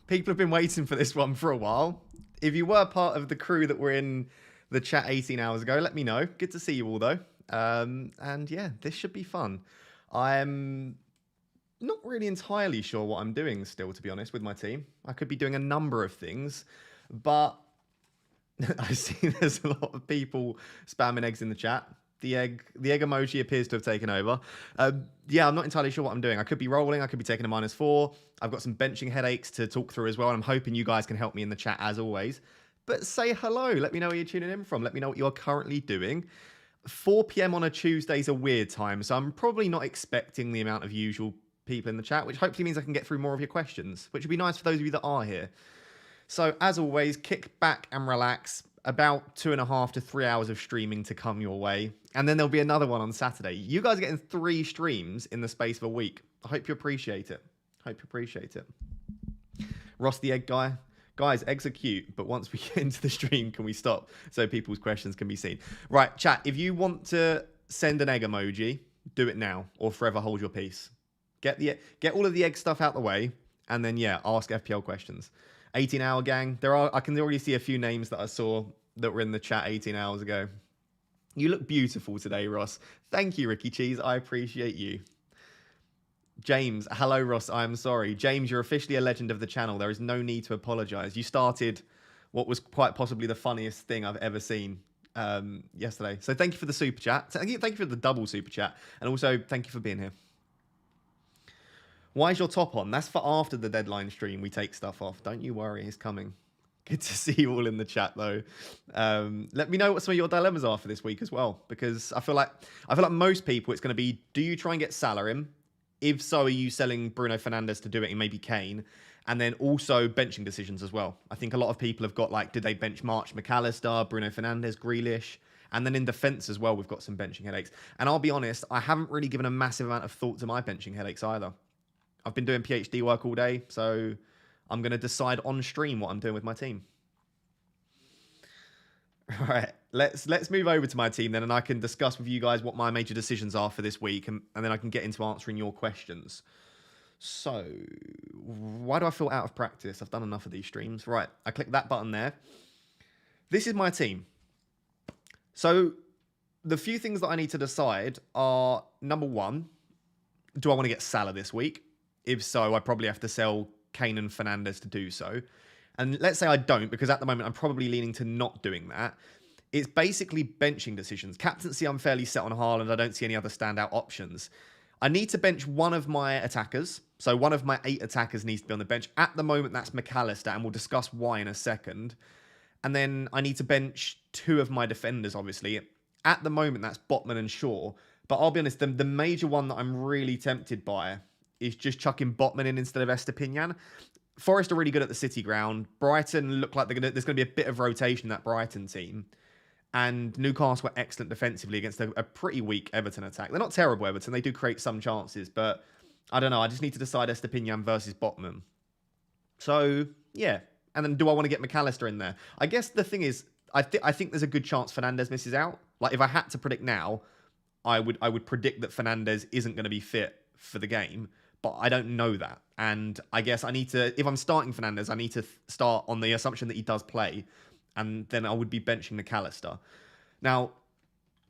People have been waiting for this one for a while. If you were part of the crew that were in the chat 18 hours ago, let me know. Good to see you all, though. And yeah, this should be fun. I'm not really entirely sure what I'm doing still, to be honest, with my team. I could be doing a number of things, but I see there's a lot of people spamming eggs in the chat. The egg emoji appears to have taken over. Yeah, I'm not entirely sure what I'm doing. I could be rolling. I could be taking a -4. I've got some benching headaches to talk through as well. And I'm hoping you guys can help me in the chat as always. But say hello. Let me know where you're tuning in from. Let me know what you're currently doing. 4 p.m. on a Tuesday is a weird time. So I'm probably not expecting the amount of usual people in the chat, which hopefully means I can get through more of your questions, which would be nice for those of you that are here. So as always, kick back and relax. About 2.5 to 3 hours of streaming to come your way. And then there'll be another one on Saturday. You guys are getting 3 streams in the space of a week. I hope you appreciate it. Ross the egg guy. Guys, eggs are cute, but once we get into the stream, can we stop so people's questions can be seen? Right, chat, if you want to send an egg emoji, do it now or forever hold your peace. Get all of the egg stuff out the way, and then, yeah, ask FPL questions. 18-hour gang. I can already see a few names that I saw that were in the chat 18 hours ago. You look beautiful today, Ross. Thank you, Ricky Cheese. I appreciate you. James, hello, Ross. I'm sorry. James, you're officially a legend of the channel. There is no need to apologize. You started what was quite possibly the funniest thing I've ever seen yesterday. So thank you for the super chat. Thank you for the double super chat. And also, thank you for being here. Why is your top on? That's for after the deadline stream. We take stuff off. Don't you worry. It's coming. Good to see you all in the chat, though. Let me know what some of your dilemmas are for this week as well, because I feel like most people, it's going to be, do you try and get Salah in? If so, are you selling Bruno Fernandes to do it and maybe Kane? And then also benching decisions as well. I think a lot of people have got like, did they bench March McAllister, Bruno Fernandes, Grealish? And then in defense as well, we've got some benching headaches. And I'll be honest, I haven't really given a massive amount of thought to my benching headaches either. I've been doing PhD work all day, so I'm going to decide on stream what I'm doing with my team. All right, let's move over to my team then, and I can discuss with you guys what my major decisions are for this week, and then I can get into answering your questions. So, why do I feel out of practice? I've done enough of these streams. Right, I click that button there. This is my team. So, the few things that I need to decide are, number one, do I want to get Salah this week? If so, I probably have to sell Kane and Fernandes to do so. And let's say I don't, because at the moment I'm probably leaning to not doing that. It's basically benching decisions. Captaincy, I'm fairly set on Haaland. I don't see any other standout options. I need to bench one of my attackers. So one of my 8 attackers needs to be on the bench. At the moment, that's McAllister, and we'll discuss why in a second. And then I need to bench 2 of my defenders, obviously. At the moment, that's Botman and Shaw. But I'll be honest, the major one that I'm really tempted by is just chucking Botman in instead of Estepinian. Forest are really good at the City ground. Brighton look like there's going to be a bit of rotation in that Brighton team. And Newcastle were excellent defensively against a pretty weak Everton attack. They're not terrible, Everton. They do create some chances. But I don't know. I just need to decide Estepinian versus Botman. So, yeah. And then do I want to get McAllister in there? I guess the thing is, I think there's a good chance Fernandes misses out. Like, if I had to predict now, I would predict that Fernandes isn't going to be fit for the game. But I don't know that. And I guess I need to, if I'm starting Fernandes, I need to start on the assumption that he does play. And then I would be benching McAllister. Now,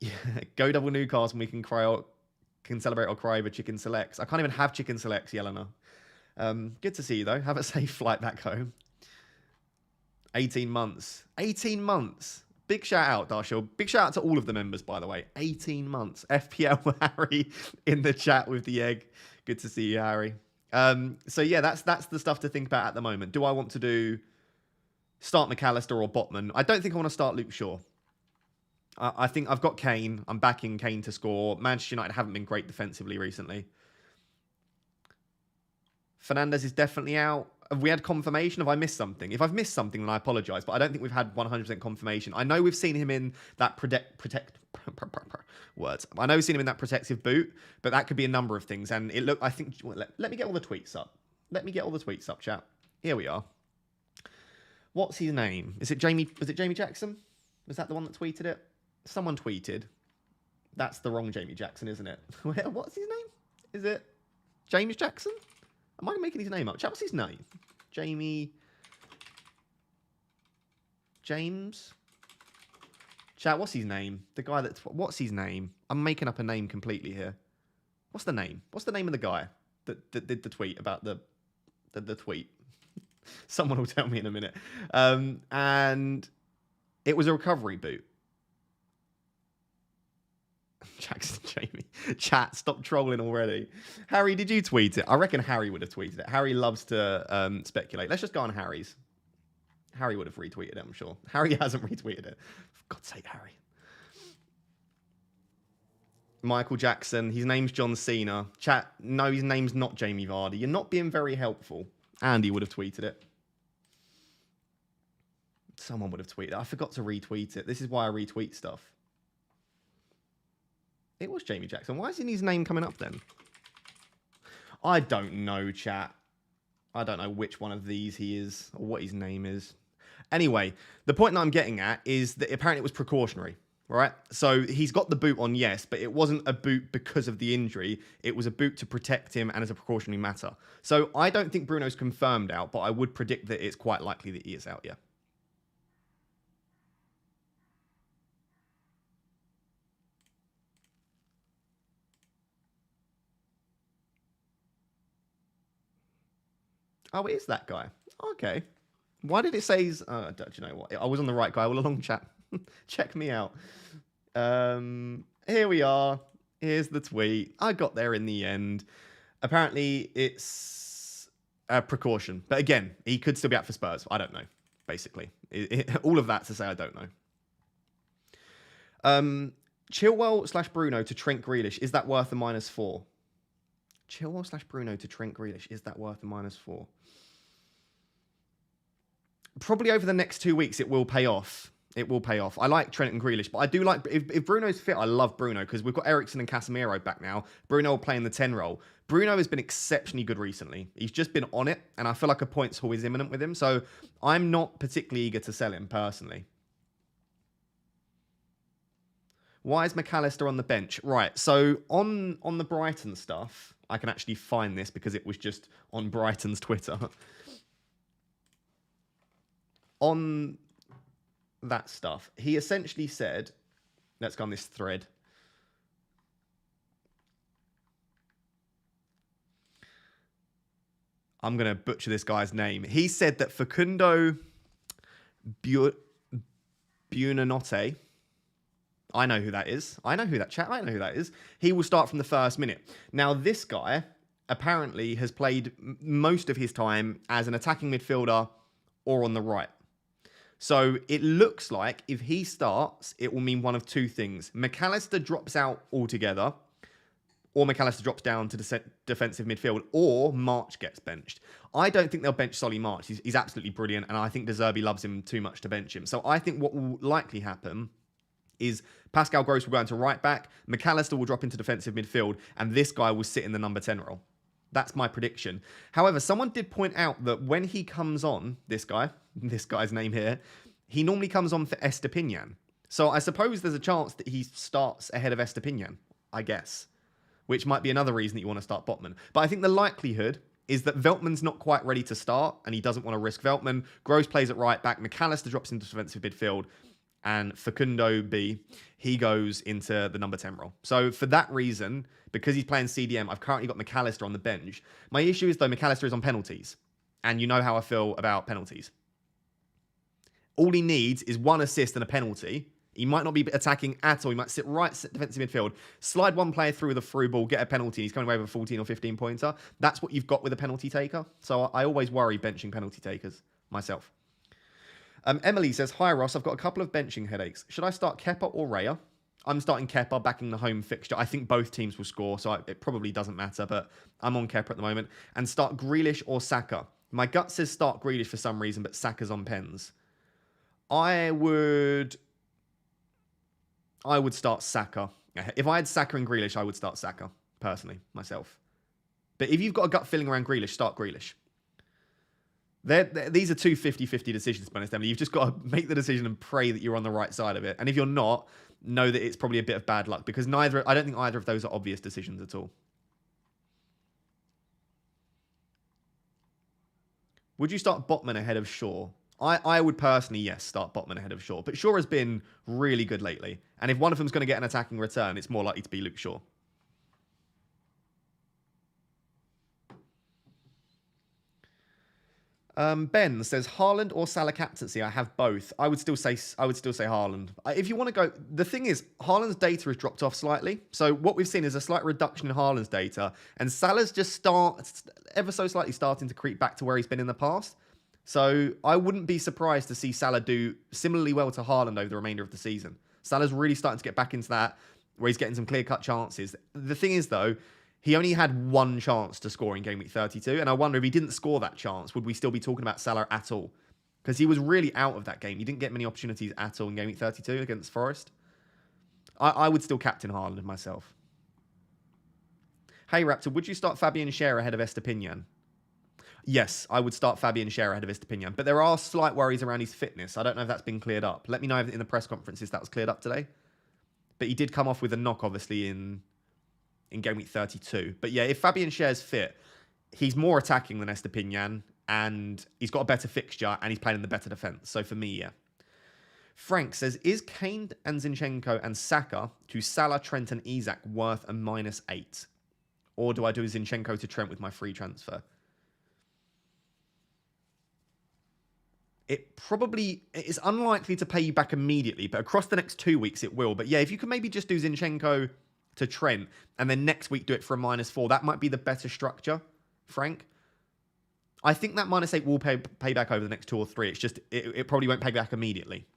yeah, go double Newcastle and we can celebrate or cry over chicken selects. I can't even have chicken selects, Yelena. Good to see you, though. Have a safe flight back home. 18 months. 18 months. Big shout out, Darshil. Big shout out to all of the members, by the way. 18 months. FPL Harry in the chat with the egg. Good to see you, Harry. So yeah, that's the stuff to think about at the moment. Do I want to start McAllister or Botman? I don't think I want to start Luke Shaw. I think I've got Kane. I'm backing Kane to score. Manchester United haven't been great defensively recently. Fernandes is definitely out. Have we had confirmation? Have I missed something? If I've missed something, then I apologise. But I don't think we've had 100% confirmation. I know we've seen him in that I know we've seen him in that protective boot, but that could be a number of things. And it looked, I think, let me get all the tweets up. Let me get all the tweets up, chat. Here we are. What's his name? Is it Jamie? Was it Jamie Jackson? Was that the one that tweeted it? Someone tweeted. That's the wrong Jamie Jackson, isn't it? What's his name? Is it James Jackson? Am I making his name up? Chat, what's his name? Jamie. James. Chat, what's his name? The guy that's... What's his name? I'm making up a name completely here. What's the name? What's the name of the guy that did the tweet about the tweet? Someone will tell me in a minute. And it was a recovery boot. Jackson Jamie. Chat, stop trolling already. Harry, did you tweet it? I reckon Harry would have tweeted it. Harry loves to speculate. Let's just go on Harry's. Harry would have retweeted it, I'm sure. Harry hasn't retweeted it. For God's sake, Harry. Michael Jackson. His name's John Cena. Chat, no, his name's not Jamie Vardy. You're not being very helpful. Andy would have tweeted it. Someone would have tweeted it. I forgot to retweet it. This is why I retweet stuff. It was Jamie Jackson. Why isn't his name coming up then? I don't know, chat. I don't know which one of these he is or what his name is. Anyway, the point that I'm getting at is that apparently it was precautionary, right? So he's got the boot on, yes, but it wasn't a boot because of the injury. It was a boot to protect him and as a precautionary matter. So I don't think Bruno's confirmed out, but I would predict that it's quite likely that he is out, yeah. Oh, it is that guy. Okay. Why did it say he's... don't you know what? I was on the right guy all along, chat. Check me out. Here we are. Here's the tweet. I got there in the end. Apparently, it's a precaution. But again, he could still be out for Spurs. I don't know, basically. All of that to say I don't know. Chilwell/Bruno to Trent Grealish. Is that worth a -4? Chilwell/Bruno to Trent Grealish. Is that worth a -4? Probably over the next 2 weeks, it will pay off. It will pay off. I like Trent and Grealish, but I do like... If Bruno's fit, I love Bruno, because we've got Eriksen and Casemiro back now. Bruno will play in the 10 role. Bruno has been exceptionally good recently. He's just been on it, and I feel like a point's haul is imminent with him, so I'm not particularly eager to sell him, personally. Why is McAllister on the bench? Right, so on the Brighton stuff, I can actually find this because it was just on Brighton's Twitter. On that stuff, he essentially said, let's go on this thread. I'm going to butcher this guy's name. He said that Facundo Buonanotte, I know who that is. I know who that is. He will start from the first minute. Now, this guy apparently has played most of his time as an attacking midfielder or on the right. So it looks like if he starts, it will mean one of two things. McAllister drops out altogether, or McAllister drops down to defensive midfield, or March gets benched. I don't think they'll bench Solly March. He's absolutely brilliant, and I think De Zerbi loves him too much to bench him. So I think what will likely happen is Pascal Gross will go into right back, McAllister will drop into defensive midfield, and this guy will sit in the number 10 role. That's my prediction. However, someone did point out that when he comes on, this guy's name here, he normally comes on for Estepinian. So I suppose there's a chance that he starts ahead of Estepinian, I guess, which might be another reason that you want to start Botman. But I think the likelihood is that Veltman's not quite ready to start, and he doesn't want to risk Veltman. Gross plays at right back, McAllister drops into defensive midfield, and Facundo B, he goes into the number 10 role. So for that reason, because he's playing CDM, I've currently got McAllister on the bench. My issue is, though, McAllister is on penalties. And you know how I feel about penalties. All he needs is one assist and a penalty. He might not be attacking at all. He might sit right defensive midfield, slide one player through with a through ball, get a penalty, and he's coming away with a 14 or 15 pointer. That's what you've got with a penalty taker. So I always worry benching penalty takers myself. Emily says, hi Ross, I've got a couple of benching headaches. Should I start Kepa or Raya? I'm starting Kepa, backing the home fixture. I think both teams will score, so it probably doesn't matter, but I'm on Kepa at the moment. And start Grealish or Saka. My gut says start Grealish for some reason, but Saka's on pens. I would start Saka. If I had Saka and Grealish, I would start Saka, personally, myself. But if you've got a gut feeling around Grealish, start Grealish. These are two 50-50 decisions, to be honest, Emily. You've just got to make the decision and pray that you're on the right side of it. And if you're not, know that it's probably a bit of bad luck, because I don't think either of those are obvious decisions at all. Would you start Botman ahead of Shaw? I would personally, yes, start Botman ahead of Shaw. But Shaw has been really good lately. And if one of them's going to get an attacking return, it's more likely to be Luke Shaw. Ben says Haaland or Salah captaincy. I have both. I would still say Haaland. If you want to go, the thing is, Haaland's data has dropped off slightly. So what we've seen is a slight reduction in Haaland's data, and Salah's just ever so slightly starting to creep back to where he's been in the past. So I wouldn't be surprised to see Salah do similarly well to Haaland over the remainder of the season. Salah's really starting to get back into that where he's getting some clear-cut chances. The thing is, though, he only had one chance to score in game week 32, and I wonder if he didn't score that chance, would we still be talking about Salah at all? Because he was really out of that game. He didn't get many opportunities at all in game week 32 against Forest. I would still captain Haaland myself. Hey, Raptor, would you start Fabian Schär ahead of Estepinian? Yes, I would start Fabian Schär ahead of Estepinian, but there are slight worries around his fitness. I don't know if that's been cleared up. Let me know in the press conferences that was cleared up today. But he did come off with a knock, obviously, in game week 32. But yeah, if Fabian Schär's fit, he's more attacking than Estepinian, and he's got a better fixture, and he's playing in the better defence. So for me, yeah. Frank says, is Kane and Zinchenko and Saka to Salah, Trent and Isak worth a -8? Or do I do Zinchenko to Trent with my free transfer? It's unlikely to pay you back immediately, but across the next 2 weeks it will. But yeah, if you can maybe just do Zinchenko to Trent and then next week do it for a -4, that might be the better structure, Frank. I think that -8 will pay back over the next 2 or 3. It's just it probably won't pay back immediately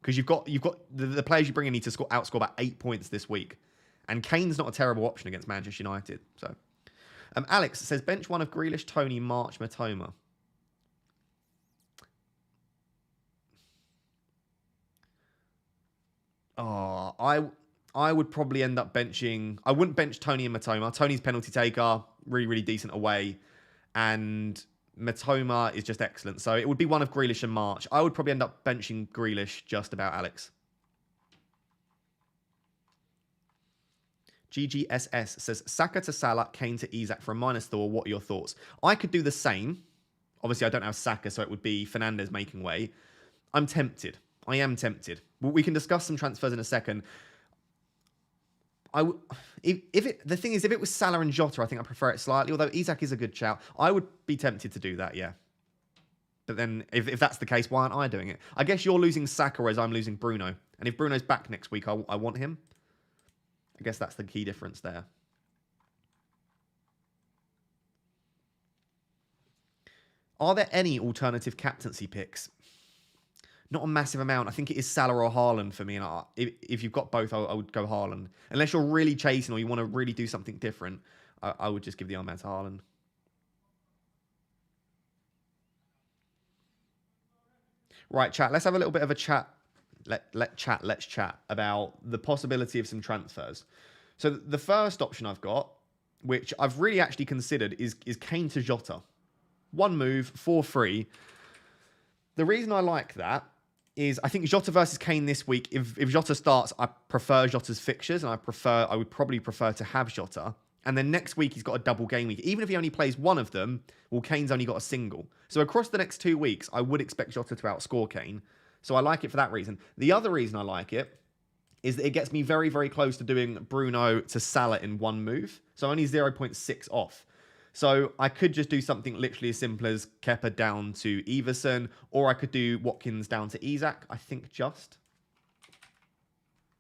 because you've got the players you bring in need to outscore about 8 points this week, and Kane's not a terrible option against Manchester United. So, Alex says bench one of Grealish, Tony, March, Matoma. Oh, I would probably end up benching. I wouldn't bench Tony and Matoma. Tony's penalty taker, really, really decent away. And Matoma is just excellent. So it would be one of Grealish and March. I would probably end up benching Grealish just about, Alex. GGSS says, Saka to Salah, Kane to Isak for a -4. What are your thoughts? I could do the same. Obviously, I don't have Saka, so it would be Fernandes making way. I'm tempted. I am tempted. We can discuss some transfers in a second. The thing is, if it was Salah and Jota, I think I prefer it slightly. Although Isak is a good shout, I would be tempted to do that. Yeah, but then if that's the case, why aren't I doing it? I guess you're losing Saka, whereas I'm losing Bruno. And if Bruno's back next week, I want him. I guess that's the key difference there. Are there any alternative captaincy picks? Not a massive amount. I think it is Salah or Haaland for me. And if you've got both, I would go Haaland. Unless you're really chasing or you want to really do something different, I would just give the armband to Haaland. Right, chat. Let's have a little bit of a chat. Let's chat about the possibility of some transfers. So the first option I've got, which I've really actually considered, is Kane to Jota. One move for free. The reason I like that is I think Jota versus Kane this week. If Jota starts, I prefer Jota's fixtures, and I would probably prefer to have Jota. And then next week he's got a double game week. Even if he only plays one of them, well, Kane's only got a single. So across the next 2 weeks, I would expect Jota to outscore Kane. So I like it for that reason. The other reason I like it is that it gets me very, very close to doing Bruno to Salah in one move. So only 0.6 off. So I could just do something literally as simple as Kepa down to Everson, or I could do Watkins down to Isak, I think just.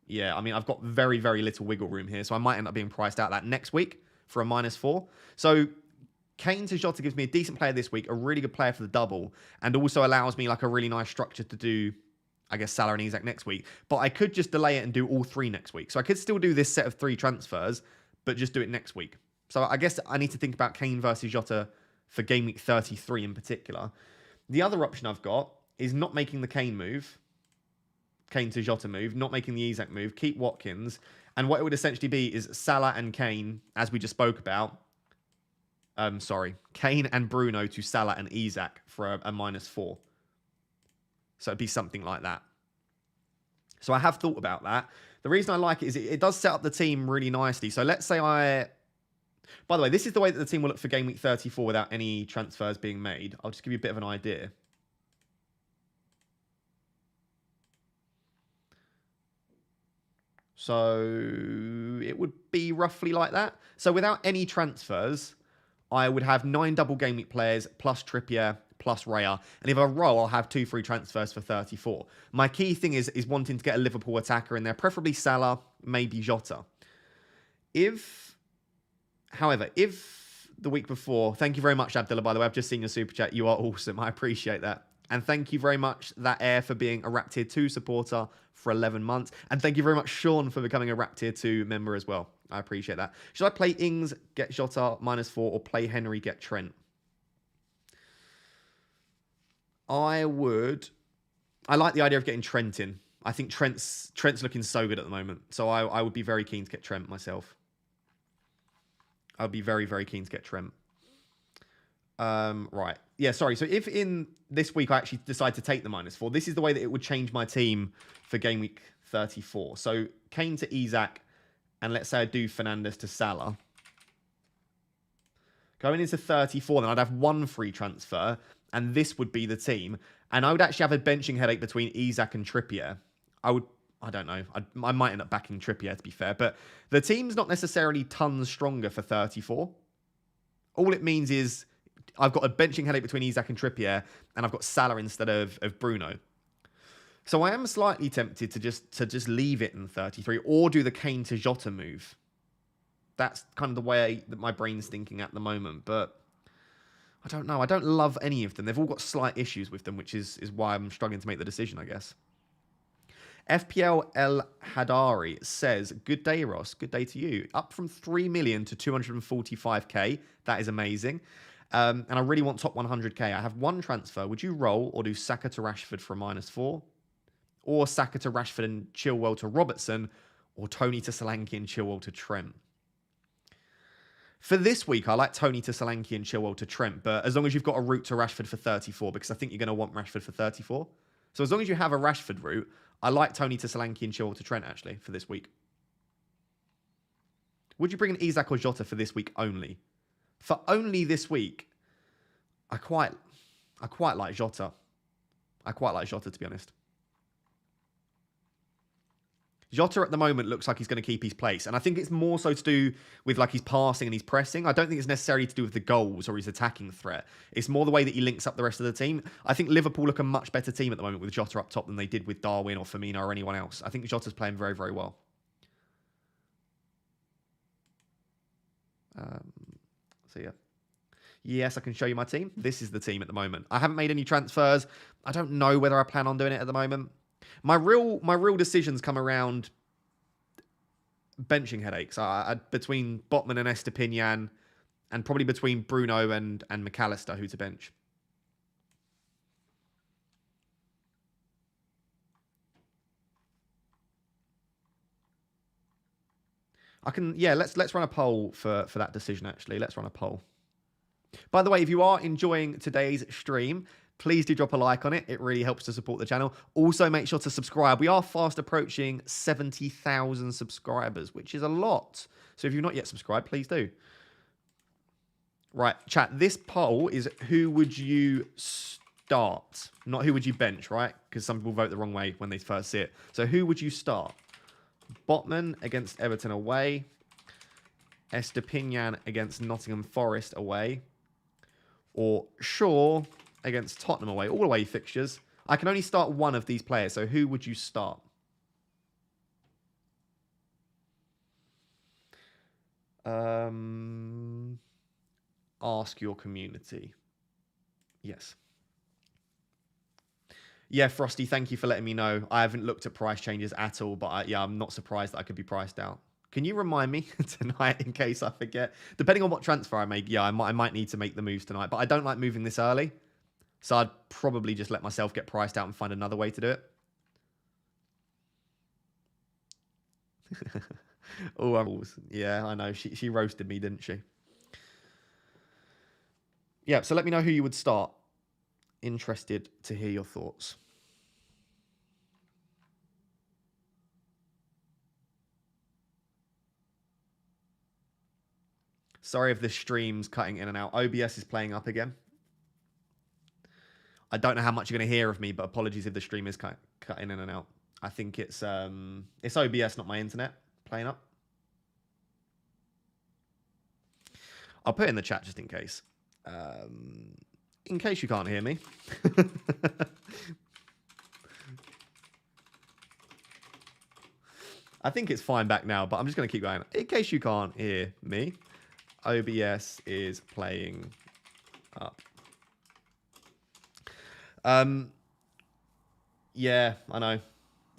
Yeah, I mean, I've got very, very little wiggle room here, so I might end up being priced out that next week for a -4. So Kane to Jota gives me a decent player this week, a really good player for the double, and also allows me like a really nice structure to do, I guess, Salah and Isak next week. But I could just delay it and do all 3 next week. So I could still do this set of 3 transfers, but just do it next week. So I guess I need to think about Kane versus Jota for game week 33 in particular. The other option I've got is not making the Kane to Jota move, not making the Isak move, keep Watkins. And what it would essentially be is Salah and Kane, as we just spoke about. Kane and Bruno to Salah and Isak for a -4. So it'd be something like that. So I have thought about that. The reason I like it is it does set up the team really nicely. So let's say By the way, this is the way that the team will look for game week 34 without any transfers being made. I'll just give you a bit of an idea. So it would be roughly like that. So without any transfers, I would have 9 double game week players plus Trippier plus Raya. And if I roll, I'll have 2 free transfers for 34. My key thing is wanting to get a Liverpool attacker in there, preferably Salah, maybe Jota. However, if the week before, thank you very much, Abdullah, by the way, I've just seen your super chat. You are awesome. I appreciate that. And thank you very much, That Air, for being a Rap Tier 2 supporter for 11 months. And thank you very much, Sean, for becoming a Rap Tier 2 member as well. I appreciate that. Should I play Ings, get Jota, -4, or play Henry, get Trent? I like the idea of getting Trent in. I think Trent's looking so good at the moment. So I would be very keen to get Trent myself. I'd be very, very keen to get Trent. Right. Yeah, sorry. So if in this week I actually decide to take the -4, this is the way that it would change my team for game week 34. So Kane to Isak, and let's say I do Fernandes to Salah. Going into 34, then I'd have 1 free transfer, and this would be the team. And I would actually have a benching headache between Isak and Trippier. I don't know. I might end up backing Trippier, to be fair. But the team's not necessarily tons stronger for 34. All it means is I've got a benching headache between Isak and Trippier, and I've got Salah instead of Bruno. So I am slightly tempted to just leave it in 33 or do the Kane to Jota move. That's kind of the way that my brain's thinking at the moment. But I don't know. I don't love any of them. They've all got slight issues with them, which is why I'm struggling to make the decision, I guess. FPL El Hadari says, good day, Ross. Good day to you. Up from 3 million to 245k. That is amazing. And I really want top 100k. I have 1 transfer. Would you roll or do Saka to Rashford for a -4? Or Saka to Rashford and Chilwell to Robertson? Or Tony to Solanke and Chilwell to Trent? For this week, I like Tony to Solanke and Chilwell to Trent. But as long as you've got a route to Rashford for 34, because I think you're going to want Rashford for 34. So as long as you have a Rashford route, I like Tony to Solanke and Chilwell to Trent, actually, for this week. Would you bring in Isak or Jota for this week only? For only this week, I quite like Jota. I quite like Jota, to be honest. Jota at the moment looks like he's going to keep his place. And I think it's more so to do with like his passing and his pressing. I don't think it's necessarily to do with the goals or his attacking threat. It's more the way that he links up the rest of the team. I think Liverpool look a much better team at the moment with Jota up top than they did with Darwin or Firmino or anyone else. I think Jota's playing very, very well. So yeah. Yes, I can show you my team. This is the team at the moment. I haven't made any transfers. I don't know whether I plan on doing it at the moment. My real decisions come around benching headaches. Between Botman and Estepinian, and probably between Bruno and McAllister, who to bench. Let's run a poll for that decision, actually. Let's run a poll. By the way, if you are enjoying today's stream, please do drop a like on it. It really helps to support the channel. Also, make sure to subscribe. We are fast approaching 70,000 subscribers, which is a lot. So if you've not yet subscribed, please do. Right, chat. This poll is who would you start? Not who would you bench, right? Because some people vote the wrong way when they first see it. So who would you start? Botman against Everton away. Estepinian against Nottingham Forest away. Or Shaw against Tottenham away. All away fixtures. I can only start one of these players. So who would you start? Ask your community. Yes. Yeah, Frosty, thank you for letting me know. I haven't looked at price changes at all, but I'm not surprised that I could be priced out. Can you remind me tonight in case I forget? Depending on what transfer I make, yeah, I might need to make the moves tonight. But I don't like moving this early. So I'd probably just let myself get priced out and find another way to do it. Oh, yeah, I know. She roasted me, didn't she? Yeah, so let me know who you would start. Interested to hear your thoughts. Sorry if the stream's cutting in and out. OBS is playing up again. I don't know how much you're going to hear of me, but apologies if the stream is cutting in and out. I think it's OBS, not my internet, playing up. I'll put it in the chat just in case. In case you can't hear me. I think it's fine back now, but I'm just going to keep going. In case you can't hear me, OBS is playing up. Yeah, I know.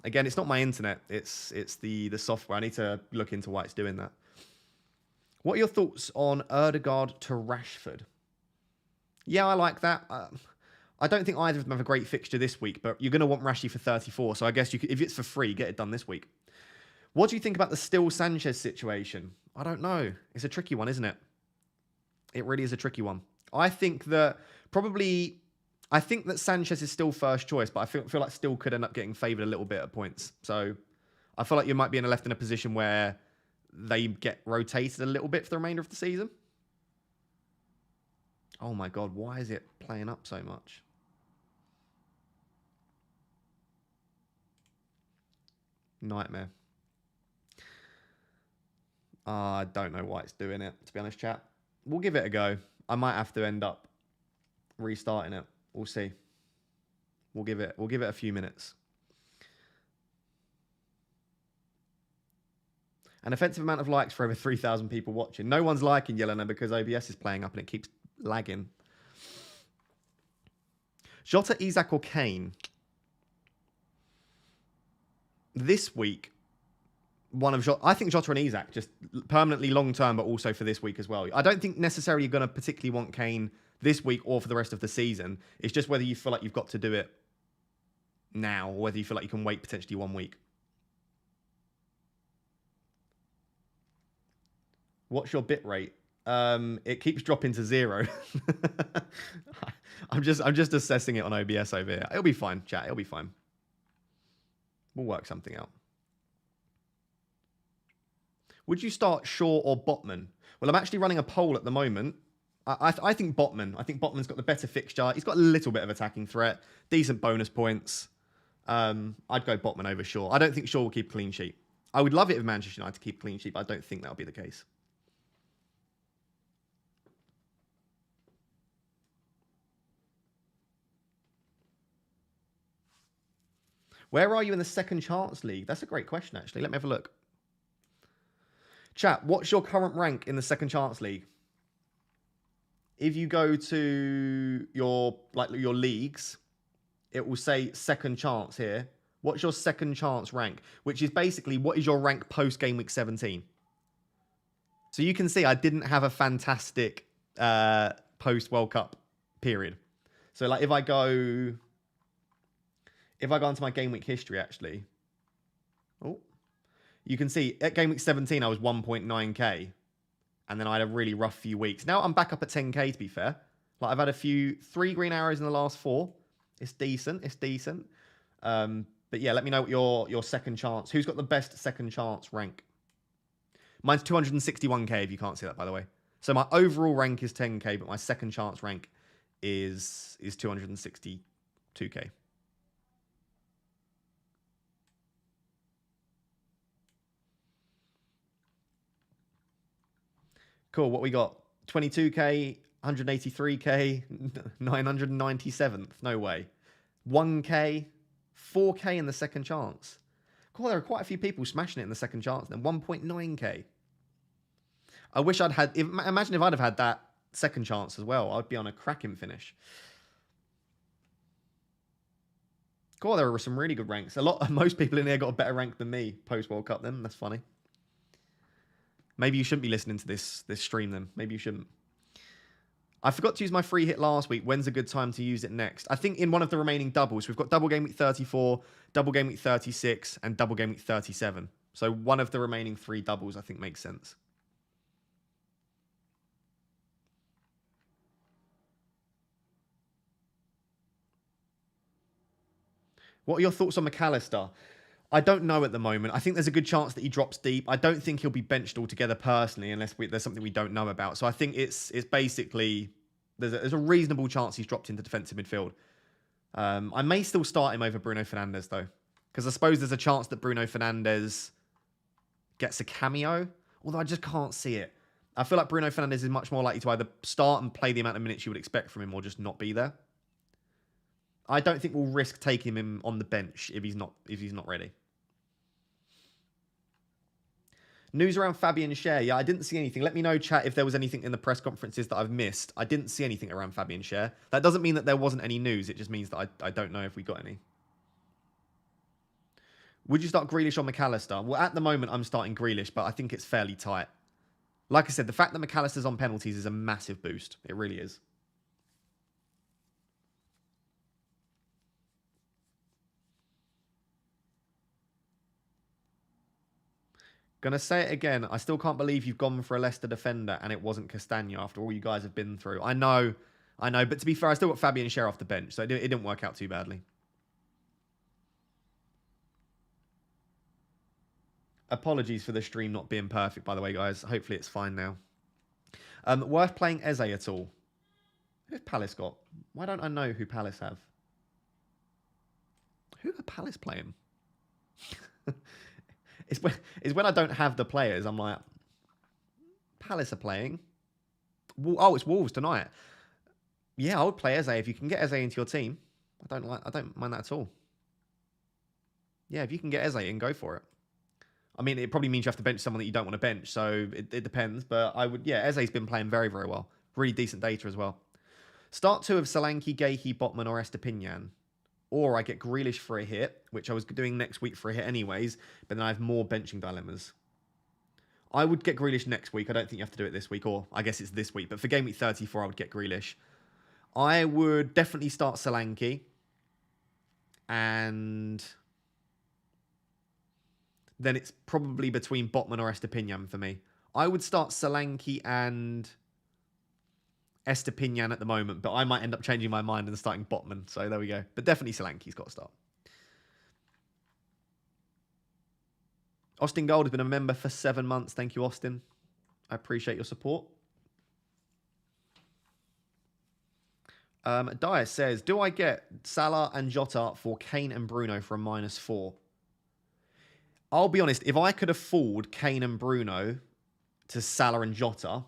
Again, it's not my internet. It's the software. I need to look into why it's doing that. What are your thoughts on Ødegaard to Rashford? Yeah, I like that. I don't think either of them have a great fixture this week, but you're going to want Rashi for 34. So I guess you could, if it's for free, get it done this week. What do you think about the Still Sanchez situation? I don't know. It's a tricky one, isn't it? It really is a tricky one. I think that Sanchez is still first choice, but I feel like Still could end up getting favoured a little bit at points. So I feel like you might be left in a position where they get rotated a little bit for the remainder of the season. Oh my God, why is it playing up so much? Nightmare. I don't know why it's doing it, to be honest, chat. We'll give it a go. I might have to end up restarting it. We'll see. We'll give it a few minutes. An offensive amount of likes for over 3,000 people watching. No one's liking Yelena because OBS is playing up and it keeps lagging. Jota, Isak or Kane? This week, I think Jota and Isak, just permanently long-term, but also for this week as well. I don't think necessarily you're going to particularly want Kane this week or for the rest of the season. It's just whether you feel like you've got to do it now or whether you feel like you can wait potentially 1 week. What's your bit rate? It keeps dropping to 0. I'm just assessing it on OBS over here. It'll be fine, chat. It'll be fine. We'll work something out. Would you start Shaw or Botman? Well, I'm actually running a poll at the moment. I think Botman. I think Botman's got the better fixture. He's got a little bit of attacking threat, decent bonus points. I'd go Botman over Shaw. I don't think Shaw will keep a clean sheet. I would love it if Manchester United keep a clean sheet, but I don't think that'll be the case. Where are you in the second chance league? That's a great question, actually. Let me have a look. Chat, what's your current rank in the second chance league? If you go to your leagues, it will say second chance here. What's your second chance rank? Which is basically what is your rank post game week 17. So you can see I didn't have a fantastic post World Cup period. So like if I go into my game week history actually, you can see at game week 17 I was 1.9k. And then I had a really rough few weeks. Now I'm back up at 10k to be fair. Like I've had 3 green arrows in the last 4. It's decent. It's decent. But yeah, let me know what your second chance. Who's got the best second chance rank? Mine's 261k if you can't see that, by the way. So my overall rank is 10k, but my second chance rank is 262k. Cool. What we got? 22k, 183k, 997th. No way. 1k, 4k in the second chance. Cool. There are quite a few people smashing it in the second chance. Then 1.9k. I wish I'd had. Imagine if I'd have had that second chance as well. I'd be on a cracking finish. Cool. There were some really good ranks. Most people in here got a better rank than me post World Cup. Then that's funny. Maybe you shouldn't be listening to this stream then. Maybe you shouldn't. I forgot to use my free hit last week. When's a good time to use it next? I think in one of the remaining doubles. We've got double game week 34, double game week 36, and double game week 37. So one of the remaining 3 doubles I think makes sense. What are your thoughts on McAllister? I don't know at the moment. I think there's a good chance that he drops deep. I don't think he'll be benched altogether personally, unless there's something we don't know about. So I think it's basically there's a reasonable chance he's dropped into defensive midfield. I may still start him over Bruno Fernandes though, because I suppose there's a chance that Bruno Fernandes gets a cameo, although I just can't see it. I feel like Bruno Fernandes is much more likely to either start and play the amount of minutes you would expect from him, or just not be there. I don't think we'll risk taking him on the bench if he's not ready. News around Fabian Schär. Yeah, I didn't see anything. Let me know, chat, if there was anything in the press conferences that I've missed. I didn't see anything around Fabian Schär. That doesn't mean that there wasn't any news. It just means that I don't know if we got any. Would you start Grealish or McAllister? Well, at the moment, I'm starting Grealish, but I think it's fairly tight. Like I said, the fact that McAllister's on penalties is a massive boost. It really is. Gonna say it again. I still can't believe you've gone for a Leicester defender and it wasn't Castagna after all you guys have been through. I know. But to be fair, I still got Fabian Schär off the bench, so it didn't work out too badly. Apologies for the stream not being perfect, by the way, guys. Hopefully it's fine now. Worth playing Eze at all? Who's Palace got? Why don't I know who Palace have? Who are Palace playing? It's when I don't have the players, I'm like, Palace are playing. Oh, it's Wolves tonight. Yeah, I would play Eze if you can get Eze into your team. I don't mind that at all. Yeah, if you can get Eze in, go for it. I mean, it probably means you have to bench someone that you don't want to bench, so it depends. But I would, yeah, Eze's been playing very, very well. Really decent data as well. Start 2 of Solanke, Gakey, Botman, or Estepinian. Or I get Grealish for a hit, which I was doing next week for a hit anyways, but then I have more benching dilemmas. I would get Grealish next week. I don't think you have to do it this week, or I guess it's this week. But for game week 34, I would get Grealish. I would definitely start Solanke. And then it's probably between Botman or Estepinian for me. I would start Solanke and Estepinian at the moment, but I might end up changing my mind and starting Botman. So there we go. But definitely Solanke's got to start. Austin Gold has been a member for 7 months. Thank you, Austin. I appreciate your support. Dias says, do I get Salah and Jota for Kane and Bruno for a -4? I'll be honest, if I could afford Kane and Bruno to Salah and Jota,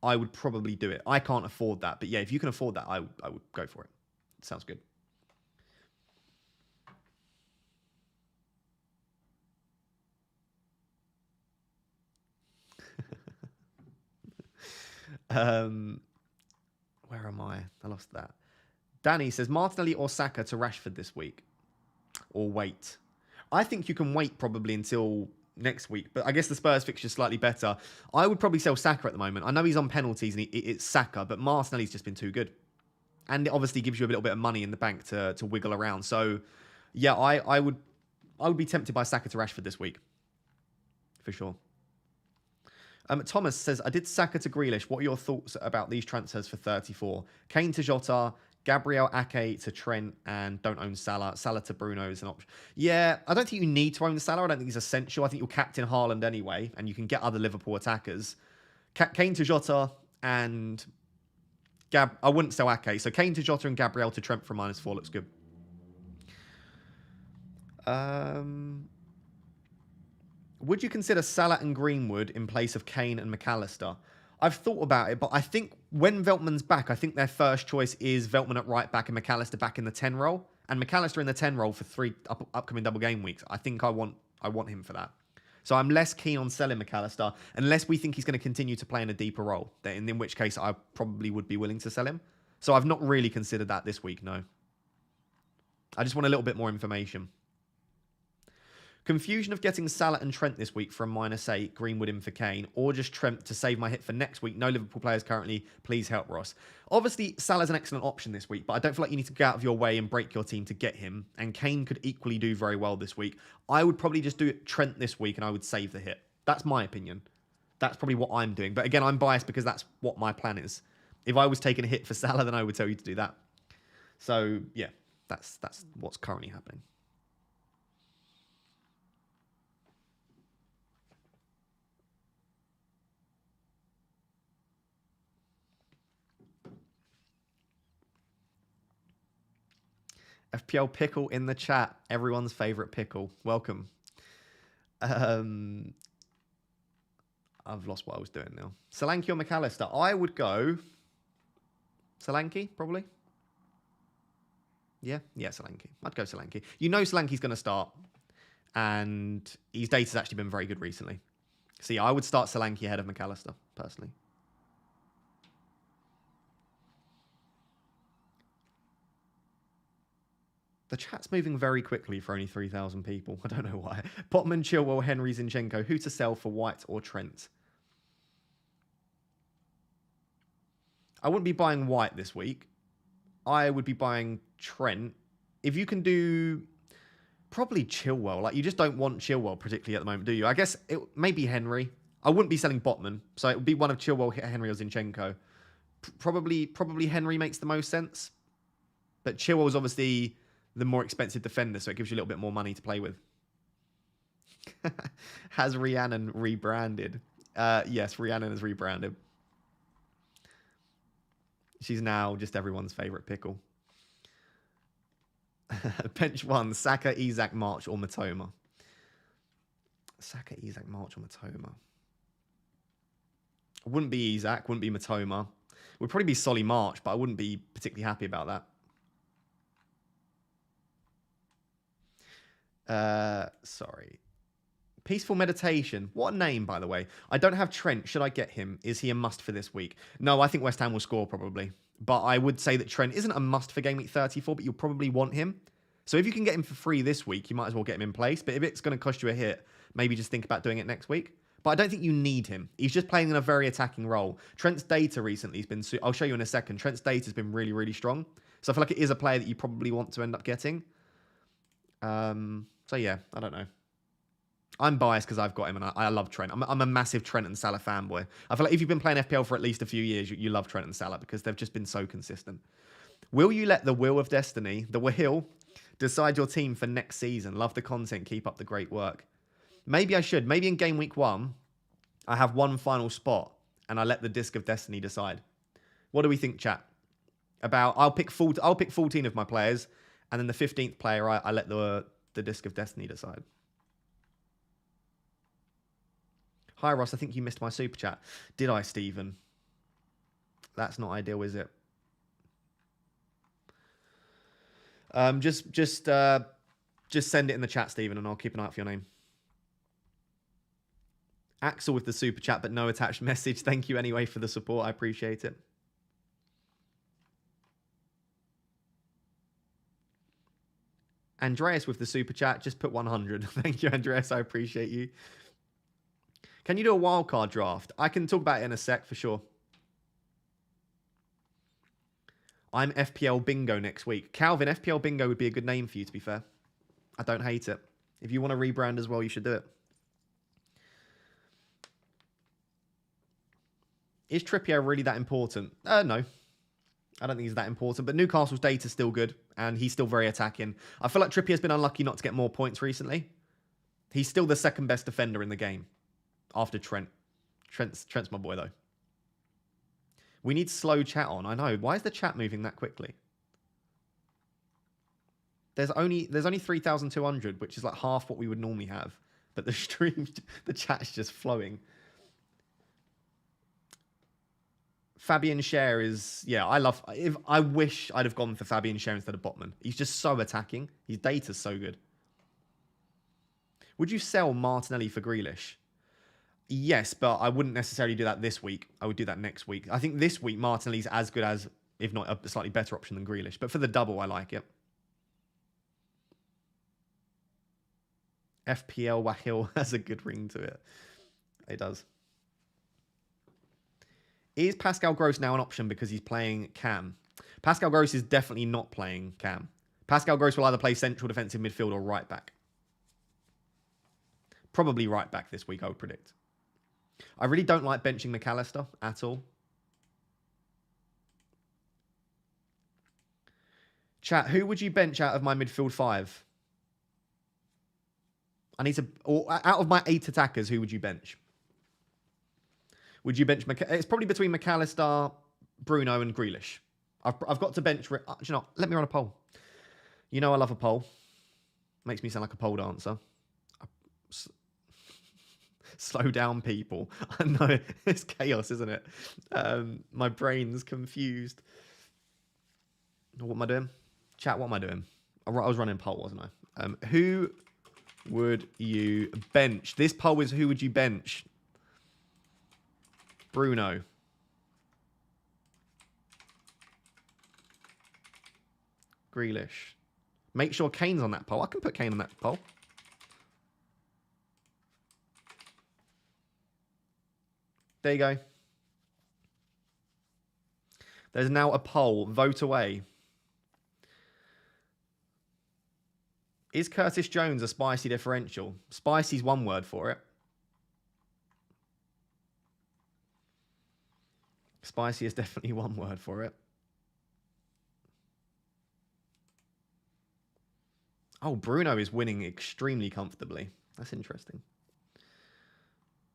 I would probably do it. I can't afford that. But yeah, if you can afford that, I would go for it. Sounds good. Where am I? I lost that. Danny says, Martinelli or Saka to Rashford this week? Or wait? I think you can wait probably until next week, but I guess the Spurs fixture is slightly better. I would probably sell Saka at the moment. I know he's on penalties and it's Saka, but Martinelli's just been too good. And it obviously gives you a little bit of money in the bank to wiggle around. So, yeah, I would be tempted by Saka to Rashford this week. For sure. Thomas says, I did Saka to Grealish. What are your thoughts about these transfers for 34? Kane to Jota, Gabriel Ake to Trent, and don't own Salah. Salah to Bruno is an option. Yeah, I don't think you need to own Salah. I don't think it's essential. I think you'll captain Haaland anyway, and you can get other Liverpool attackers. Kane to Jota and I wouldn't sell Ake. So Kane to Jota and Gabriel to Trent for -4 looks good. Would you consider Salah and Greenwood in place of Kane and McAllister? I've thought about it, but I think when Veltman's back, I think their first choice is Veltman at right back and McAllister back in the 10 role. And McAllister in the 10 role for 3 upcoming double game weeks. I think I want him for that. So I'm less keen on selling McAllister unless we think he's going to continue to play in a deeper role. In which case, I probably would be willing to sell him. So I've not really considered that this week, no. I just want a little bit more information. Confusion of getting Salah and Trent this week for a -8, Greenwood in for Kane, or just Trent to save my hit for next week. No Liverpool players currently. Please help Ross. Obviously, Salah's an excellent option this week, but I don't feel like you need to go out of your way and break your team to get him. And Kane could equally do very well this week. I would probably just do Trent this week and I would save the hit. That's my opinion. That's probably what I'm doing. But again, I'm biased because that's what my plan is. If I was taking a hit for Salah, then I would tell you to do that. So, yeah, that's what's currently happening. FPL Pickle in the chat. Everyone's favourite pickle. Welcome. I've lost what I was doing now. Solanke or McAllister? I would go Solanke, probably. Yeah, Solanke. I'd go Solanke. You know Solanke's going to start. And his data's actually been very good recently. So yeah, I would start Solanke ahead of McAllister, personally. The chat's moving very quickly for only 3,000 people. I don't know why. Potman, Chilwell, Henry, Zinchenko. Who to sell for White or Trent? I wouldn't be buying White this week. I would be buying Trent. If you can do... Probably Chilwell. Like, you just don't want Chilwell particularly at the moment, do you? I guess it may be Henry. I wouldn't be selling Botman. So it would be one of Chilwell, Henry, or Zinchenko. Probably Henry makes the most sense. But Chilwell's obviously the more expensive defender, so it gives you a little bit more money to play with. Has Rhiannon rebranded? Yes, Rhiannon has rebranded. She's now just everyone's favourite pickle. Bench 1, Saka, Isak, March, or Matoma. Saka, Isak, March, or Matoma. Wouldn't be Isak, wouldn't be Matoma. Would probably be Solly March, but I wouldn't be particularly happy about that. Sorry. Peaceful Meditation. What a name, by the way. I don't have Trent. Should I get him? Is he a must for this week? No, I think West Ham will score probably. But I would say that Trent isn't a must for Game Week 34, but you'll probably want him. So if you can get him for free this week, you might as well get him in place. But if it's going to cost you a hit, maybe just think about doing it next week. But I don't think you need him. He's just playing in a very attacking role. Trent's data recently has been... I'll show you in a second. Trent's data has been really, really strong. So I feel like it is a player that you probably want to end up getting. So yeah, I don't know. I'm biased because I've got him and I love Trent. I'm a massive Trent and Salah fanboy. I feel like if you've been playing FPL for at least a few years, you love Trent and Salah because they've just been so consistent. Will you let the wheel of destiny, the wheel, decide your team for next season? Love the content. Keep up the great work. Maybe I should. Maybe in Game Week 1, I have one final spot and I let the disc of destiny decide. What do we think, chat? I'll pick 14 of my players and then the 15th player, I let the disc of destiny decide. Hi, Ross. I think you missed my super chat. Did I, Stephen? That's not ideal, is it? Just send it in the chat, Stephen, and I'll keep an eye out for your name. Axel with the super chat, but no attached message. Thank you anyway for the support. I appreciate it. Andreas with the super chat. Just put 100. Thank you, Andreas. I appreciate you. Can you do a wildcard draft? I can talk about it in a sec for sure. I'm FPL Bingo next week. Calvin, FPL Bingo would be a good name for you, to be fair. I don't hate it. If you want to rebrand as well, you should do it. Is Trippier really that important? No. I don't think he's that important. But Newcastle's data's still good, and he's still very attacking. I feel like Trippier's been unlucky not to get more points recently. He's still the second best defender in the game. After Trent. Trent's my boy, though. We need slow chat on. I know. Why is the chat moving that quickly? There's only 3,200, which is like half what we would normally have. But the stream, the chat's just flowing. Fabian Schär is... Yeah, I wish I'd have gone for Fabian Schär instead of Botman. He's just so attacking. His data's so good. Would you sell Martinelli for Grealish? Yes, but I wouldn't necessarily do that this week. I would do that next week. I think this week Martinelli's as good as, if not a slightly better option than Grealish. But for the double, I like it. FPL Wahil has a good ring to it. It does. Is Pascal Gross now an option because he's playing Cam? Pascal Gross is definitely not playing Cam. Pascal Gross will either play central defensive midfield or right back. Probably right back this week, I would predict. I really don't like benching McAllister at all. Chat, who would you bench out of my midfield 5? I need to... Or out of my 8 attackers, who would you bench? Would you bench... It's probably between McAllister, Bruno and Grealish. I've got to bench... you know, let me run a poll. You know I love a poll. Makes me sound like a pole dancer. Slow down, people. I know it's chaos, isn't it? My brain's confused. What am I doing? Chat, what am I doing? I was running a poll, wasn't I? Who would you bench? This poll is who would you bench? Bruno. Grealish. Make sure Kane's on that poll. I can put Kane on that poll. There you go. There's now a poll. Vote away. Is Curtis Jones a spicy differential? Spicy's one word for it. Spicy is definitely one word for it. Oh, Bruno is winning extremely comfortably. That's interesting.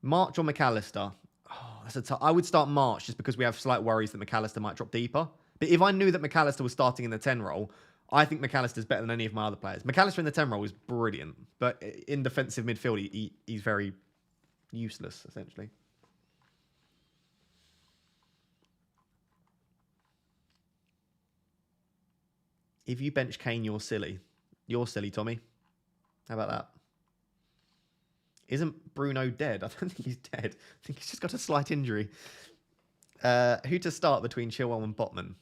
March or McAllister? Oh, that's I would start March just because we have slight worries that McAllister might drop deeper. But if I knew that McAllister was starting in the 10 role, I think McAllister's better than any of my other players. McAllister in the 10 role is brilliant, but in defensive midfield, he's very useless, essentially. If you bench Kane, you're silly. You're silly, Tommy. How about that? Isn't Bruno dead? I don't think he's dead. I think he's just got a slight injury. Who to start between Chilwell and Botman?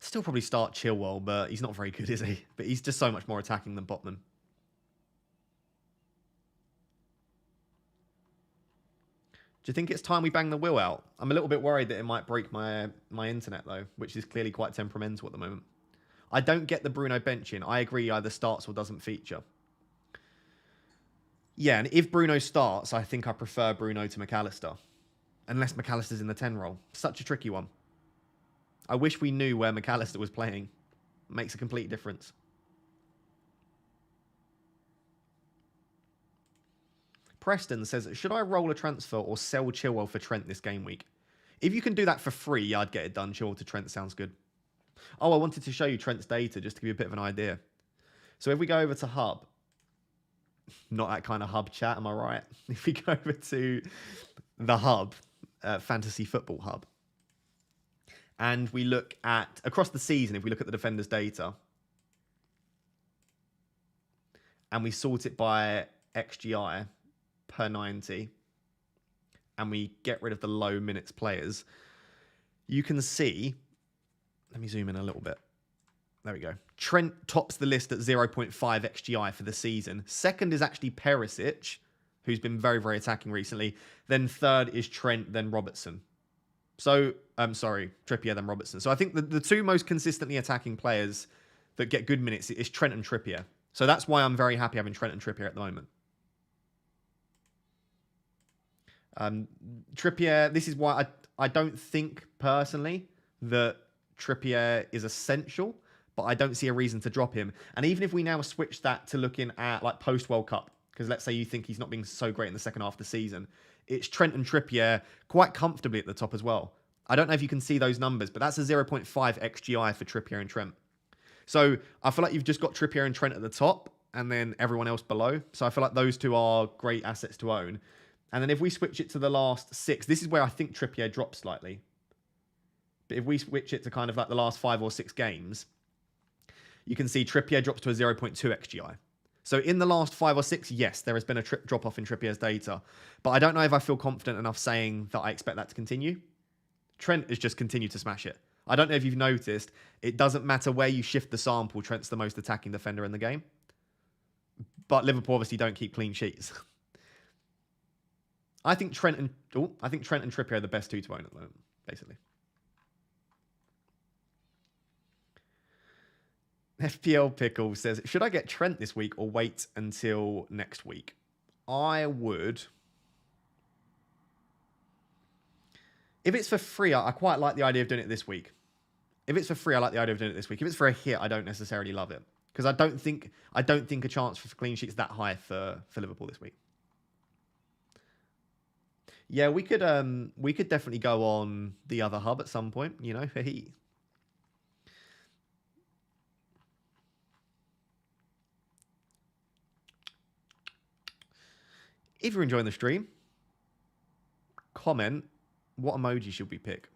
Still probably start Chilwell, but he's not very good, is he? But he's just so much more attacking than Botman. Do you think it's time we bang the wheel out? I'm a little bit worried that it might break my internet, though, which is clearly quite temperamental at the moment. I don't get the Bruno benching. I agree either starts or doesn't feature. Yeah, and if Bruno starts, I think I prefer Bruno to McAllister. Unless McAllister's in the 10 role. Such a tricky one. I wish we knew where McAllister was playing. Makes a complete difference. Preston says, should I roll a transfer or sell Chilwell for Trent this game week? If you can do that for free, I'd get it done. Chilwell to Trent sounds good. Oh, I wanted to show you Trent's data just to give you a bit of an idea. So if we go over to Hub, not that kind of Hub chat, am I right? If we go over to the Hub, Fantasy Football Hub, and we look at, across the season, if we look at the defenders' data, and we sort it by XGI per 90, and we get rid of the low minutes players, you can see, let me zoom in a little bit. There we go. Trent tops the list at 0.5 XGI for the season. Second is actually Perisic, who's been very, very attacking recently. Then third is Trent, then Robertson. So, I'm sorry, Trippier, then Robertson. So I think the two most consistently attacking players that get good minutes is Trent and Trippier. So that's why I'm very happy having Trent and Trippier at the moment. Trippier, this is why I don't think personally that Trippier is essential, but I don't see a reason to drop him. And even if we now switch that to looking at like post-World Cup, because let's say you think he's not being so great in the second half of the season, it's Trent and Trippier quite comfortably at the top as well. I don't know if you can see those numbers, but that's a 0.5 XGI for Trippier and Trent. So I feel like you've just got Trippier and Trent at the top and then everyone else below. So I feel like those two are great assets to own. And then if we switch it to the last 6, this is where I think Trippier drops slightly. But if we switch it to kind of like the last 5 or 6 games, you can see Trippier drops to a 0.2 XGI. So in the last 5 or 6, yes, there has been a drop off in Trippier's data. But I don't know if I feel confident enough saying that I expect that to continue. Trent has just continued to smash it. I don't know if you've noticed, it doesn't matter where you shift the sample, Trent's the most attacking defender in the game. But Liverpool obviously don't keep clean sheets. I think Trent and Trippier are the best two to own at the moment, basically. FPL Pickle says, should I get Trent this week or wait until next week? I would. If it's for free, I quite like the idea of doing it this week. If it's for free, I like the idea of doing it this week. If it's for a hit, I don't necessarily love it. Because I don't think a chance for clean sheets that high for Liverpool this week. Yeah, we could definitely go on the other hub at some point, you know. If you're enjoying the stream, comment what emoji should we pick.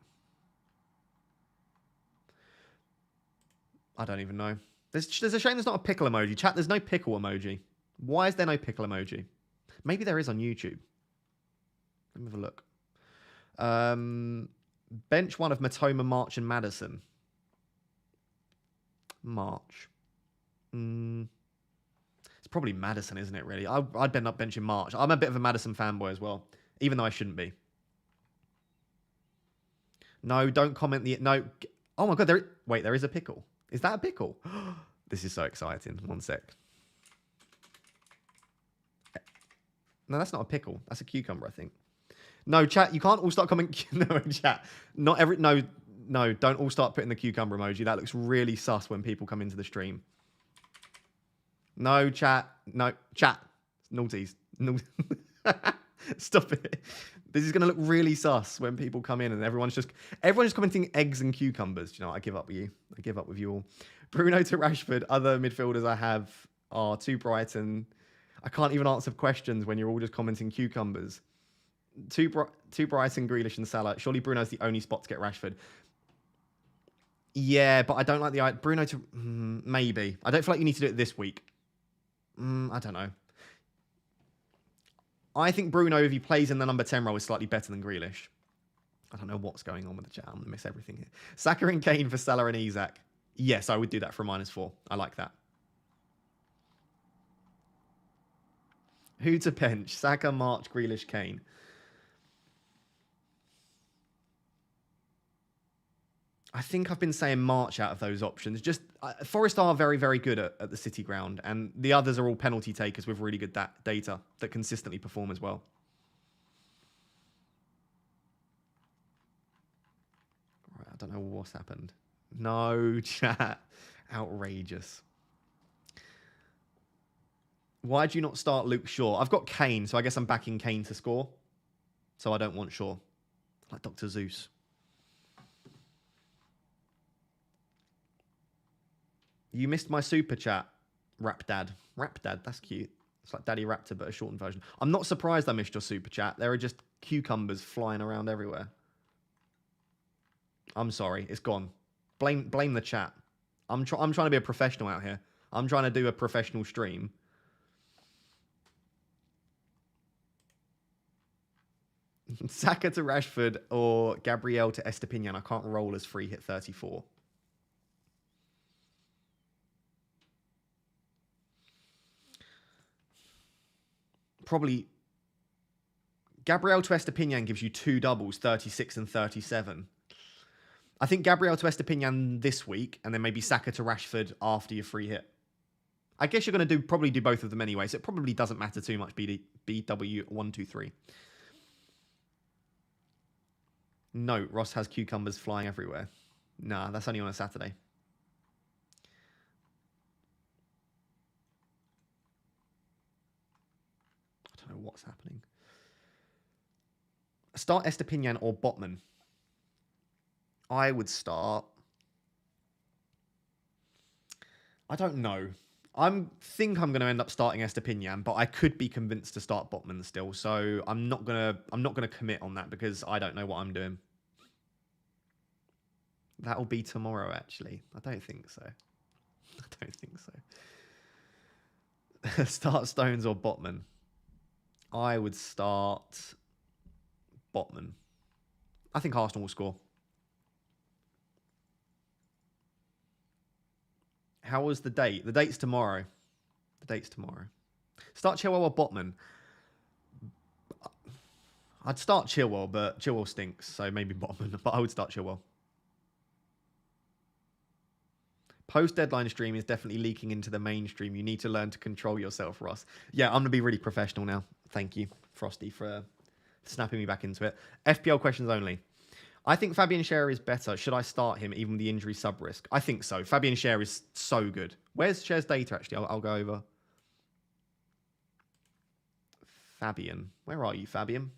I don't even know. There's a shame there's not a pickle emoji. Chat, there's no pickle emoji. Why is there no pickle emoji? Maybe there is on YouTube. Let me have a look. Bench one of Matoma, March, and Madison. March. It's probably Madison, isn't it, really? I'd end up benching March. I'm a bit of a Madison fanboy as well, even though I shouldn't be. No, don't comment the... No. Oh, my God. Wait, there is a pickle. Is that a pickle? This is so exciting. One sec. No, that's not a pickle. That's a cucumber, I think. No, chat, you can't all start commenting. No, chat. Not every... No, don't all start putting the cucumber emoji. That looks really sus when people come into the stream. No, chat. No, chat. Naughties. Stop it. This is going to look really sus when people come in and everyone's just commenting eggs and cucumbers. Do you know what? I give up with you. I give up with you all. Bruno to Rashford. Other midfielders I have are to Brighton. I can't even answer questions when you're all just commenting cucumbers. Two Brighton, Grealish and Salah. Surely Bruno's the only spot to get Rashford. Yeah, but I don't like the... Bruno to... maybe. I don't feel like you need to do it this week. I don't know. I think Bruno, if he plays in the number 10 role, is slightly better than Grealish. I don't know what's going on with the chat. I'm going to miss everything here. Saka and Kane for Salah and Isak. Yes, I would do that for a -4. I like that. Who to bench? Saka, March, Grealish, Kane. I think I've been saying March out of those options. Just Forest are very, very good at the City ground, and the others are all penalty takers with really good data that consistently perform as well. Right, I don't know what's happened. No, chat. Outrageous. Why do you not start Luke Shaw? I've got Kane, so I guess I'm backing Kane to score. So I don't want Shaw. Like Dr. Zeus. You missed my super chat, Rap Dad. Rap Dad, that's cute. It's like Daddy Raptor, but a shortened version. I'm not surprised I missed your super chat. There are just cucumbers flying around everywhere. I'm sorry, it's gone. Blame the chat. I'm trying to be a professional out here. I'm trying to do a professional stream. Saka to Rashford or Gabriel to Estepinian. I can't roll as free hit 34. Probably Gabriel to Estepinian gives you 2 doubles, 36 and 37. I think Gabriel to Estepinian this week, and then maybe Saka to Rashford after your free hit. I guess you're going to probably do both of them anyway, so it probably doesn't matter too much, BW123. No, Ross has cucumbers flying everywhere. Nah, that's only on a Saturday. I don't know what's happening. Start Estepinian or Botman. I would start... I don't know. I think I'm going to end up starting Estepinian, but I could be convinced to start Botman still. So I'm not gonna commit on that because I don't know what I'm doing. That'll be tomorrow, actually. I don't think so. I don't think so. Start Stones or Botman. I would start Botman. I think Arsenal will score. How was the date? The date's tomorrow. The date's tomorrow. Start Chilwell or Botman? I'd start Chilwell, but Chilwell stinks, so maybe Botman. But I would start Chilwell. Post-deadline stream is definitely leaking into the mainstream. You need to learn to control yourself, Ross. Yeah, I'm going to be really professional now. Thank you, Frosty, for snapping me back into it. FPL questions only. I think Fabian Schär is better. Should I start him, even with the injury sub-risk? I think so. Fabian Schär is so good. Where's Schär's data, actually? I'll go over. Fabian. Where are you, Fabian?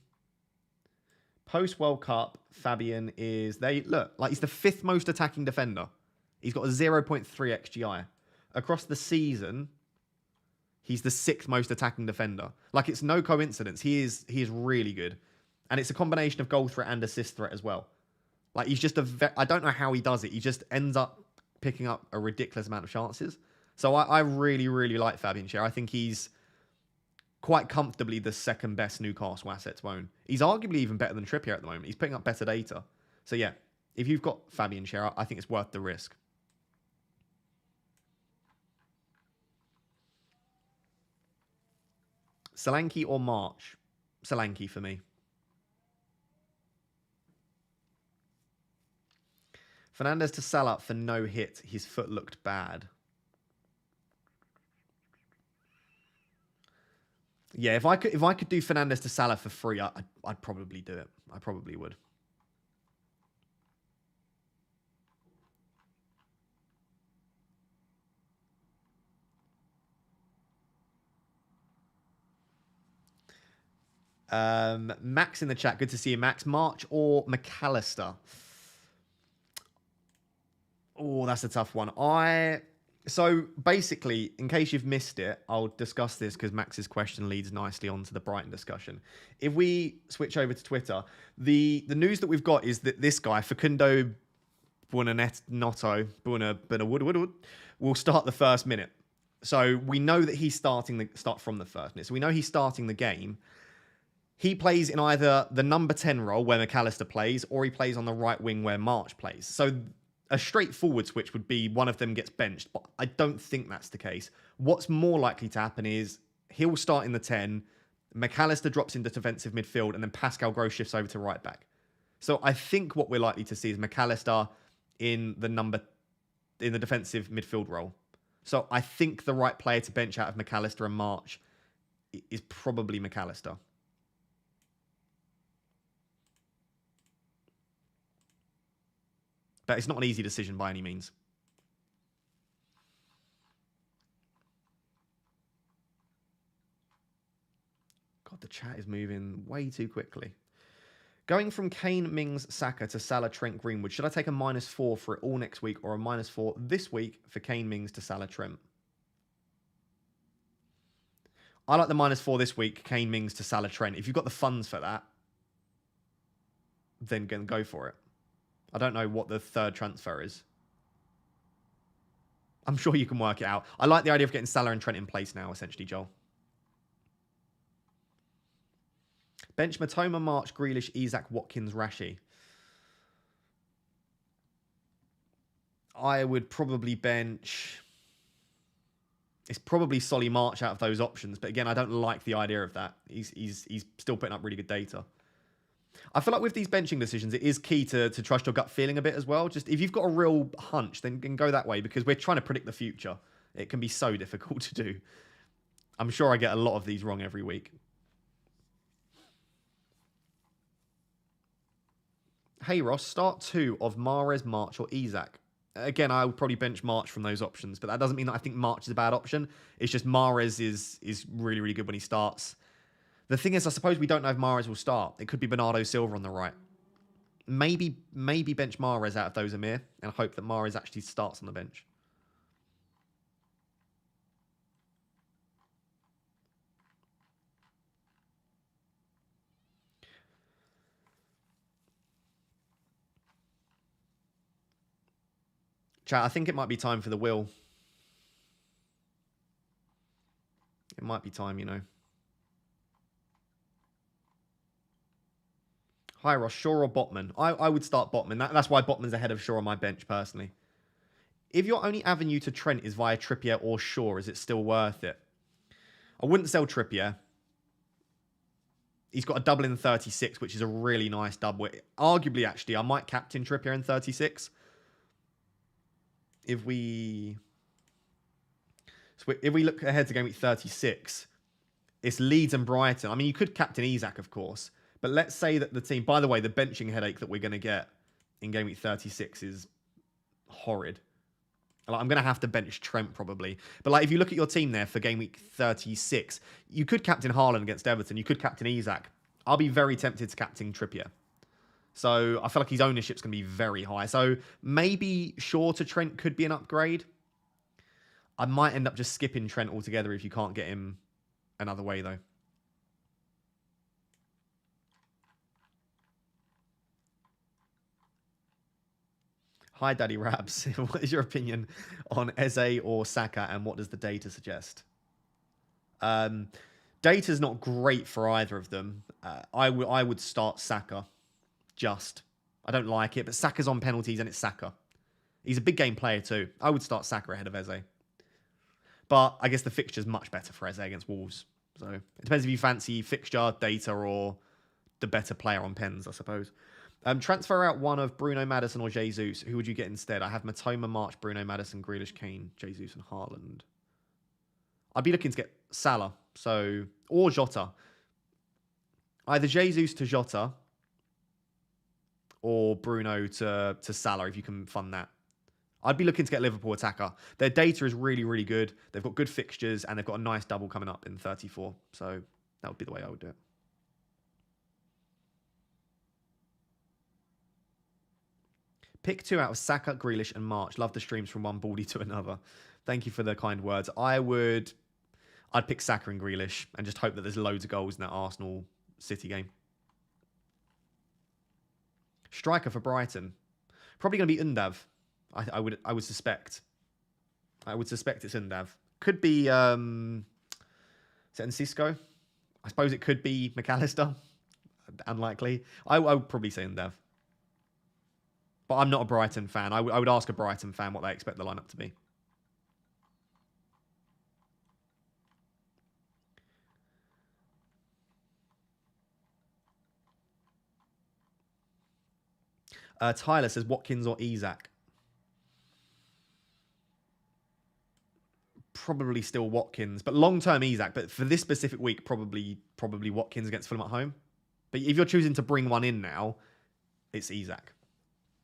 Post-World Cup, Fabian is... Look, like he's the 5th most attacking defender. He's got a 0.3 XGI. Across the season, He's the 6th most attacking defender. Like, it's no coincidence. He is really good. And it's a combination of goal threat and assist threat as well. Like, he's just I don't know how he does it. He just ends up picking up a ridiculous amount of chances. So I really, really like Fabian Schär. I think he's quite comfortably the 2nd best Newcastle asset to own. He's arguably even better than Trippier at the moment. He's picking up better data. So yeah, if you've got Fabian Schär, I think it's worth the risk. Solanke or March? Solanke for me. Fernandez to Salah for no hit. His foot looked bad. Yeah, if I could do Fernandez to Salah for free, I'd probably do it. I probably would. Max in the chat. Good to see you, Max. March or McAllister? Oh, that's a tough one. So basically, in case you've missed it, I'll discuss this because Max's question leads nicely onto the Brighton discussion. If we switch over to Twitter, the news that we've got is that this guy, Facundo Buonanotte, will start the first minute. So we know that he's start from the first minute. So we know he's starting the game. He plays in either the number 10 role where McAllister plays, or he plays on the right wing where March plays. So a straightforward switch would be one of them gets benched, but I don't think that's the case. What's more likely to happen is he'll start in the 10, McAllister drops into defensive midfield, and then Pascal Gross shifts over to right back. So I think what we're likely to see is McAllister in the defensive midfield role. So I think the right player to bench out of McAllister and March is probably McAllister. But it's not an easy decision by any means. God, the chat is moving way too quickly. Going from Kane, Mings, Saka to Salah, Trent, Greenwood. Should I take a -4 for it all next week or a -4 this week for Kane, Mings to Salah, Trent? I like the -4 this week, Kane, Mings to Salah, Trent. If you've got the funds for that, then go for it. I don't know what the third transfer is. I'm sure you can work it out. I like the idea of getting Salah and Trent in place now, essentially, Joel. Bench Matoma, March, Grealish, Isak, Watkins, Rashi. I would probably bench... It's probably Solly March out of those options. But again, I don't like the idea of that. He's still putting up really good data. I feel like with these benching decisions, it is key to trust your gut feeling a bit as well. Just if you've got a real hunch, then go that way, because we're trying to predict the future. It can be so difficult to do. I'm sure I get a lot of these wrong every week. Hey Ross, start 2 of Mahrez, March or Isak. Again, I would probably bench March from those options, but that doesn't mean that I think March is a bad option. It's just Mahrez is really, really good when he starts. The thing is, I suppose we don't know if Mahrez will start. It could be Bernardo Silva on the right. Maybe bench Mahrez out of those, Amir, and hope that Mahrez actually starts on the bench. Chat, I think it might be time for the will. It might be time, you know. Hi, Ross. Shaw or Botman? I would start Botman. That's why Botman's ahead of Shaw on my bench, personally. If your only avenue to Trent is via Trippier or Shaw, is it still worth it? I wouldn't sell Trippier. He's got a double in 36, which is a really nice double. Arguably, actually, I might captain Trippier in 36. If we look ahead to game week 36, it's Leeds and Brighton. I mean, you could captain Isak, of course. But let's say that the team... By the way, the benching headache that we're going to get in game week 36 is horrid. Like, I'm going to have to bench Trent, probably. But like, if you look at your team there for game week 36, you could captain Haaland against Everton. You could captain Isak. I'll be very tempted to captain Trippier. So I feel like his ownership's going to be very high. So maybe Shaw to Trent could be an upgrade. I might end up just skipping Trent altogether if you can't get him another way, though. Hi, Daddy Raps. What is your opinion on Eze or Saka, and what does the data suggest? Data's not great for either of them. I would start Saka. Just. I don't like it, but Saka's on penalties and it's Saka. He's a big game player too. I would start Saka ahead of Eze. But I guess the fixture's much better for Eze against Wolves. So it depends if you fancy fixture, data, or the better player on pens, I suppose. Transfer out one of Bruno, Maddison, or Jesus. Who would you get instead? I have Matoma, March, Bruno, Maddison, Grealish, Kane, Jesus, and Haaland. I'd be looking to get Salah, or Jota. Either Jesus to Jota or Bruno to Salah if you can fund that. I'd be looking to get Liverpool attacker. Their data is really, really good. They've got good fixtures and they've got a nice double coming up in 34. So that would be the way I would do it. Pick 2 out of Saka, Grealish, and March. Love the streams from one baldy to another. Thank you for the kind words. I'd pick Saka and Grealish and just hope that there's loads of goals in that Arsenal City game. Striker for Brighton. Probably going to be Undav. I would suspect. I would suspect it's Undav. Could be is it Cisco? I suppose it could be McAllister. Unlikely. I would probably say Undav. But I'm not a Brighton fan. I would ask a Brighton fan what they expect the lineup to be. Tyler says Watkins or Isak. Probably still Watkins, but long-term Isak. But for this specific week, probably Watkins against Fulham at home. But if you're choosing to bring one in now, it's Isak.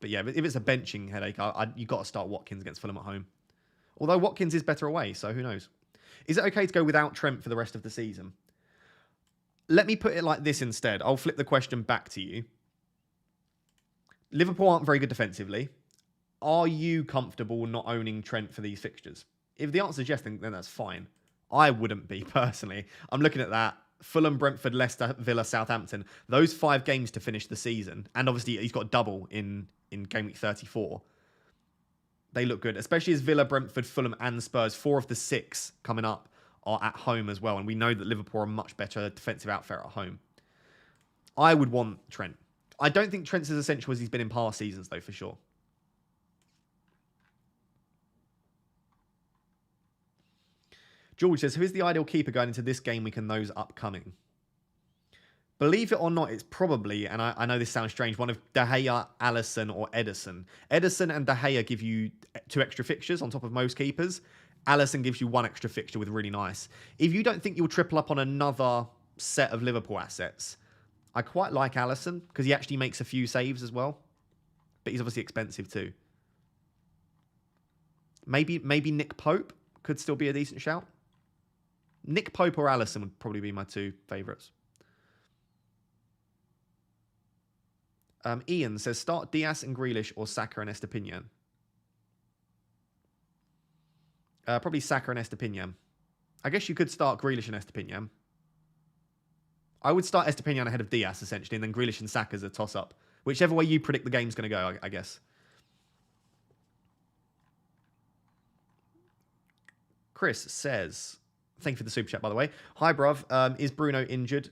But yeah, if it's a benching headache, you've got to start Watkins against Fulham at home. Although Watkins is better away, so who knows? Is it okay to go without Trent for the rest of the season? Let me put it like this instead. I'll flip the question back to you. Liverpool aren't very good defensively. Are you comfortable not owning Trent for these fixtures? If the answer is yes, then that's fine. I wouldn't be, personally. I'm looking at that. Fulham, Brentford, Leicester, Villa, Southampton. Those 5 games to finish the season. And obviously, he's got a double in game week 34. They look good, especially as Villa, Brentford, Fulham, and Spurs. 4 of the 6 coming up are at home as well. And we know that Liverpool are a much better defensive outfit at home. I would want Trent. I don't think Trent's as essential as he's been in past seasons, though, for sure. George says, who is the ideal keeper going into this game week and those upcoming? Believe it or not, it's probably, and I know this sounds strange, one of De Gea, Alisson, or Ederson. Ederson and De Gea give you 2 extra fixtures on top of most keepers. Alisson gives you 1 extra fixture with really nice. If you don't think you'll triple up on another set of Liverpool assets, I quite like Alisson because he actually makes a few saves as well. But he's obviously expensive too. Maybe Nick Pope could still be a decent shout. Nick Pope or Alisson would probably be my 2 favourites. Ian says, start Diaz and Grealish or Saka and Estepinian. Probably Saka and Estepinian. I guess you could start Grealish and Estepinian. I would start Estepinian ahead of Diaz, essentially, and then Grealish and Saka as a toss-up. Whichever way you predict the game's going to go, I guess. Chris says, thank you for the super chat, by the way. Hi, bruv. Is Bruno injured?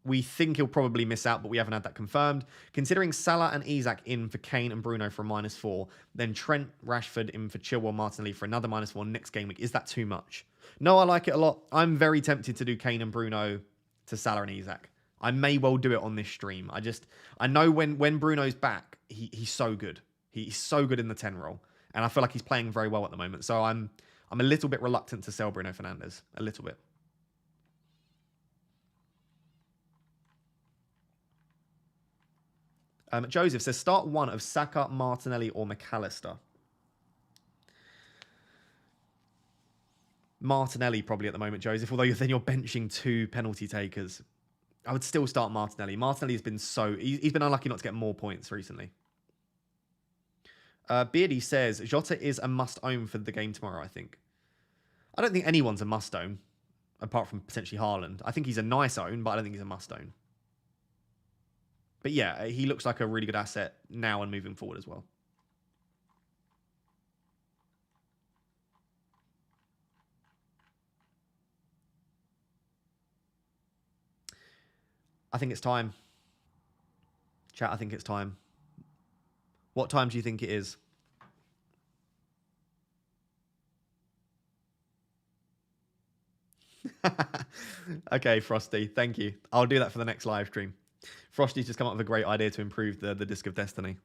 We think he'll probably miss out, but we haven't had that confirmed. Considering Salah and Isak in for Kane and Bruno for a -4, then Trent, Rashford in for Chilwell, Martinelli for another -4 next game week. Is that too much? No, I like it a lot. I'm very tempted to do Kane and Bruno to Salah and Isak. I may well do it on this stream. I know when Bruno's back, he's so good. He's so good in the 10 role. And I feel like he's playing very well at the moment. So I'm a little bit reluctant to sell Bruno Fernandes. A little bit. Joseph says, start one of Saka, Martinelli, or McAllister. Martinelli probably at the moment, Joseph, although then you're benching 2 penalty takers. I would still start Martinelli. Martinelli has been he's been unlucky not to get more points recently. Beardy says, Jota is a must-own for the game tomorrow, I think. I don't think anyone's a must-own, apart from potentially Haaland. I think he's a nice own, but I don't think he's a must-own. But yeah, he looks like a really good asset now and moving forward as well. I think it's time. Chat, I think it's time. What time do you think it is? Okay, Frosty, thank you. I'll do that for the next live stream. Frosty's just come up with a great idea to improve the Disc of Destiny.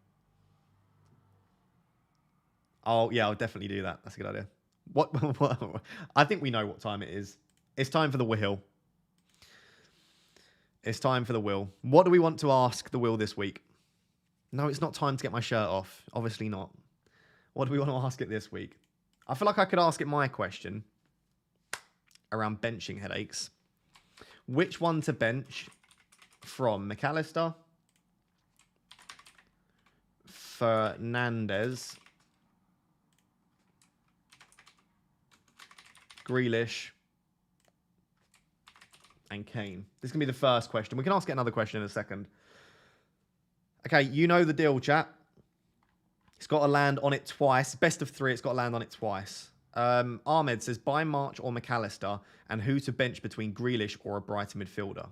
Oh, yeah, I'll definitely do that. That's a good idea. What? I think we know what time it is. It's time for the wheel. It's time for the wheel. What do we want to ask the wheel this week? No, it's not time to get my shirt off. Obviously not. What do we want to ask it this week? I feel like I could ask it my question around benching headaches. Which one to bench from McAllister, Fernandez, Grealish, and Kane? This is going to be the first question. We can ask it another question in a second. Okay, you know the deal, chat. It's got to land on it twice. Best of three, it's got to land on it twice. Ahmed says, buy March or McAllister, and who to bench between Grealish or a Brighton midfielder?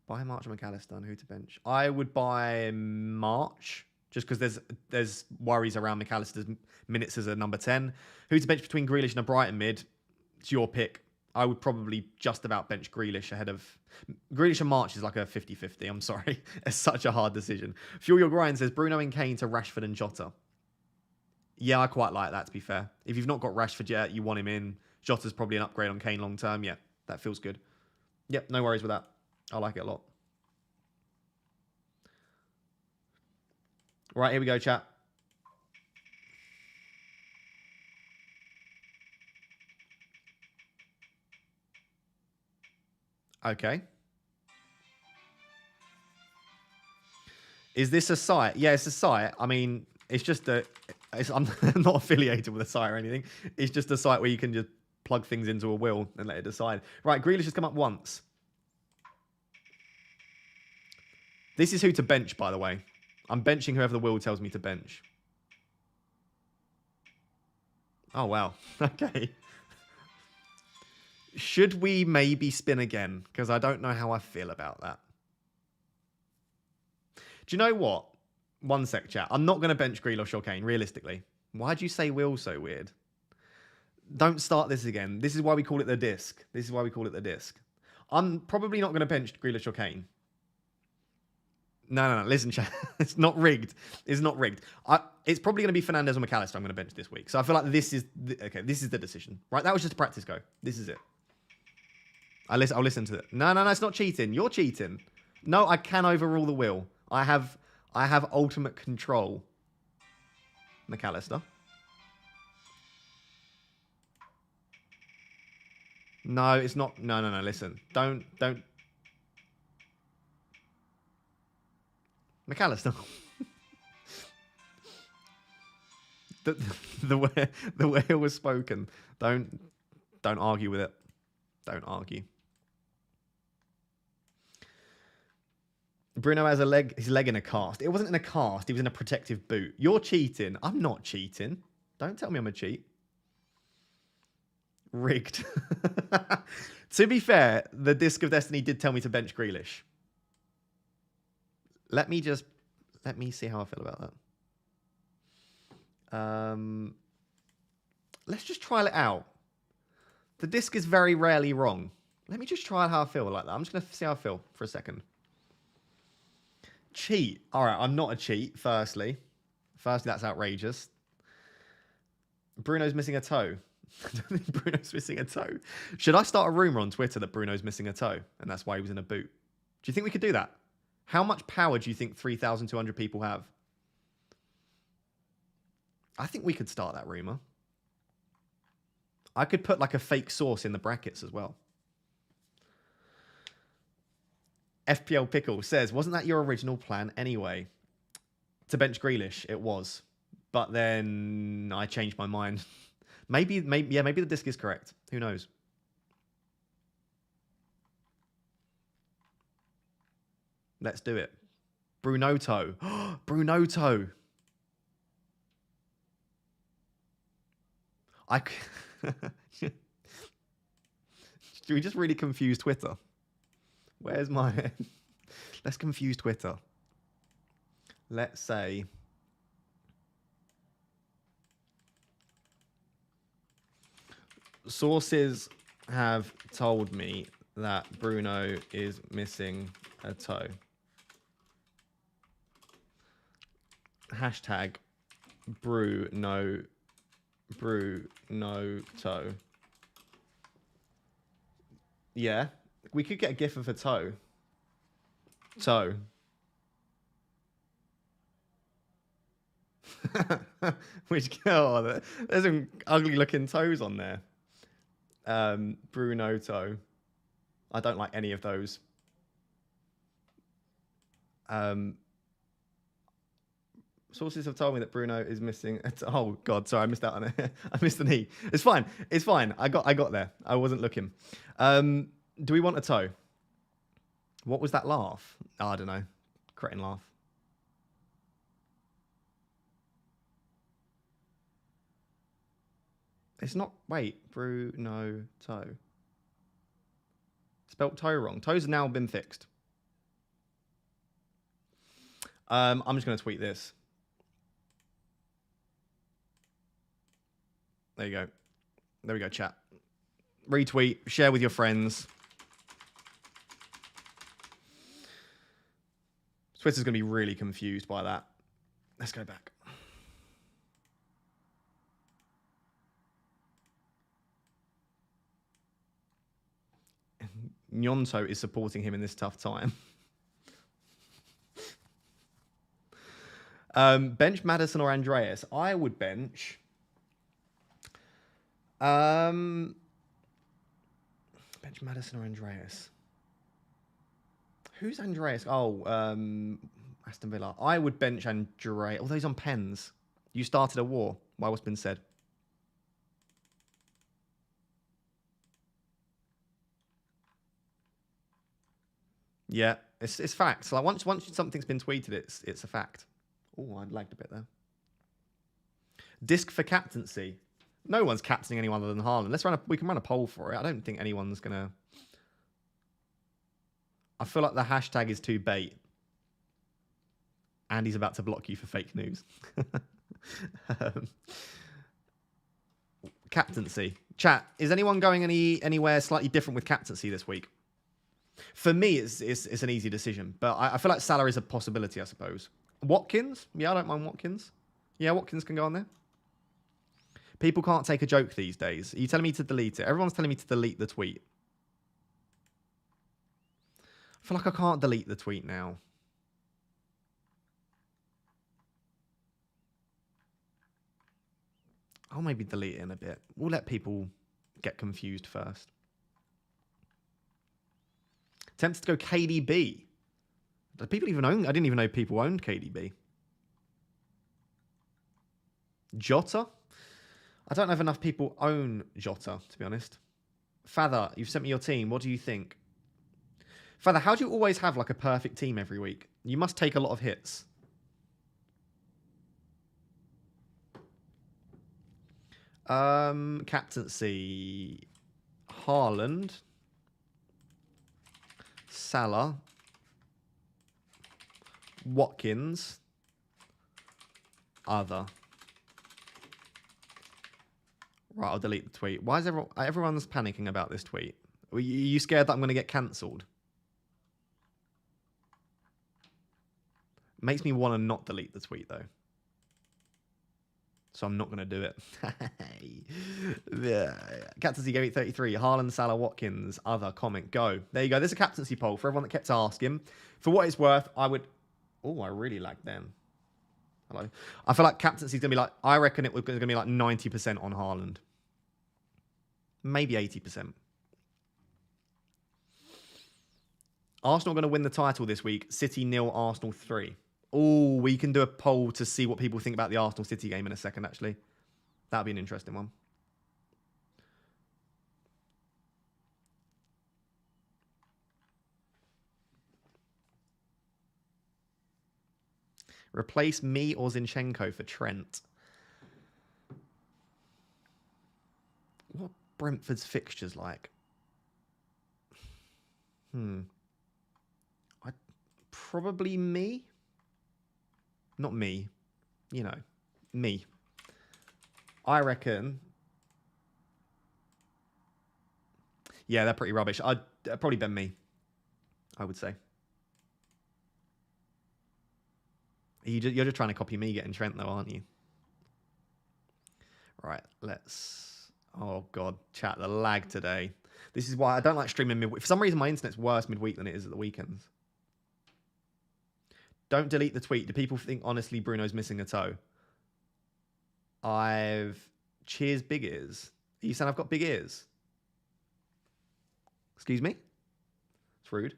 Buy March or McAllister, and who to bench? I would buy March, just because there's worries around McAllister's minutes as a number 10. Who to bench between Grealish and a Brighton mid? It's your pick. I would probably just about bench Grealish ahead of... Grealish and March is like a 50-50. I'm sorry. It's such a hard decision. Fuel Your Grind says, Bruno and Kane to Rashford and Jota. Yeah, I quite like that, to be fair. If you've not got Rashford yet, you want him in. Jota's probably an upgrade on Kane long term. Yeah, that feels good. Yep, no worries with that. I like it a lot. Right, here we go, chat. Okay. Is this a site? Yeah, it's a site. I mean, it's just I'm not affiliated with a site or anything. It's just a site where you can just plug things into a wheel and let it decide. Right, Grealish has come up once. This is who to bench, by the way. I'm benching whoever the wheel tells me to bench. Oh, wow. Okay. Should we maybe spin again? Because I don't know how I feel about that. Do you know what? One sec, chat. I'm not going to bench Grealish or Kane, realistically. Why'd you say Will so weird? Don't start this again. This is why we call it the disc. This is why we call it the disc. I'm probably not going to bench Grealish or Kane. No. Listen, chat. It's not rigged. It's not rigged. It's probably going to be Fernandez or McAllister I'm going to bench this week. So I feel like this is... Okay, this is the decision. Right, that was just a practice go. This is it. I'll listen to it. No, it's not cheating. You're cheating. No, I can overrule the wheel. I have ultimate control. McAllister. No, it's not. No. Listen, don't. McAllister. the way it was spoken. Don't argue with it. Don't argue. Bruno has his leg in a cast. It wasn't in a cast. He was in a protective boot. You're cheating. I'm not cheating. Don't tell me I'm a cheat. Rigged. To be fair, the Disc of Destiny did tell me to bench Grealish. Let me see how I feel about that. Let's just trial it out. The disc is very rarely wrong. Let me just try how I feel like that. I'm just going to see how I feel for a second. Cheat. All right, I'm not a cheat, firstly. That's outrageous. Bruno's missing a toe. I don't think Bruno's missing a toe. Should I start a rumor on Twitter that Bruno's missing a toe and that's why he was in a boot? Do you think we could do that? How much power do you think 3,200 people have? I think we could start that rumor. I could put like a fake source in the brackets as well. FPL Pickle says, wasn't that your original plan anyway? To bench Grealish, it was. But then I changed my mind. Maybe the disc is correct. Who knows? Let's do it. Brunoto. Brunoto. Do we just really confuse Twitter? Where's my... Let's confuse Twitter. Let's say... Sources have told me that Bruno is missing a toe. Hashtag Bruno toe. Yeah, we could get a gif of a toe. Toe. Which, oh, there's some ugly looking toes on there. Bruno toe. I don't like any of those. Sources have told me that Bruno is missing. Oh God, sorry, I missed out on it. I missed the knee. It's fine. It's fine. I got there. I wasn't looking. Do we want a toe? What was that laugh? Oh, I don't know. Cretin laugh. It's not. Wait, Bruno toe. Spelt toe wrong. Toes have now been fixed. I'm just going to tweet this. There you go. There we go, chat. Retweet, share with your friends. Twitter's going to be really confused by that. Let's go back. Nyonto is supporting him in this tough time. Bench Madison or Andreas? I would bench. Bench Madison or Andreas? Who's Andreas? Oh, Aston Villa. I would bench Andreas. Although he's on pens. You started a war, by what's been said. Yeah, it's facts. Like once something's been tweeted, it's a fact. Oh, I lagged a bit there. Disc for captaincy. No one's captaining anyone other than Haaland. We can run a poll for it. I don't think anyone's gonna. I feel like the hashtag is too bait. Andy's about to block you for fake news. Captaincy. Chat, is anyone going anywhere slightly different with captaincy this week? For me, it's an easy decision, but I feel like Salah is a possibility, I suppose. Watkins? Yeah, I don't mind Watkins. Yeah, Watkins can go on there. People can't take a joke these days. Are you telling me to delete it? Everyone's telling me to delete the tweet. I feel like I can't delete the tweet now. I'll maybe delete it in a bit. We'll let people get confused first. Tempted to go KDB. Do people even own? I didn't even know people owned KDB. Jota? I don't know if enough people own Jota, to be honest. Father, you've sent me your team. What do you think? Father, how do you always have like a perfect team every week? You must take a lot of hits. Captaincy. Haaland. Salah. Watkins. Other. Right, I'll delete the tweet. Why is everyone's panicking about this tweet? Are you scared that I'm going to get cancelled? Makes me want to not delete the tweet, though. So I'm not going to do it. Captaincy GAMEWEEK33. Haaland, Salah, Watkins. Other. Comment. Go. There you go. There's a captaincy poll for everyone that kept asking. For what it's worth, I would... Oh, I really lagged then. Hello. I feel like captaincy's going to be like... I reckon it was going to be like 90% on Haaland. Maybe 80%. Arsenal going to win the title this week. City 0, Arsenal 3. Oh, we can do a poll to see what people think about the Arsenal City game in a second, actually. That'll be an interesting one. Replace me or Zinchenko for Trent. What Brentford's fixtures like? Probably me. Not me. You know, me. I reckon. Yeah, they're pretty rubbish. I'd probably been me, I would say. You're just trying to copy me getting Trent, though, aren't you? Right, let's... Oh, God. Chat, the lag today. This is why I don't like streaming midweek. For some reason, my internet's worse midweek than it is at the weekends. Don't delete the tweet. Do people think, honestly, Bruno's missing a toe? Cheers, big ears. Are you saying I've got big ears? Excuse me? It's rude.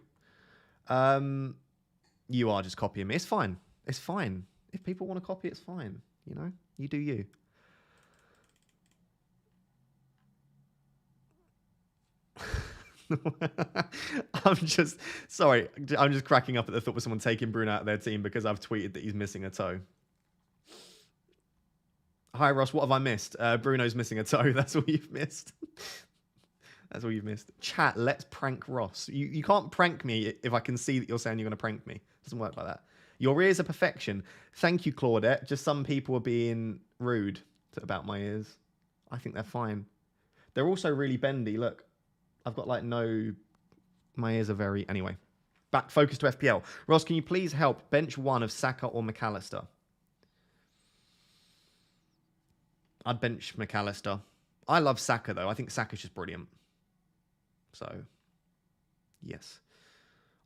You are just copying me. It's fine. It's fine. If people want to copy, it's fine. You know? You do you. I'm just cracking up at the thought of someone taking Bruno out of their team because I've tweeted that he's missing a toe. Hi, Ross. What have I missed? Bruno's missing a toe. That's all you've missed. That's all you've missed. Chat, let's prank Ross. You can't prank me if I can see that you're saying you're going to prank me. It doesn't work like that. Your ears are perfection. Thank you, Claudette. Just some people are being rude about my ears. I think they're fine. They're also really bendy. Look, I've got like no... My ears are very... Anyway, back focus to FPL. Ross, can you please help bench one of Saka or McAllister? I'd bench McAllister. I love Saka, though. I think Saka's just brilliant. So, yes.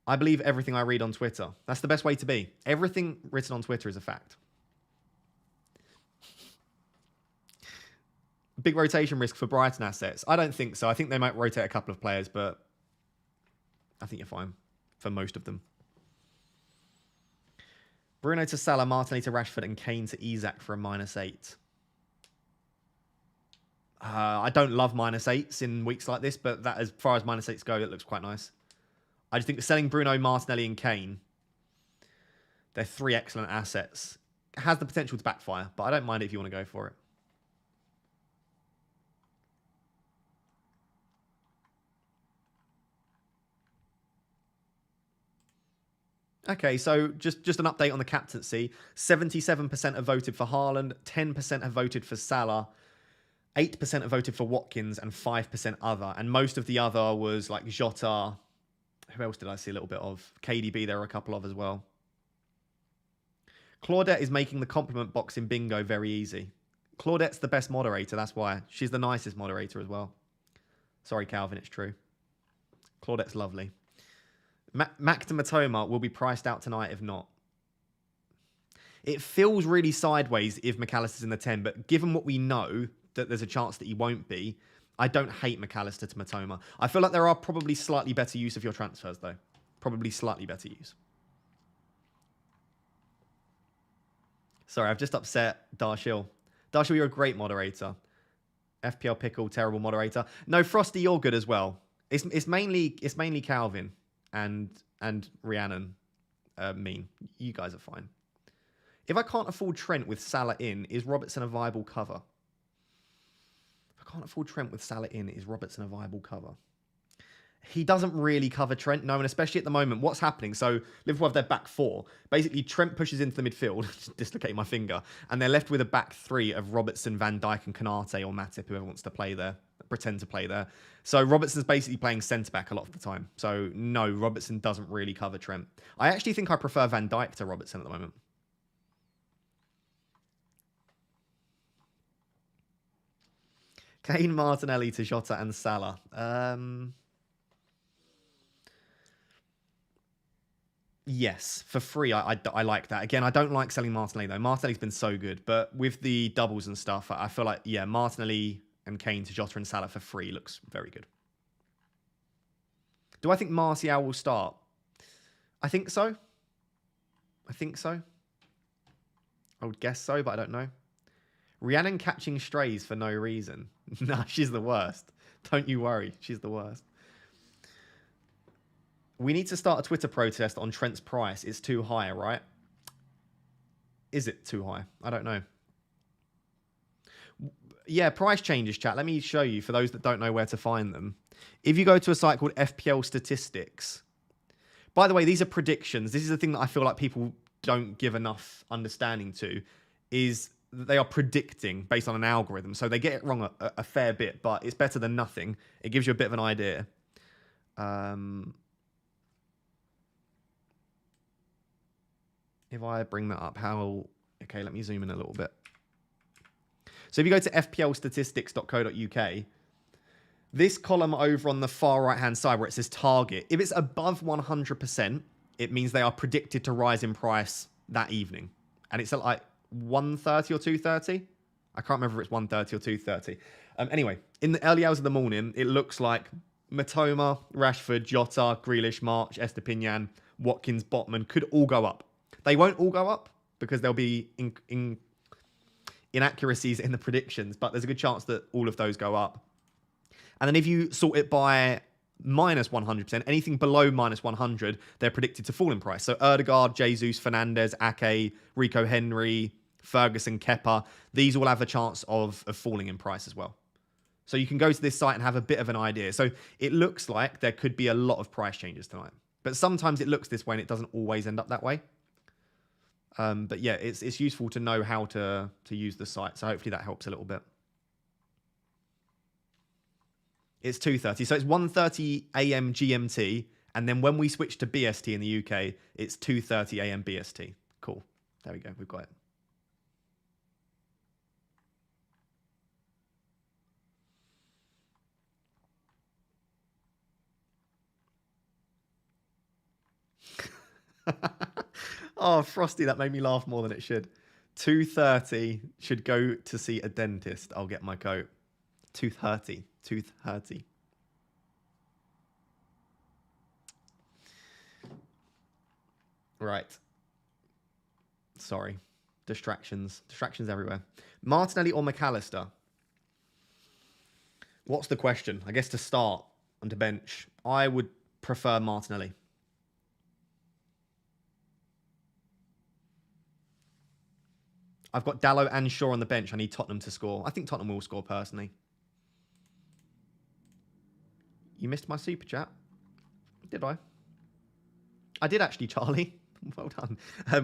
I believe everything I read on Twitter. That's the best way to be. Everything written on Twitter is a fact. Big rotation risk for Brighton assets. I don't think so. I think they might rotate a couple of players, but I think you're fine for most of them. Bruno to Salah, Martinelli to Rashford, and Kane to Isak for a -8. I don't love -8s in weeks like this, but that, as far as -8s go, it looks quite nice. I just think selling Bruno, Martinelli, and Kane, they're three excellent assets. It has the potential to backfire, but I don't mind it if you want to go for it. Okay, so just an update on the captaincy. 77% have voted for Haaland, 10% have voted for Salah, 8% have voted for Watkins, and 5% other. And most of the other was like Jota. Who else did I see a little bit of? KDB, there were a couple of as well. Claudette is making the compliment box in bingo very easy. Claudette's the best moderator, that's why. She's the nicest moderator as well. Sorry, Calvin, it's true. Claudette's lovely. Mac to Matoma will be priced out tonight if not. It feels really sideways if McAllister's in the 10, but given what we know, that there's a chance that he won't be, I don't hate McAllister to Matoma. I feel like there are probably slightly better use of your transfers, though. Probably slightly better use. Sorry, I've just upset Darshil. Darshil, you're a great moderator. FPL Pickle, terrible moderator. No, Frosty, you're good as well. It's mainly Calvin and Rhiannon mean. You guys are fine. If I can't afford Trent with Salah in, is Robertson a viable cover? If I can't afford Trent with Salah in, is Robertson a viable cover? He doesn't really cover Trent, no, and especially at the moment, what's happening? So Liverpool have their back four. Basically, Trent pushes into the midfield, dislocating my finger, and they're left with a back three of Robertson, Van Dijk, and Konate or Matip, whoever wants to play there, pretend to play there. So Robertson's basically playing centre-back a lot of the time. So no, Robertson doesn't really cover Trent. I actually think I prefer Van Dijk to Robertson at the moment. Kane, Martinelli to Jota and Salah. Yes, for free, I like that. Again, I don't like selling Martinelli, though. Martinelli's been so good. But with the doubles and stuff, I feel like, yeah, Martinelli and Kane to Jota and Salah for free looks very good. Do I think Martial will start? I think so. I think so. I would guess so, but I don't know. Rhiannon catching strays for no reason. Nah, she's the worst. Don't you worry. She's the worst. We need to start a Twitter protest on Trent's price. It's too high, right? Is it too high? I don't know. Yeah, price changes, chat. Let me show you for those that don't know where to find them. If you go to a site called FPL Statistics, by the way, these are predictions. This is the thing that I feel like people don't give enough understanding to, is that they are predicting based on an algorithm. So they get it wrong a fair bit, but it's better than nothing. It gives you a bit of an idea. If I bring that up, how... Okay, let me zoom in a little bit. So if you go to fplstatistics.co.uk, this column over on the far right-hand side where it says target, if it's above 100%, it means they are predicted to rise in price that evening. And it's at like 1:30 or 2:30. I can't remember if it's 1:30 or 2:30. Anyway, in the early hours of the morning, it looks like Matoma, Rashford, Jota, Grealish, March, Estepinian, Watkins, Botman could all go up. They won't all go up because there'll be inaccuracies in the predictions, but there's a good chance that all of those go up. And then if you sort it by minus 100%, anything below minus 100, they're predicted to fall in price. So Erdegaard, Jesus, Fernandez, Ake, Rico Henry, Ferguson, Kepa, these all have a chance of falling in price as well. So you can go to this site and have a bit of an idea. So it looks like there could be a lot of price changes tonight. But sometimes it looks this way and it doesn't always end up that way. But yeah, it's useful to know how to use the site. So hopefully that helps a little bit. It's 2:30. So it's 1:30 a.m. GMT. And then when we switch to BST in the UK, it's 2:30 a.m. BST. Cool. There we go. We've got it. Oh, Frosty, that made me laugh more than it should. 2:30 should go to see a dentist. I'll get my coat. 2:30. 2:30. Right. Sorry. Distractions. Distractions everywhere. Martinelli or McAllister? What's the question? I guess to start and to bench, I would prefer Martinelli. I've got Dalot and Shaw on the bench. I need Tottenham to score. I think Tottenham will score, personally. You missed my super chat. Did I? I did, actually, Charlie. Well done.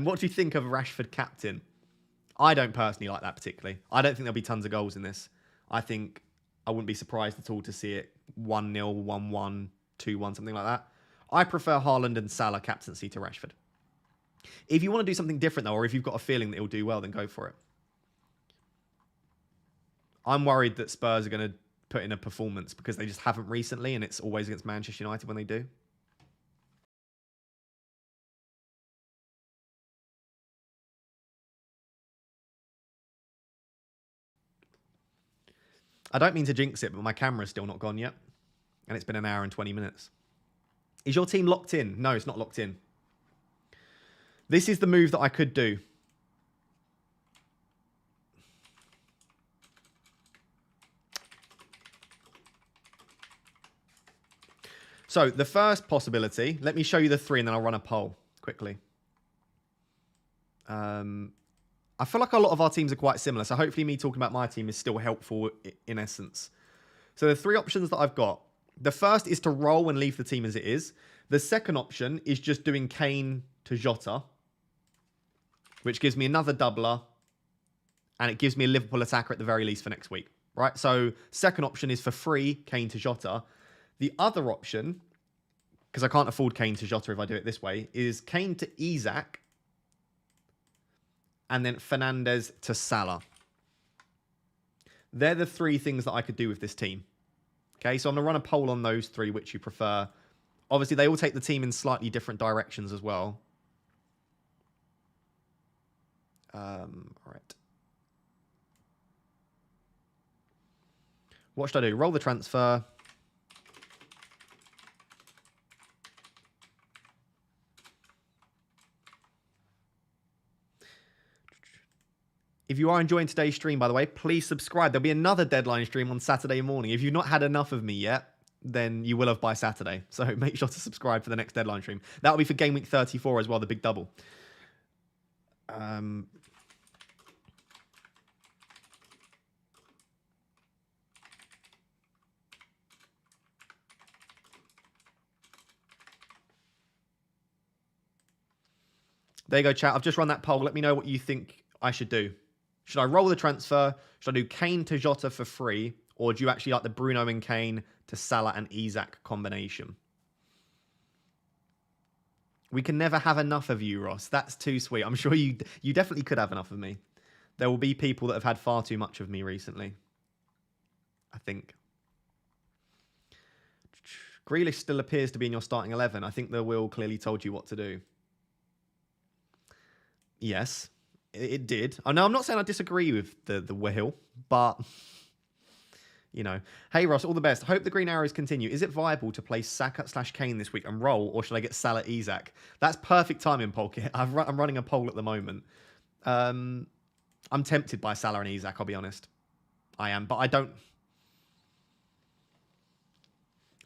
What do you think of Rashford captain? I don't personally like that particularly. I don't think there'll be tons of goals in this. I think I wouldn't be surprised at all to see it 1-0, 1-1, 2-1, something like that. I prefer Haaland and Salah captaincy to Rashford. If you want to do something different, though, or if you've got a feeling that he'll do well, then go for it. I'm worried that Spurs are going to put in a performance because they just haven't recently, and it's always against Manchester United when they do. I don't mean to jinx it, but my camera's still not gone yet. And it's been an hour and 20 minutes. Is your team locked in? No, it's not locked in. This is the move that I could do. So the first possibility, let me show you the three and then I'll run a poll quickly. I feel like a lot of our teams are quite similar. So hopefully me talking about my team is still helpful in essence. So the three options that I've got. The first is to roll and leave the team as it is. The second option is just doing Kane to Jota, which gives me another doubler. And it gives me a Liverpool attacker at the very least for next week. Right? So second option is for free, Kane to Jota. The other option, because I can't afford Kane to Jota if I do it this way, is Kane to Isak. And then Fernandez to Salah. They're the three things that I could do with this team. Okay, so I'm going to run a poll on those three, which you prefer. Obviously, they all take the team in slightly different directions as well. All right. What should I do? Roll the transfer. If you are enjoying today's stream, by the way, please subscribe. There'll be another deadline stream on Saturday morning. If you've not had enough of me yet, then you will have by Saturday. So make sure to subscribe for the next deadline stream. That'll be for Game Week 34 as well, the big double. There you go, chat. I've just run that poll. Let me know what you think I should do. Should I roll the transfer? Should I do Kane to Jota for free? Or do you actually like the Bruno and Kane to Salah and Isak combination? We can never have enough of you, Ross. That's too sweet. I'm sure you definitely could have enough of me. There will be people that have had far too much of me recently. I think. Grealish still appears to be in your starting 11. I think the will clearly told you what to do. Yes, it did. I know I'm not saying I disagree with the will, but, you know. Hey, Ross, all the best. Hope the green arrows continue. Is it viable to play Saka/Kane this week and roll, or should I get Salah Isak? That's perfect timing, Polkit. I'm running a poll at the moment. I'm tempted by Salah and Isak, I'll be honest. I am, but I don't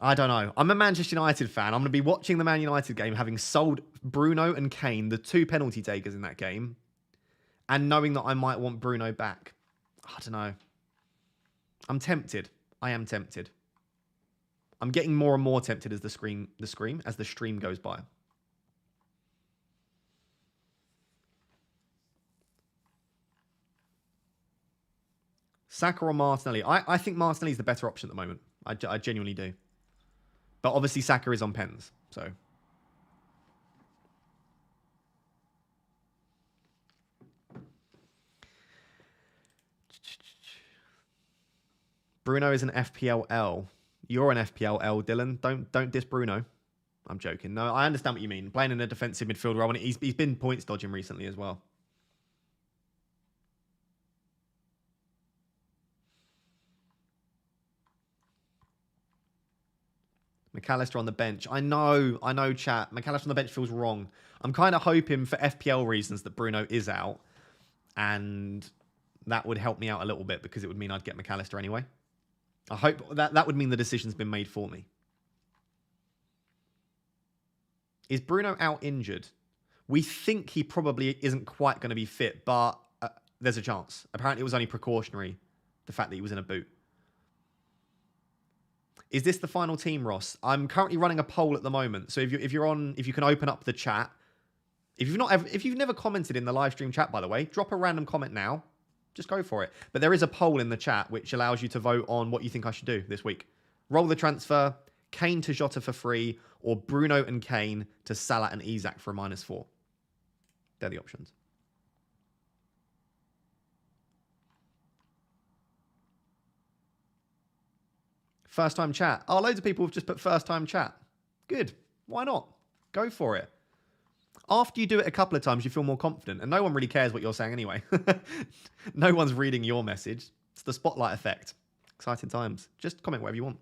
know. I'm a Manchester United fan. I'm going to be watching the Man United game, having sold Bruno and Kane, the 2 penalty takers in that game, and knowing that I might want Bruno back. I don't know. I'm tempted. I am tempted. I'm getting more and more tempted as the stream goes by. Saka or Martinelli? I think Martinelli's the better option at the moment. I genuinely do. But obviously Saka is on pens, so. Bruno is an FPL-L. You're an FPL-L, Dylan. Don't diss Bruno. I'm joking. No, I understand what you mean. Playing in a defensive midfield role, and he's been points dodging recently as well. McAllister on the bench. I know, chat. McAllister on the bench feels wrong. I'm kind of hoping for FPL reasons that Bruno is out, and that would help me out a little bit because it would mean I'd get McAllister anyway. I hope that would mean the decision's been made for me. Is Bruno out injured? We think he probably isn't quite going to be fit, but there's a chance. Apparently it was only precautionary, the fact that he was in a boot. Is this the final team, Ross? I'm currently running a poll at the moment. So if you can open up the chat. If you've never commented in the live stream chat, by the way, drop a random comment now. Just go for it. But there is a poll in the chat which allows you to vote on what you think I should do this week. Roll the transfer, Kane to Jota for free, or Bruno and Kane to Salah and Isak for a -4. They're the options. First time chat. Oh, loads of people have just put first time chat. Good. Why not? Go for it. After you do it a couple of times, you feel more confident. And no one really cares what you're saying anyway. No one's reading your message. It's the spotlight effect. Exciting times. Just comment whatever you want.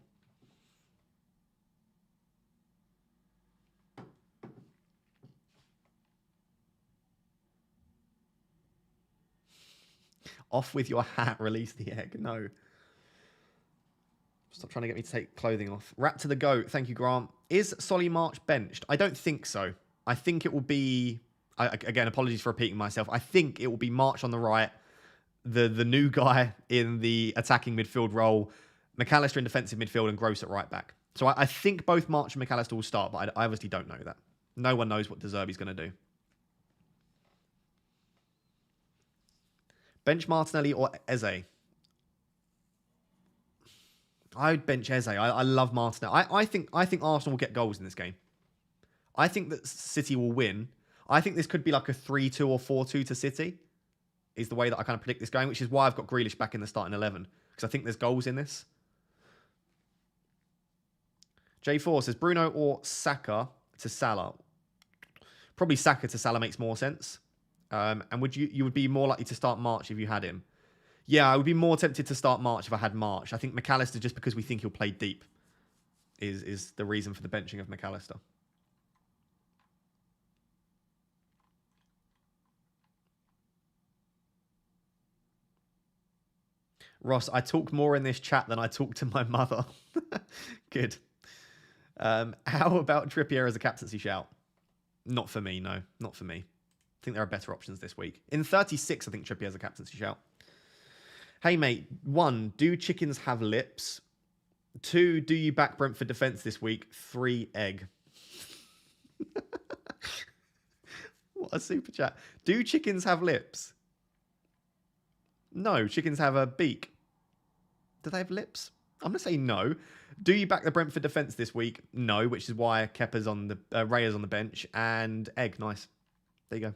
Off with your hat. Release the egg. No. Stop trying to get me to take clothing off. Rat to the goat. Thank you, Grant. Is Solly March benched? I don't think so. I think it will be... again, apologies for repeating myself. I think it will be March on the right, the new guy in the attacking midfield role, McAllister in defensive midfield, and Gross at right back. So I think both March and McAllister will start, but I obviously don't know that. No one knows what De Zerbi's going to do. Bench Martinelli or Eze? I'd bench Eze. I love Martinelli. I think Arsenal will get goals in this game. I think that City will win. I think this could be like a 3-2 or 4-2 to City, is the way that I kind of predict this going, which is why I've got Grealish back in the starting 11, because I think there's goals in this. J4 says, Bruno or Saka to Salah? Probably Saka to Salah makes more sense. And would you would be more likely to start March if you had him? Yeah, I would be more tempted to start March if I had March. I think McAllister, just because we think he'll play deep, is the reason for the benching of McAllister. Ross, I talk more in this chat than I talk to my mother. Good. How about Trippier as a captaincy shout? Not for me, no. Not for me. I think there are better options this week. In 36, I think Trippier as a captaincy shout. Hey, mate. 1, do chickens have lips? 2, do you back Brentford defence this week? 3, egg. What a super chat. Do chickens have lips? No, chickens have a beak. Do they have lips? I'm going to say no. Do you back the Brentford defence this week? No, which is why Kepa's on the Raya's on the bench and Egg. Nice. There you go.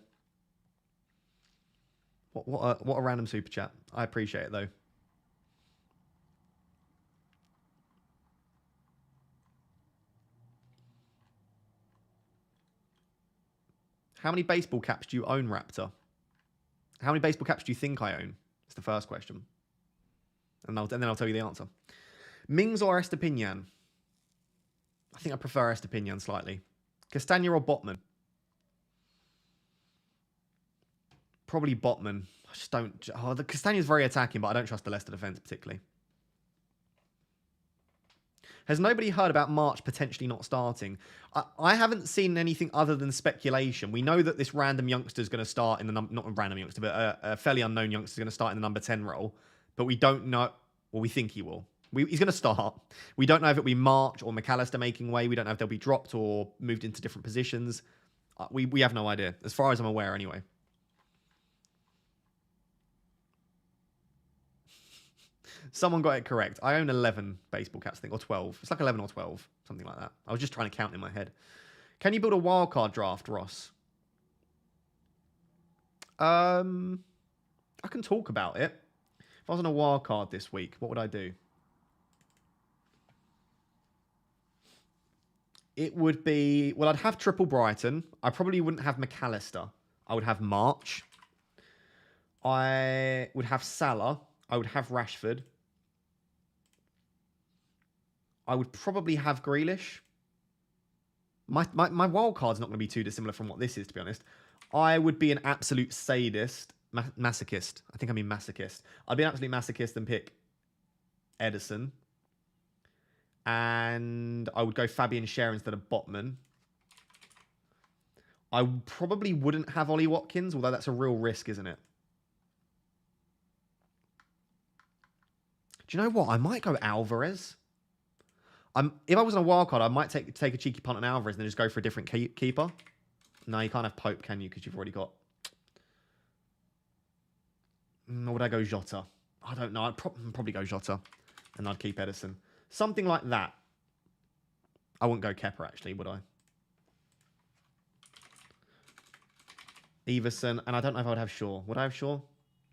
What a random super chat. I appreciate it though. How many baseball caps do you own, Raptor? How many baseball caps do you think I own? It's the first question. And then I'll tell you the answer. Mings or Estepinian? I think I prefer Estepinian slightly. Castagna or Botman? Probably Botman. I just don't... Oh, the Castagna's very attacking, but I don't trust the Leicester defence particularly. Has nobody heard about March potentially not starting? I haven't seen anything other than speculation. We know that this random youngster is going to start in the... Not a random youngster, but a fairly unknown youngster is going to start in the number 10 role. But we don't know... Well, we think he will. He's going to start. We don't know if it'll be March or McAllister making way. We don't know if they'll be dropped or moved into different positions. We have no idea, as far as I'm aware anyway. Someone got it correct. I own 11 baseball caps, I think, or 12. It's like 11 or 12, something like that. I was just trying to count in my head. Can you build a wildcard draft, Ross? I can talk about it. If I was on a wildcard this week, what would I do? It would be... Well, I'd have triple Brighton. I probably wouldn't have McAllister. I would have March. I would have Salah. I would have Rashford. I would probably have Grealish. My wild card's not going to be too dissimilar from what this is, to be honest. I would be an absolute sadist. Masochist. I think I mean masochist. I'd be an absolute masochist and pick Ederson. And I would go Fabian Schär instead of Botman. I probably wouldn't have Ollie Watkins, although that's a real risk, isn't it? Do you know what? I might go Alvarez. If I was on a wild card, I might take a cheeky punt on Alvarez and then just go for a different keeper. No, you can't have Pope, can you? Because you've already got... Or would I go Jota? I don't know. I'd probably go Jota. And I'd keep Ederson. Something like that. I wouldn't go Kepa, actually, would I? Everson. And I don't know if I would have Shaw. Would I have Shaw?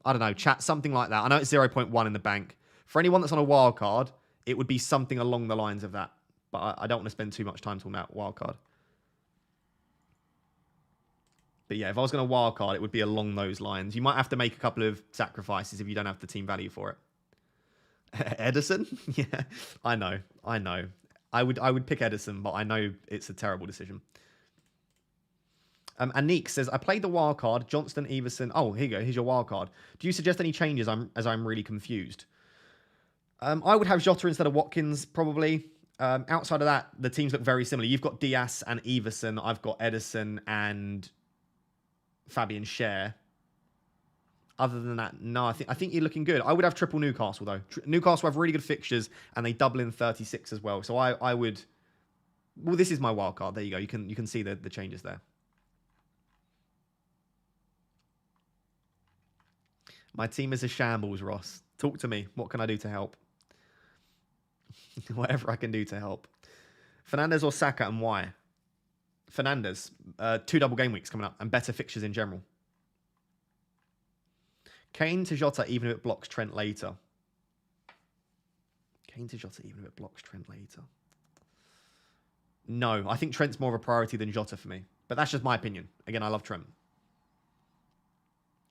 I don't know. Chat, something like that. I know it's 0.1 in the bank. For anyone that's on a wild card, it would be something along the lines of that. But I don't want to spend too much time talking about wild card. But yeah, if I was going to wild card, it would be along those lines. You might have to make a couple of sacrifices if you don't have the team value for it. Ederson? Yeah, I know. I would pick Ederson, but I know it's a terrible decision. Anik says, I played the wild card, Johnston, Everson. Oh, here you go. Here's your wild card. Do you suggest any changes as I'm really confused? I would have Jota instead of Watkins, probably. Outside of that, the teams look very similar. You've got Diaz and Everson. I've got Ederson and Fabian Schär. Other than that, no, I think you're looking good. I would have triple Newcastle, though. Newcastle have really good fixtures, and they double in 36 as well. So I would... Well, this is my wild card. There you go. You can see the changes there. My team is a shambles, Ross. Talk to me. What can I do to help? Whatever I can do to help. Fernandes or Saka, and why? Fernandes. 2 double game weeks coming up, and better fixtures in general. Kane to Jota, even if it blocks Trent later. Kane to Jota, even if it blocks Trent later. No, I think Trent's more of a priority than Jota for me. But that's just my opinion. Again, I love Trent.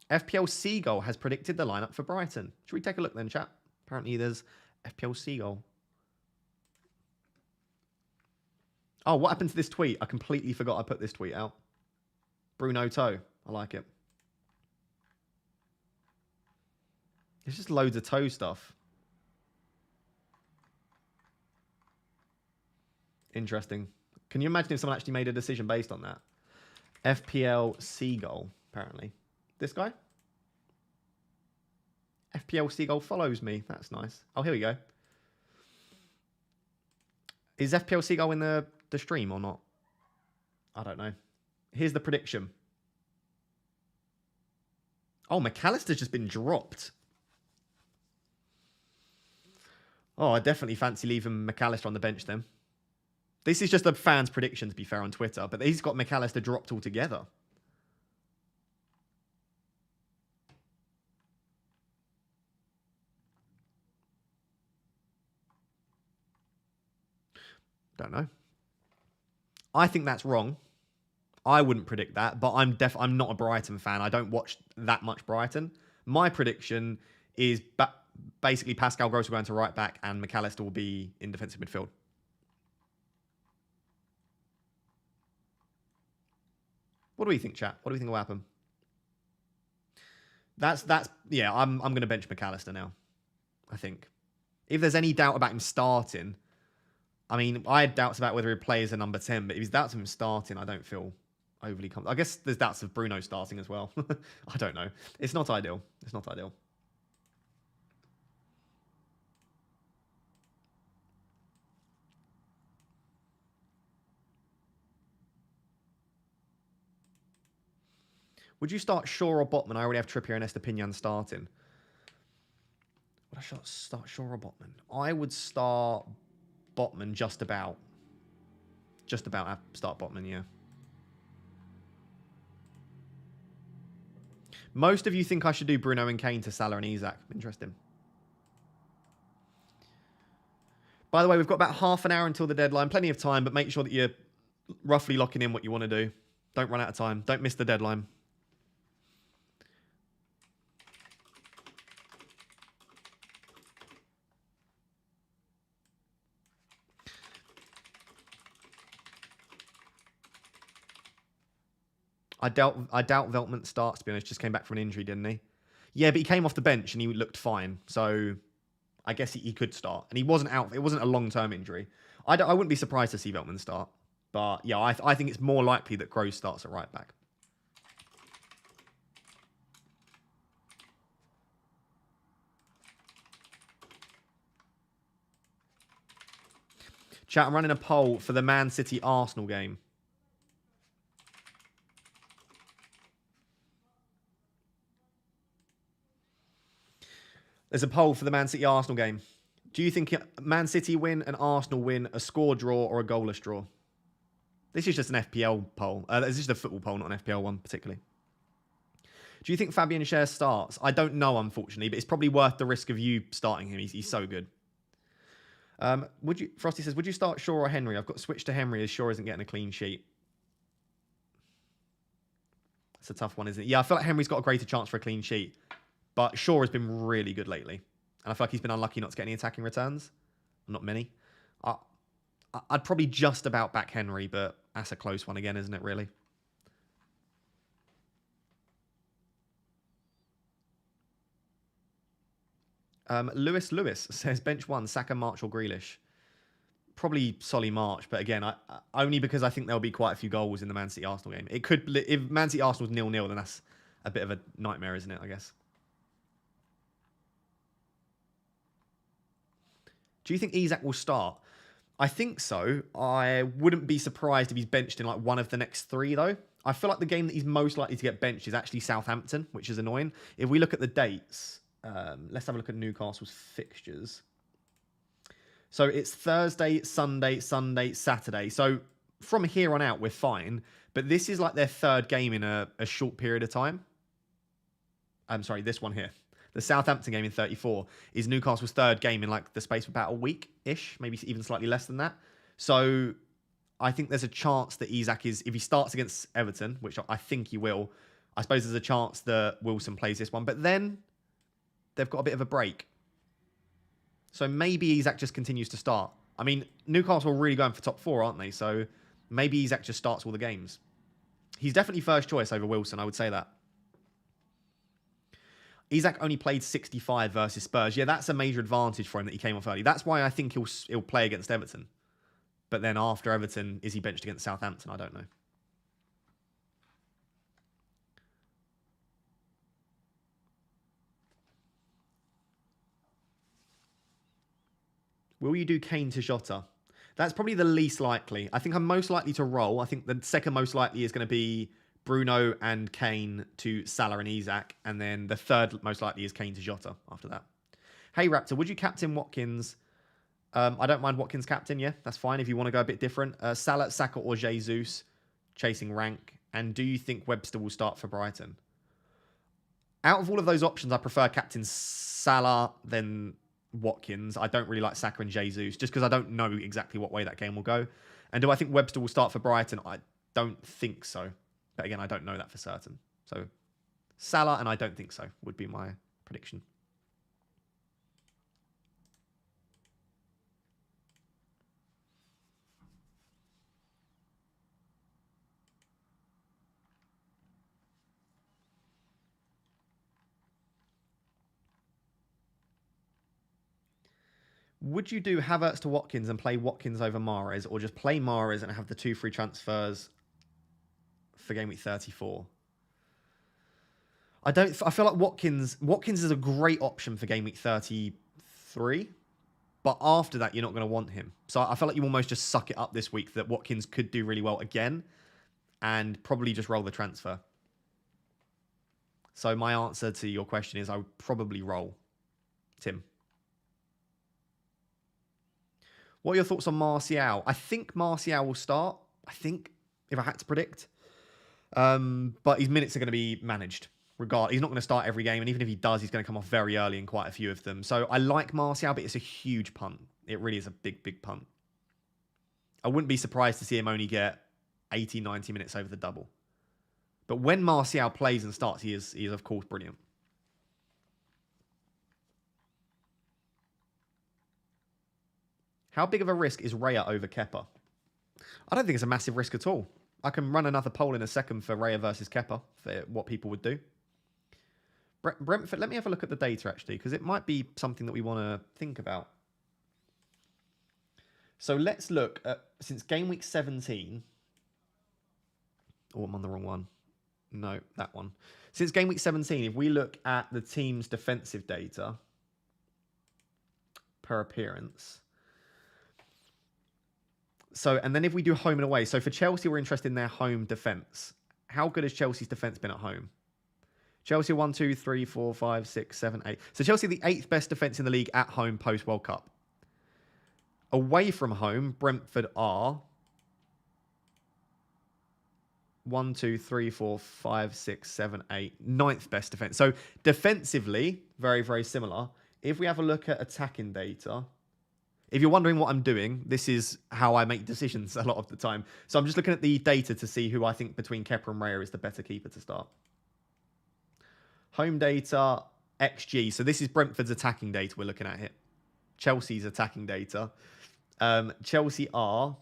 FPL Seagull has predicted the lineup for Brighton. Should we take a look then, chat? Apparently there's FPL Seagull. Oh, what happened to this tweet? I completely forgot I put this tweet out. Bruno Toe. I like it. There's just loads of toe stuff. Interesting. Can you imagine if someone actually made a decision based on that? FPL Seagull, apparently. This guy? FPL Seagull follows me. That's nice. Oh, here we go. Is FPL Seagull in the stream or not? I don't know. Here's the prediction. Oh, McAllister's just been dropped. Oh, I definitely fancy leaving McAllister on the bench then. This is just a fan's prediction, to be fair, on Twitter, but he's got McAllister dropped altogether. Don't know. I think that's wrong. I wouldn't predict that, but I'm not a Brighton fan. I don't watch that much Brighton. My prediction is basically Pascal Gross will go into right back and McAllister will be in defensive midfield. What do we think, chat? What do we think will happen? That's yeah. I'm going to bench McAllister now. I think if there's any doubt about him starting, I mean, I had doubts about whether he plays a number 10, but if he's doubts of him starting, I don't feel overly confident. I guess there's doubts of Bruno starting as well. I don't know. It's not ideal. It's not ideal. Would you start Shaw or Botman? I already have Trippier and Estepinian starting. Would I start Shaw or Botman? I would start Botman just about. Just about start Botman, yeah. Most of you think I should do Bruno and Kane to Salah and Isak. Interesting. By the way, we've got about half an hour until the deadline. Plenty of time, but make sure that you're roughly locking in what you want to do. Don't run out of time. Don't miss the deadline. I doubt Veltman starts, to be honest. Just came back from an injury, didn't he? Yeah, but he came off the bench and he looked fine. So I guess he could start. And he wasn't out. It wasn't a long-term injury. I wouldn't be surprised to see Veltman start. But yeah, I think it's more likely that Kroos starts at right back. Chat, I'm running a poll for the Man City Arsenal game. There's a poll for the Man City Arsenal game. Do you think Man City win, an Arsenal win, a score draw, or a goalless draw? This is just an FPL poll. This is just a football poll, not an FPL one particularly. Do you think Fabian Schär starts? I don't know, unfortunately, but it's probably worth the risk of you starting him. He's so good. Frosty says, would you start Shaw or Henry? I've got switched to Henry as Shaw isn't getting a clean sheet. It's a tough one, isn't it? Yeah, I feel like Henry's got a greater chance for a clean sheet. But Shaw has been really good lately. And I feel like he's been unlucky not to get any attacking returns. Not many. I'd probably just about back Henry, but that's a close one again, isn't it, really? Lewis says, bench one, Saka, March or Grealish. Probably Solly March, but again, only because I think there'll be quite a few goals in the Man City Arsenal game. It could, if Man City Arsenal's 0-0, then that's a bit of a nightmare, isn't it, I guess? Do you think Isak will start? I think so. I wouldn't be surprised if he's benched in like one of the next three, though. I feel like the game that he's most likely to get benched is actually Southampton, which is annoying. If we look at the dates, let's have a look at Newcastle's fixtures. So it's Thursday, Sunday, Saturday. So from here on out, we're fine. But this is like their third game in a short period of time. I'm sorry, this one here. The Southampton game in 34 is Newcastle's third game in like the space of about a week-ish, maybe even slightly less than that. So I think there's a chance that Isak is, if he starts against Everton, which I think he will, I suppose there's a chance that Wilson plays this one. But then they've got a bit of a break. So maybe Isak just continues to start. I mean, Newcastle are really going for top four, aren't they? So maybe Isak just starts all the games. He's definitely first choice over Wilson, I would say that. Isak only played 65 versus Spurs. Yeah, that's a major advantage for him that he came off early. That's why I think he'll play against Everton. But then after Everton, is he benched against Southampton? I don't know. Will you do Kane to Jota? That's probably the least likely. I think I'm most likely to roll. I think the second most likely is going to be Bruno and Kane to Salah and Isak. And then the third most likely is Kane to Jota after that. Hey, Raptor, would you captain Watkins? I don't mind Watkins captain, yeah. That's fine if you want to go a bit different. Salah, Saka or Jesus chasing rank. And do you think Webster will start for Brighton? Out of all of those options, I prefer captain Salah than Watkins. I don't really like Saka and Jesus just because I don't know exactly what way that game will go. And do I think Webster will start for Brighton? I don't think so. But again, I don't know that for certain. So Salah and I don't think so would be my prediction. Would you do Havertz to Watkins and play Watkins over Mahrez, or just play Mahrez and have the 2 free transfers for game week 34? I feel like Watkins is a great option for game week 33, but after that you're not going to want him. So I feel like you almost just suck it up this week that Watkins could do really well again, and probably just roll the transfer. So my answer to your question is I would probably roll Tim. What are your thoughts on Martial? I think Martial will start. I think, if I had to predict. But his minutes are going to be managed. He's not going to start every game. And even if he does, he's going to come off very early in quite a few of them. So I like Martial, but it's a huge punt. It really is a big, big punt. I wouldn't be surprised to see him only get 80, 90 minutes over the double. But when Martial plays and starts, he is of course, brilliant. How big of a risk is Raya over Kepa? I don't think it's a massive risk at all. I can run another poll in a second for Raya versus Kepa, for what people would do. Brentford, let me have a look at the data, actually, because it might be something that we want to think about. So let's look at, since game week 17... Oh, I'm on the wrong one. No, that one. Since game week 17, if we look at the team's defensive data per appearance... So, and then if we do home and away, so for Chelsea, we're interested in their home defence. How good has Chelsea's defence been at home? Chelsea 1, 2, 3, 4, 5, 6, 7, 8. So Chelsea, the 8th best defence in the league at home post-World Cup. Away from home, Brentford are 1, 2, 3, 4, 5, 6, 7, 8. 9th best defence. So defensively, very, very similar. If we have a look at attacking data... If you're wondering what I'm doing, this is how I make decisions a lot of the time. So I'm just looking at the data to see who I think between Kepa and Raya is the better keeper to start. Home data, XG. So this is Brentford's attacking data we're looking at here. Chelsea's attacking data. Chelsea are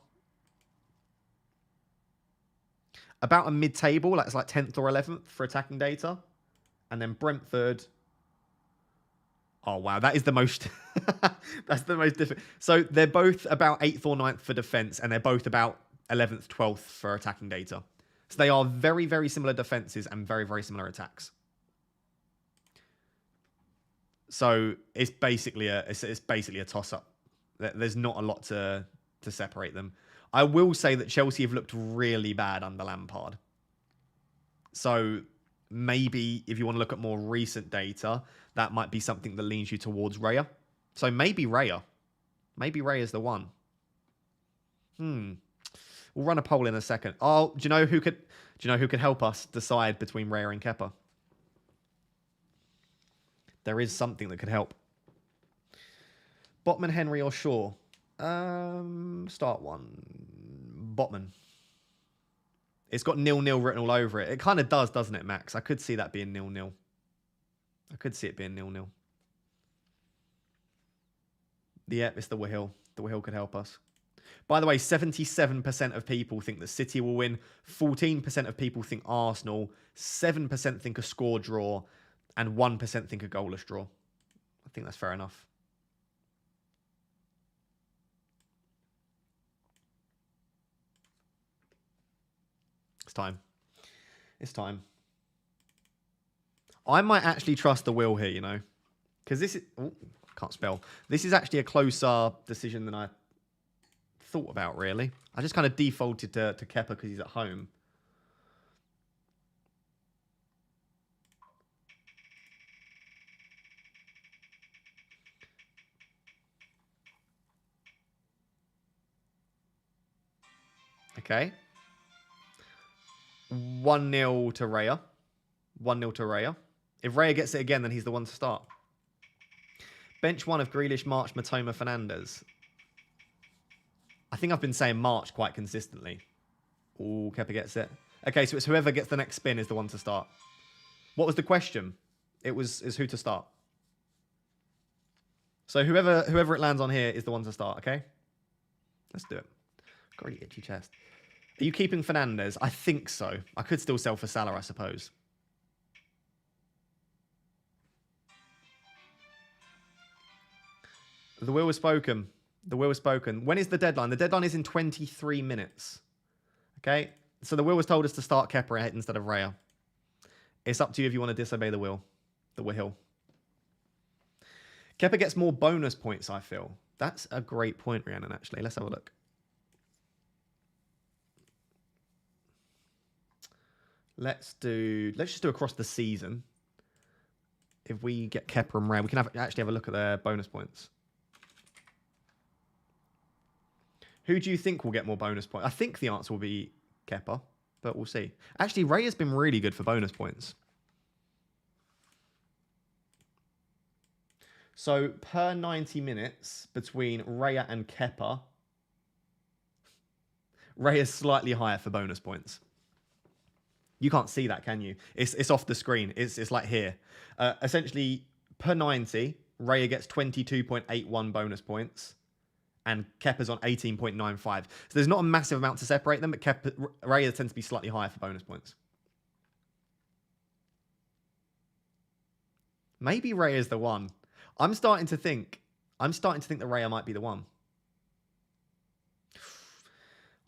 about a mid-table. That's like 10th or 11th for attacking data. And then Brentford... Oh, wow. That is the most... That's the most difficult. So they're both about 8th or 9th for defence, and they're both about 11th, 12th for attacking data. So they are very, very similar defences and very, very similar attacks. So it's basically a toss-up. There's not a lot to separate them. I will say that Chelsea have looked really bad under Lampard. So... maybe if you want to look at more recent data, that might be something that leans you towards Raya. So maybe Raya. Maybe Raya's the one. We'll run a poll in a second. Oh, do you know who could help us decide between Raya and Kepa? There is something that could help. Botman, Henry, or Shaw? Start one. Botman. It's got 0-0 written all over it. It kind of does, doesn't it, Max? I could see that being 0-0. I could see it being 0-0. Yeah, it's the Wahill. The Wahill could help us. By the way, 77% of people think that City will win. 14% of people think Arsenal. 7% think a score draw. And 1% think a goalless draw. I think that's fair enough. It's time. It's time. I might actually trust the will here, you know. Because this is... Oh, can't spell. This is actually a closer decision than I thought about, really. I just kind of defaulted to Kepa because he's at home. Okay. 1-0 to Raya. 1-0 to Raya. If Raya gets it again, then he's the one to start. Bench 1 of Grealish, March, Matoma, Fernandez. I think I've been saying March quite consistently. Ooh, Kepa gets it. Okay, so it's whoever gets the next spin is the one to start. What was the question? Is who to start. So whoever it lands on here is the one to start, okay? Let's do it. Got a really itchy chest. Are you keeping Fernandez? I think so. I could still sell for Salah, I suppose. The will was spoken. The will was spoken. When is the deadline? The deadline is in 23 minutes. Okay? So the will was told us to start Kepa instead of Raya. It's up to you if you want to disobey the will. The will. Kepa gets more bonus points, I feel. That's a great point, Rhiannon, actually. Let's have a look. Let's just do across the season. If we get Kepa and Raya, we can actually have a look at their bonus points. Who do you think will get more bonus points? I think the answer will be Kepa, but we'll see. Actually, Ray has been really good for bonus points. So, per 90 minutes between Raya and Kepa, Ray is slightly higher for bonus points. You can't see that, can you? It's off the screen. It's like here. Essentially, per 90, Raya gets 22.81 bonus points, and Kepa's on 18.95. So there's not a massive amount to separate them, but Raya tends to be slightly higher for bonus points. Maybe Raya's the one. I'm starting to think that Raya might be the one.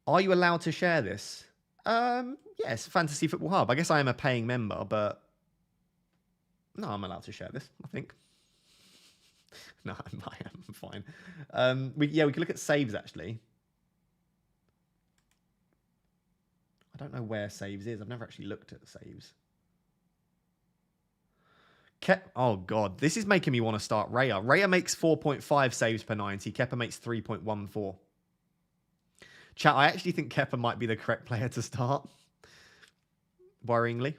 Are you allowed to share this? Yes, Fantasy Football Hub. I guess I am a paying member, but no, I'm allowed to share this, I think. No, I am fine. We can look at saves, actually. I don't know where saves is. I've never actually looked at saves. Oh, God. This is making me want to start Raya. Raya makes 4.5 saves per 90. Kepa makes 3.14. Chat, I actually think Kepa might be the correct player to start. Worryingly.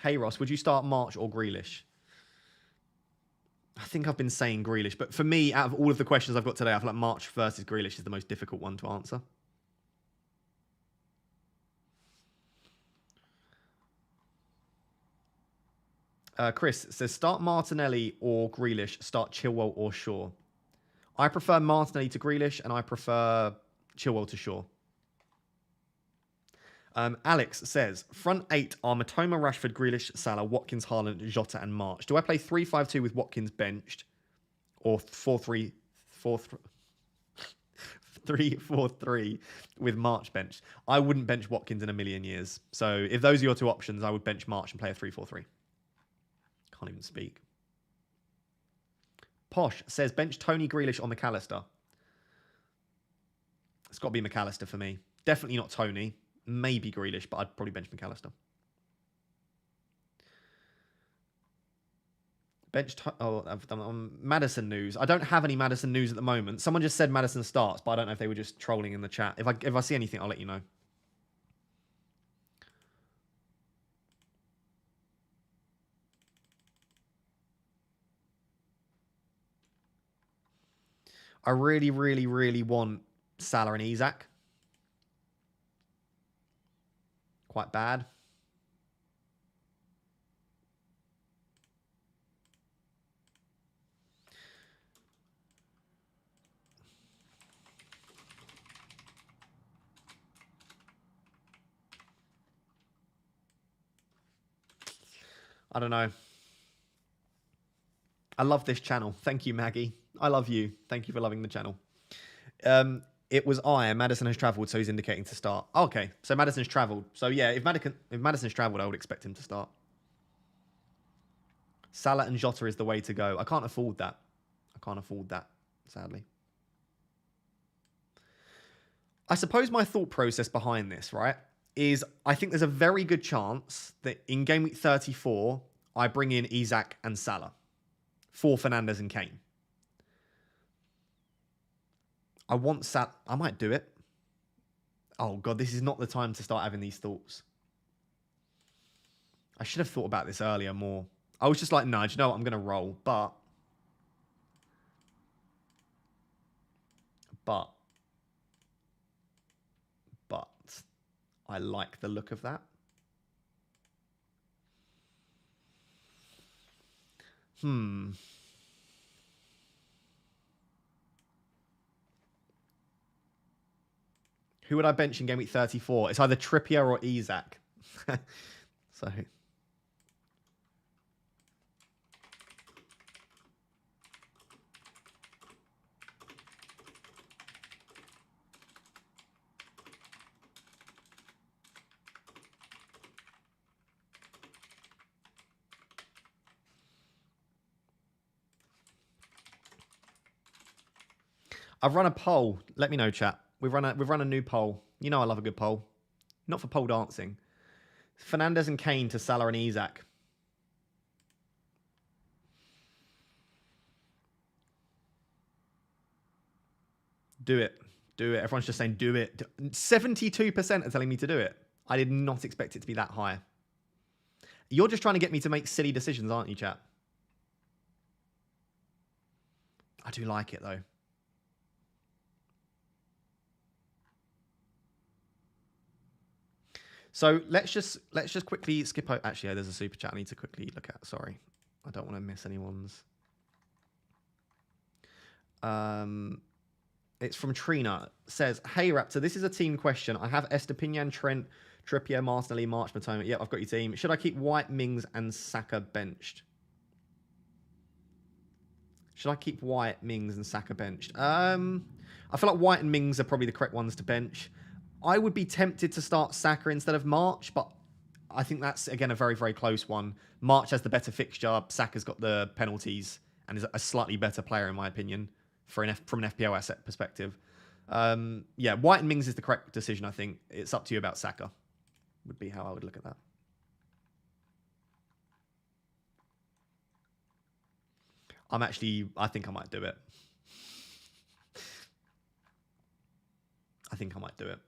Hey, Ross, would you start March or Grealish? I think I've been saying Grealish, but for me, out of all of the questions I've got today, I feel like March versus Grealish is the most difficult one to answer. Chris says, start Martinelli or Grealish, start Chilwell or Shaw. I prefer Martinelli to Grealish, and I prefer Chilwell to Shaw. Alex says, front 8 are Matoma, Rashford, Grealish, Salah, Watkins, Haaland, Jota, and March. Do I play 3-5-2 with Watkins benched, or 3-4-3 with March benched? I wouldn't bench Watkins in a million years. So if those are your two options, I would bench March and play a 3-4-3. Can't even speak. Posh says, bench Tony, Grealish on McAllister. It's got to be McAllister for me. Definitely not Tony. Maybe Grealish, but I'd probably bench McAllister. I've done it on Maddison news. I don't have any Maddison news at the moment. Someone just said Maddison starts, but I don't know if they were just trolling in the chat. If I see anything, I'll let you know. I really, really, really want Salah and Isak. Quite bad. I don't know. I love this channel. Thank you, Maggie. I love you. Thank you for loving the channel. It was Madison has travelled, so he's indicating to start. Okay, so Madison's travelled. So yeah, if Madison's travelled, I would expect him to start. Salah and Jota is the way to go. I can't afford that. I can't afford that, sadly. I suppose my thought process behind this, right, is I think there's a very good chance that in game week 34, I bring in Isak and Salah for Fernandez and Kane. I want Sat. I might do it. Oh, God, this is not the time to start having these thoughts. I should have thought about this earlier more. I was just like, no, do you know what? I'm going to roll. But I like the look of that. Who would I bench in game week 34? It's either Trippier or Isak. So I've run a poll. Let me know, chat. We've run a new poll. You know I love a good poll. Not for pole dancing. Fernandez and Kane to Salah and Isak. Do it. Do it. Everyone's just saying do it. 72% are telling me to do it. I did not expect it to be that high. You're just trying to get me to make silly decisions, aren't you, chat? I do like it, though. So let's just quickly skip out. Actually, there's a super chat I need to quickly look at. Sorry. I don't want to miss anyone's. It's from Trina. Says, hey, Raptor, this is a team question. I have Estepinian, Trent, Trippier, Martinelli, March, Matoma. Yep, I've got your team. Should I keep White, Mings, and Saka benched? Should I keep White, Mings, and Saka benched? I feel like White and Mings are probably the correct ones to bench. I would be tempted to start Saka instead of March, but I think that's, again, a very, very close one. March has the better fixture. Saka's got the penalties and is a slightly better player, in my opinion, from an FPL asset perspective. Yeah, White and Mings is the correct decision, I think. It's up to you about Saka, would be how I would look at that. I think I might do it. I think I might do it.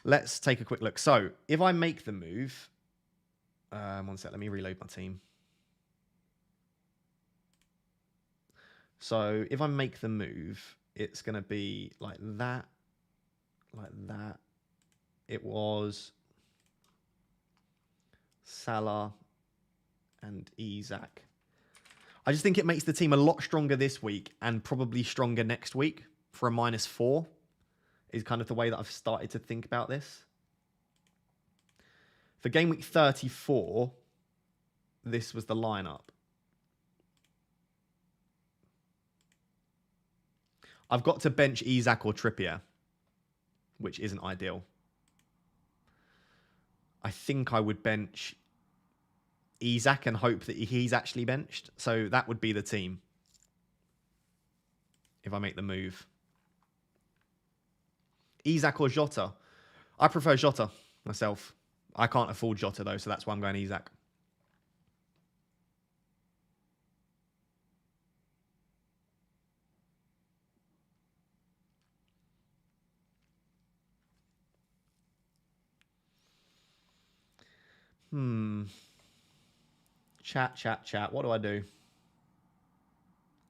Let's take a quick look. So, if I make the move... one sec, let me reload my team. So, if I make the move, it's going to be like that. Like that. It was Salah and Isak. I just think it makes the team a lot stronger this week and probably stronger next week for a -4 is kind of the way that I've started to think about this. For game week 34, this was the lineup. I've got to bench Isak or Trippier, which isn't ideal. I think I would bench Isak and hope that he's actually benched. So that would be the team if I make the move. Isak or Jota? I prefer Jota myself. I can't afford Jota though, so that's why I'm going Isak. Chat. What do I do?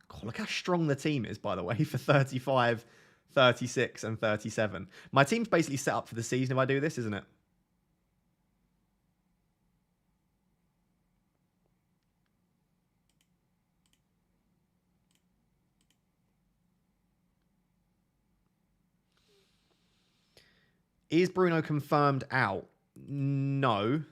God, look how strong the team is, by the way, for 35, 36, and 37. My team's basically set up for the season if I do this, isn't it? Is Bruno confirmed out? No.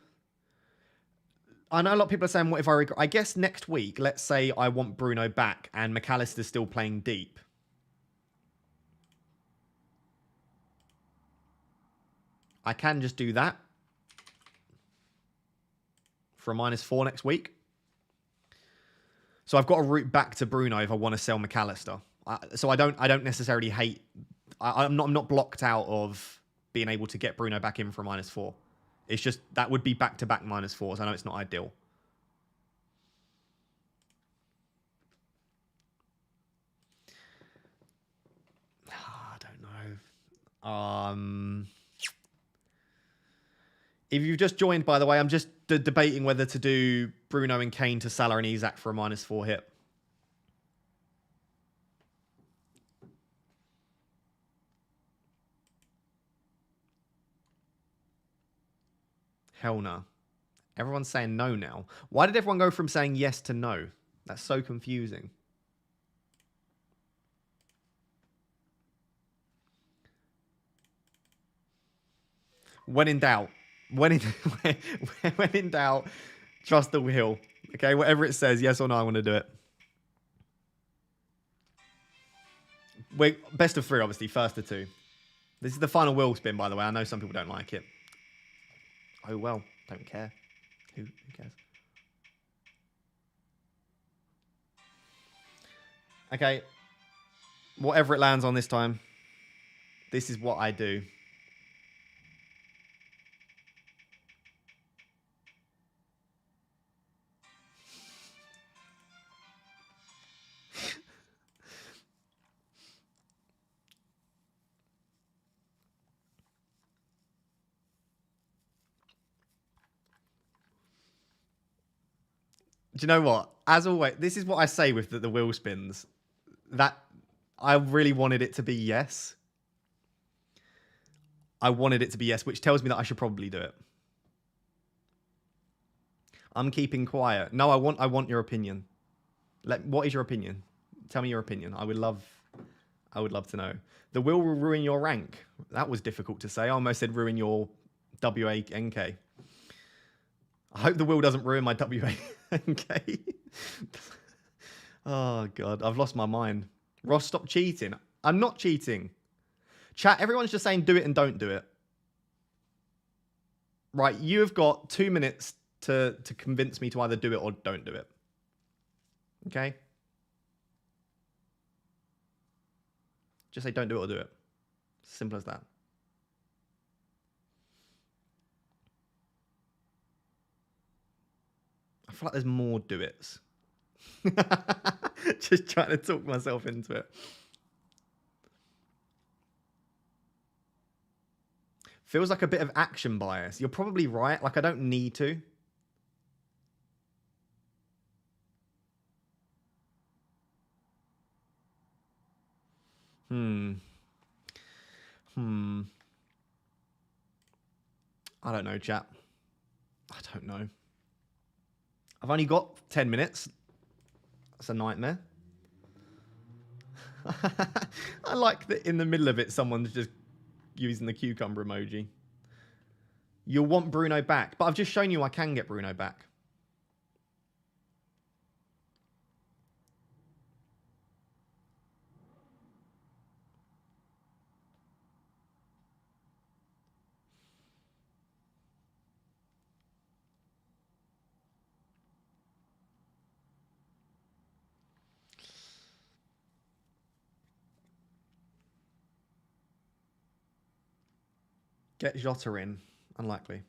I know a lot of people are saying, what if I regret? I guess next week, let's say I want Bruno back and McAllister's still playing deep. I can just do that for a -4 next week. So I've got a route back to Bruno if I want to sell McAllister. So I don't necessarily hate. I'm not blocked out of being able to get Bruno back in for a -4. It's just that would be back-to-back -4s. I know it's not ideal. If you've just joined, by the way, I'm just debating whether to do Bruno and Kane to Salah and Isak for a -4 hit. Hell no. Everyone's saying no now. Why did everyone go from saying yes to no? That's so confusing. When in doubt. When in doubt, trust the wheel. Okay, whatever it says, yes or no, I want to do it. Wait, best of 3, obviously. First of 2. This is the final wheel spin, by the way. I know some people don't like it. Oh, well. Don't care. Who cares? Okay. Whatever it lands on this time, this is what I do. Do you know what? As always, this is what I say with the wheel spins. That I really wanted it to be yes. I wanted it to be yes, which tells me that I should probably do it. I'm keeping quiet. No, I want your opinion. What is your opinion? Tell me your opinion. I would love to know. The wheel will ruin your rank. That was difficult to say. I almost said ruin your WANK. I hope the wheel doesn't ruin my WANK. Oh, God. I've lost my mind. Ross, stop cheating. I'm not cheating. Chat, everyone's just saying do it and don't do it. Right, you have got 2 minutes to convince me to either do it or don't do it. Okay? Just say don't do it or do it. Simple as that. I feel like there's more do-its. Just trying to talk myself into it. Feels like a bit of action bias. You're probably right. Like, I don't need to. I don't know, chat. I don't know. I've only got 10 minutes. That's a nightmare. I like that in the middle of it, someone's just using the cucumber emoji. You'll want Bruno back. But I've just shown you I can get Bruno back. Get Jota in. Unlikely.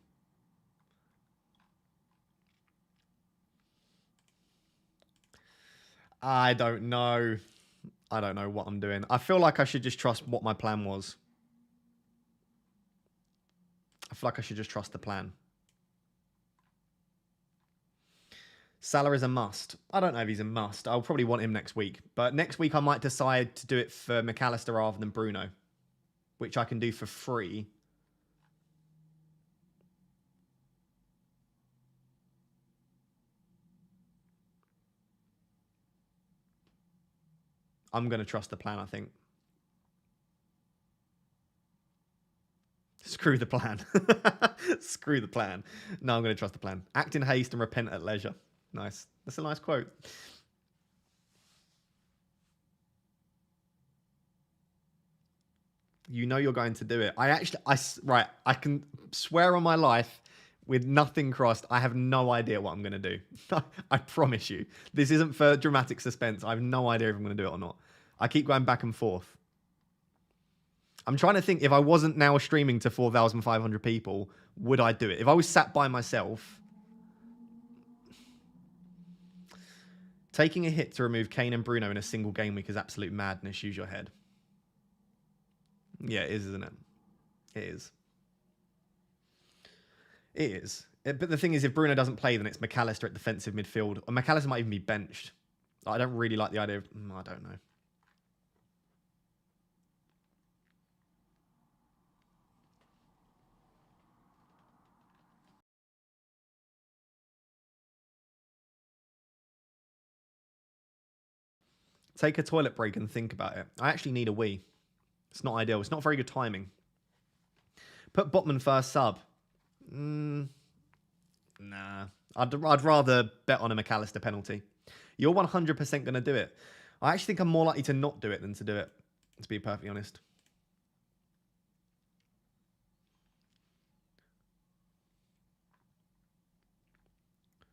I don't know. I don't know what I'm doing. I feel like I should just trust what my plan was. I feel like I should just trust the plan. Salah is a must. I don't know if he's a must. I'll probably want him next week. But next week I might decide to do it for McAllister rather than Bruno, which I can do for free. I'm going to trust the plan, I think. Screw the plan. Screw the plan. No, I'm going to trust the plan. Act in haste and repent at leisure. Nice. That's a nice quote. You know you're going to do it. Right, I can swear on my life with nothing crossed, I have no idea what I'm going to do. I promise you. This isn't for dramatic suspense. I have no idea if I'm going to do it or not. I keep going back and forth. I'm trying to think, if I wasn't now streaming to 4,500 people, would I do it? If I was sat by myself, taking a hit to remove Kane and Bruno in a single game week is absolute madness. Use your head. Yeah, it is, isn't it? It is. It is. But the thing is, if Bruno doesn't play, then it's McAllister at defensive midfield. Or McAllister might even be benched. I don't really like the idea of... I don't know. Take a toilet break and think about it. I actually need a wee. It's not ideal. It's not very good timing. Put Botman first sub. Nah. I'd rather bet on a McAllister penalty. You're 100% going to do it. I actually think I'm more likely to not do it than to do it, to be perfectly honest.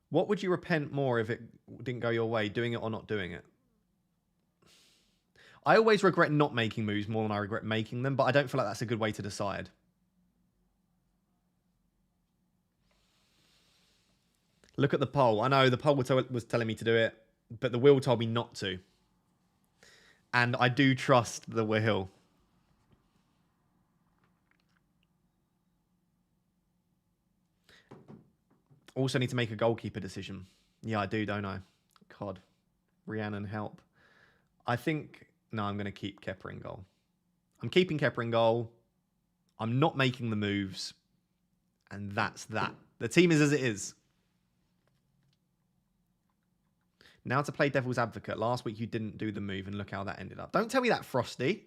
What would you repent more if it didn't go your way, doing it or not doing it? I always regret not making moves more than I regret making them, but I don't feel like that's a good way to decide. Look at the poll. I know the poll was telling me to do it, but the wheel told me not to. And I do trust the wheel. Also need to make a goalkeeper decision. Yeah, I do, don't I? God. Rhiannon, help. I think... No, I'm going to keep Kepa in goal. I'm keeping Kepa in goal. I'm not making the moves. And that's that. The team is as it is. Now to play devil's advocate. Last week you didn't do the move and look how that ended up. Don't tell me that, Frosty.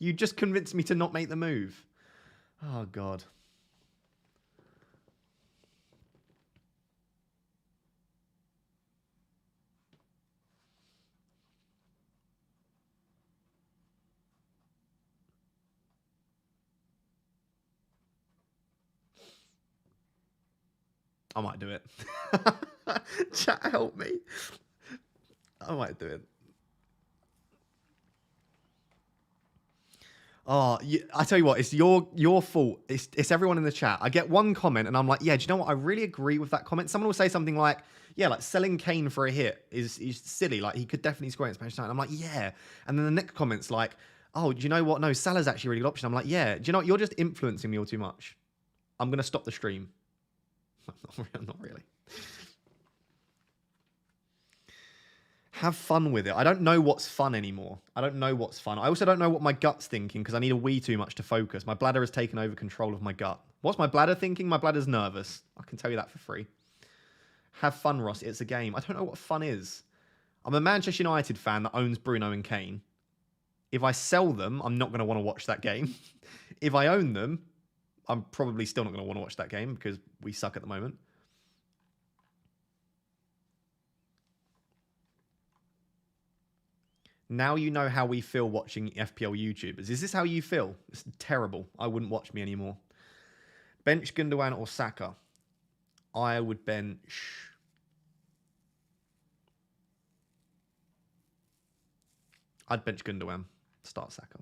You just convinced me to not make the move. Oh, God. I might do it. Chat, help me. I might do it. Oh, I tell you what, it's your fault. It's everyone in the chat. I get one comment and I'm like, yeah, do you know what? I really agree with that comment. Someone will say something like, yeah, like selling Kane for a hit is silly. Like he could definitely score against Manchester United. I'm like, yeah. And then the next comment's like, oh, do you know what? No, Salah's actually a really good option. I'm like, yeah. Do you know what? You're just influencing me all too much. I'm going to stop the stream. Not really. Have fun with it. I don't know what's fun anymore. I don't know what's fun. I also don't know what my gut's thinking because I need a wee too much to focus. My bladder has taken over control of my gut. What's my bladder thinking? My bladder's nervous. I can tell you that for free. Have fun, Ross. It's a game. I don't know what fun is. I'm a Manchester United fan that owns Bruno and Kane. If I sell them, I'm not going to want to watch that game. If I own them, I'm probably still not going to want to watch that game because we suck at the moment. Now you know how we feel watching FPL YouTubers. Is this how you feel? It's terrible. I wouldn't watch me anymore. Bench Gundogan or Saka? I would bench... I'd bench Gundogan. Start Saka.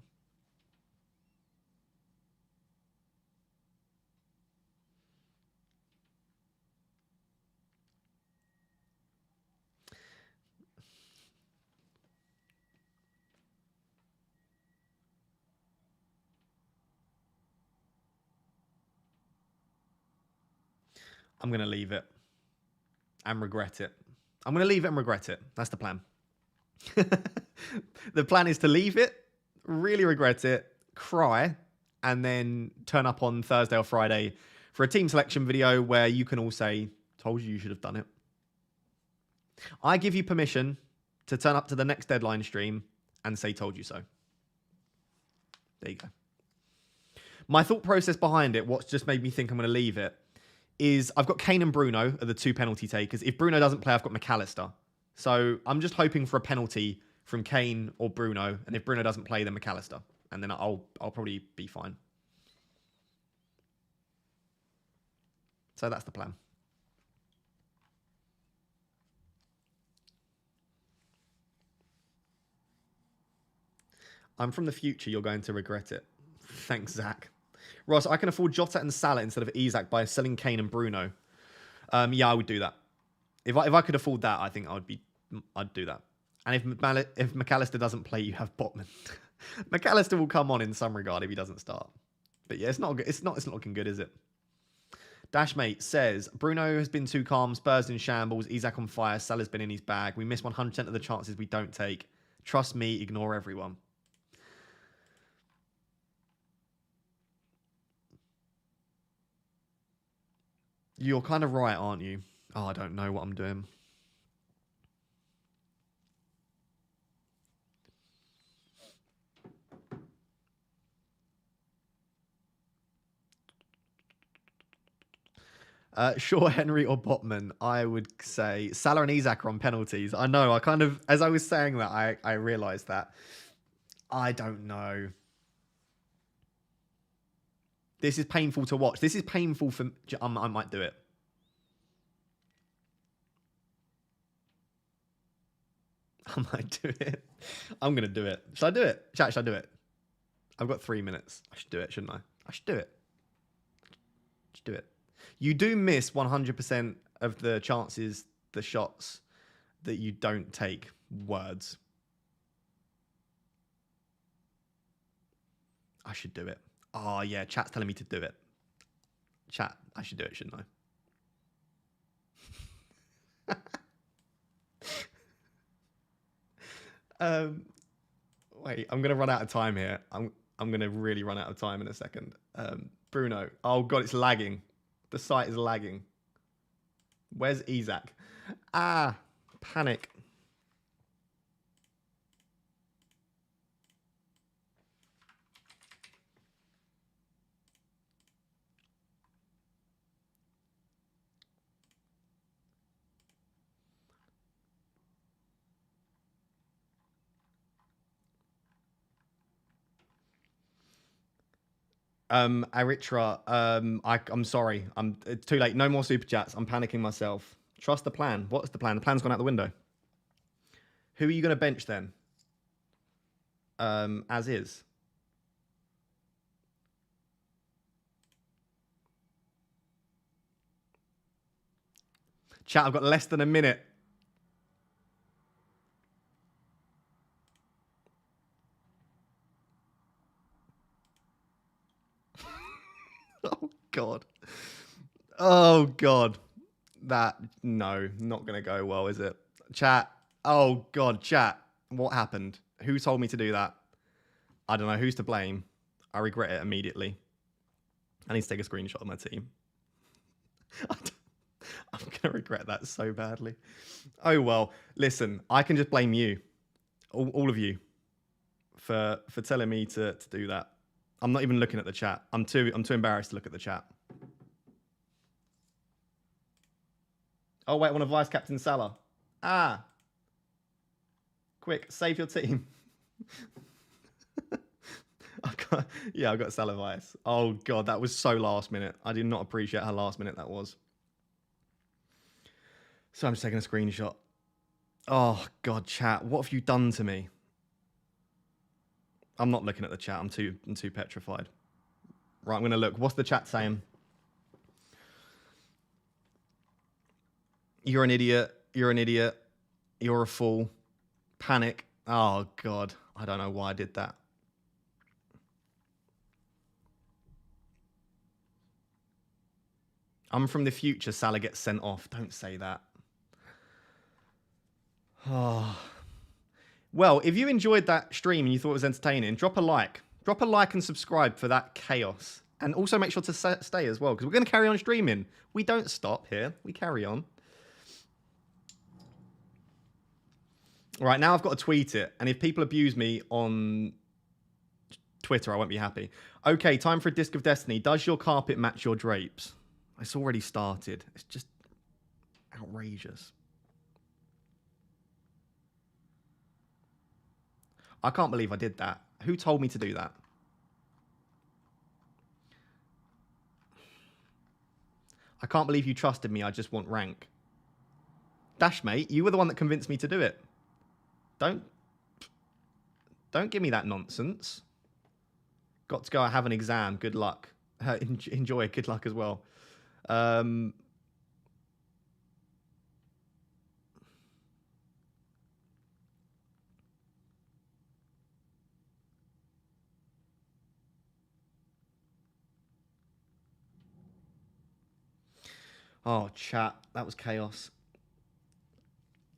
I'm going to leave it and regret it. I'm going to leave it and regret it. That's the plan. The plan is to leave it, really regret it, cry, and then turn up on Thursday or Friday for a team selection video where you can all say, told you should have done it. I give you permission to turn up to the next deadline stream and say, told you so. There you go. My thought process behind it, what's just made me think I'm going to leave it, is I've got Kane and Bruno are the two penalty takers. If Bruno doesn't play, I've got McAllister. So I'm just hoping for a penalty from Kane or Bruno. And if Bruno doesn't play, then McAllister. And then I'll probably be fine. So that's the plan. I'm from the future. You're going to regret it. Thanks, Zach. Ross, I can afford Jota and Salah instead of Isak by selling Kane and Bruno. Yeah, I would do that. If I could afford that, I think I'd do that. And if McAllister doesn't play, you have Botman. McAllister will come on in some regard if he doesn't start. But yeah, it's not looking good, is it? Dashmate says Bruno has been too calm. Spurs in shambles. Isak on fire. Salah's been in his bag. We miss 100% of the chances we don't take. Trust me. Ignore everyone. You're kind of right, aren't you? Oh, I don't know what I'm doing. Shaw, Henry, or Botman? I would say Salah and Isak are on penalties. I know. I kind of, as I was saying that, I realised that. I don't know. This is painful to watch. This is painful for. I might do it. I might do it. I'm gonna do it. Should I do it? Chat, should I do it? I've got 3 minutes. I should do it, shouldn't I? I should do it. Just do it. You do miss 100% of the chances, the shots that you don't take. Words. I should do it. Oh, yeah. Chat's telling me to do it. Chat, I should do it, shouldn't I? Wait, I'm going to run out of time here. I'm going to really run out of time in a second. Bruno. Oh, God, it's lagging. The site is lagging. Where's Isak? Ah, panic. Aritra, I'm sorry. It's too late. No more super chats. I'm panicking myself. Trust the plan. What's the plan? The plan's gone out the window. Who are you going to bench then? As is. Chat, I've got less than a minute. Oh, God. Oh, God. No, not going to go well, is it? Chat. Oh, God, chat. What happened? Who told me to do that? I don't know. Who's to blame? I regret it immediately. I need to take a screenshot of my team. I'm going to regret that so badly. Oh, well. Listen, I can just blame you. All of you. For telling me to do that. I'm not even looking at the chat. I'm too embarrassed to look at the chat. Oh, wait, I want to vice captain Salah. Ah. Quick, save your team. I've got Salah vice. Oh, God, that was so last minute. I did not appreciate how last minute that was. So I'm just taking a screenshot. Oh, God, chat. What have you done to me? I'm not looking at the chat. I'm too petrified. Right, I'm going to look. What's the chat saying? You're an idiot. You're an idiot. You're a fool. Panic. Oh, God. I don't know why I did that. I'm from the future. Salah gets sent off. Don't say that. Oh. Well, if you enjoyed that stream and you thought it was entertaining, drop a like. Drop a like and subscribe for that chaos. And also make sure to stay as well, because we're going to carry on streaming. We don't stop here. We carry on. All right, now I've got to tweet it. And if people abuse me on Twitter, I won't be happy. Okay, time for a Disc of Destiny. Does your carpet match your drapes? It's already started. It's just outrageous. I can't believe I did that. Who told me to do that? I can't believe you trusted me. I just want rank. Dashmate, you were the one that convinced me to do it. Don't give me that nonsense. Got to go. I have an exam. Good luck. Enjoy. Good luck as well. Oh, chat. That was chaos.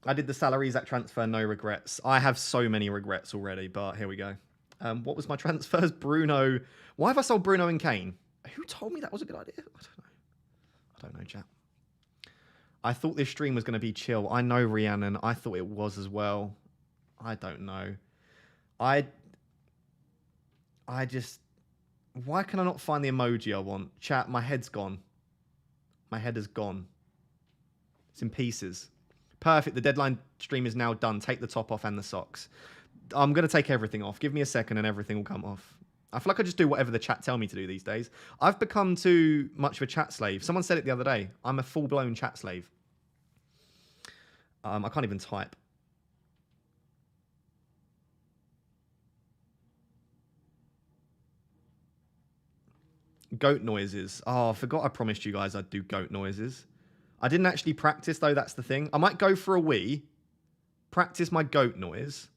I did the salaries at transfer, no regrets. I have so many regrets already, but here we go. What was my transfers? Bruno. Why have I sold Bruno and Kane? Who told me that was a good idea? I don't know. I don't know, chat. I thought this stream was going to be chill. I know, Rhiannon. I thought it was as well. I don't know. I just... Why can I not find the emoji I want? Chat, my head's gone. My head is gone. It's in pieces. Perfect. The deadline stream is now done. Take the top off and the socks. I'm going to take everything off. Give me a second and everything will come off. I feel like I just do whatever the chat tell me to do these days. I've become too much of a chat slave. Someone said it the other day. I'm a full-blown chat slave. I can't even type. Goat noises. Oh, I forgot I promised you guys I'd do goat noises. I didn't actually practice, though. That's the thing. I might go for a wee, practice my goat noise,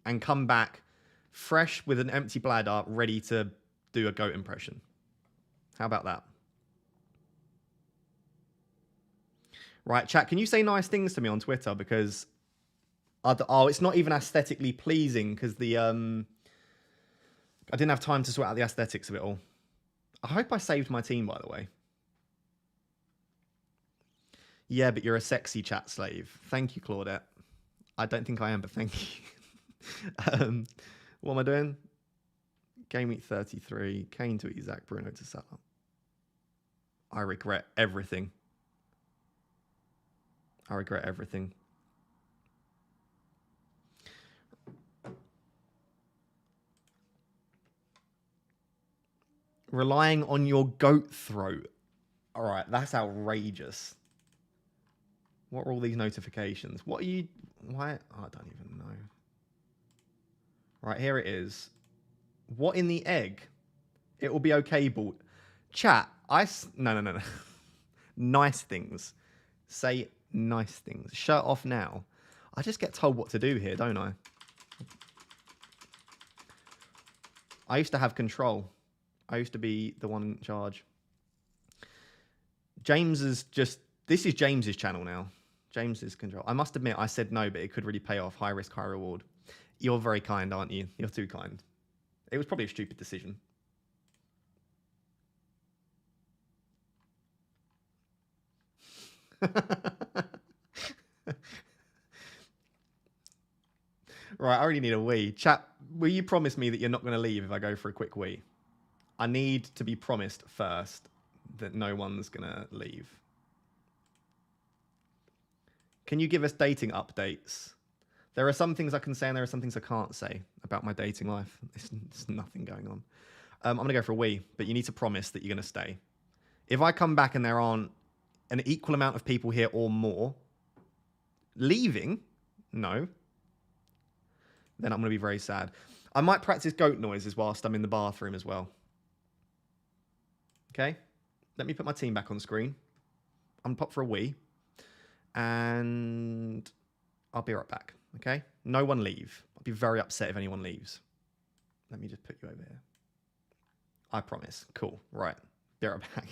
and come back fresh with an empty bladder, ready to do a goat impression. How about that? Right, chat, can you say nice things to me on Twitter? Because, oh, it's not even aesthetically pleasing because the, I didn't have time to sort out the aesthetics of it all. I hope I saved my team, by the way. Yeah, but you're a sexy chat slave. Thank you, Claudette. I don't think I am, but thank you. What am I doing? GameWeek 33. Kane to Isaac, Bruno to Salah. I regret everything. I regret everything. Relying on your goat throat. All right, that's outrageous. What are all these notifications? What are you... Why? Oh, I don't even know. Right, here it is. What in the egg? It will be okay, but... Chat, No. Nice things. Say nice things. Shirt off now. I just get told what to do here, don't I? I used to have control. I used to be the one in charge. James is just... This is James's channel now. James's control. I must admit, I said no, but it could really pay off. High risk, high reward. You're very kind, aren't you? You're too kind. It was probably a stupid decision. Right, I already need a wee. Chat, will you promise me that you're not going to leave if I go for a quick wee? I need to be promised first that no one's going to leave. Can you give us dating updates? There are some things I can say and there are some things I can't say about my dating life. There's nothing going on. I'm going to go for a wee, but you need to promise that you're going to stay. If I come back and there aren't an equal amount of people here or more leaving, no, then I'm going to be very sad. I might practice goat noises whilst I'm in the bathroom as well. Okay? Let me put my team back on screen. I'm going to pop for a wee. And I'll be right back. Okay? No one leave. I'll be very upset if anyone leaves. Let me just put you over here. I promise. Cool. Right. Be right back.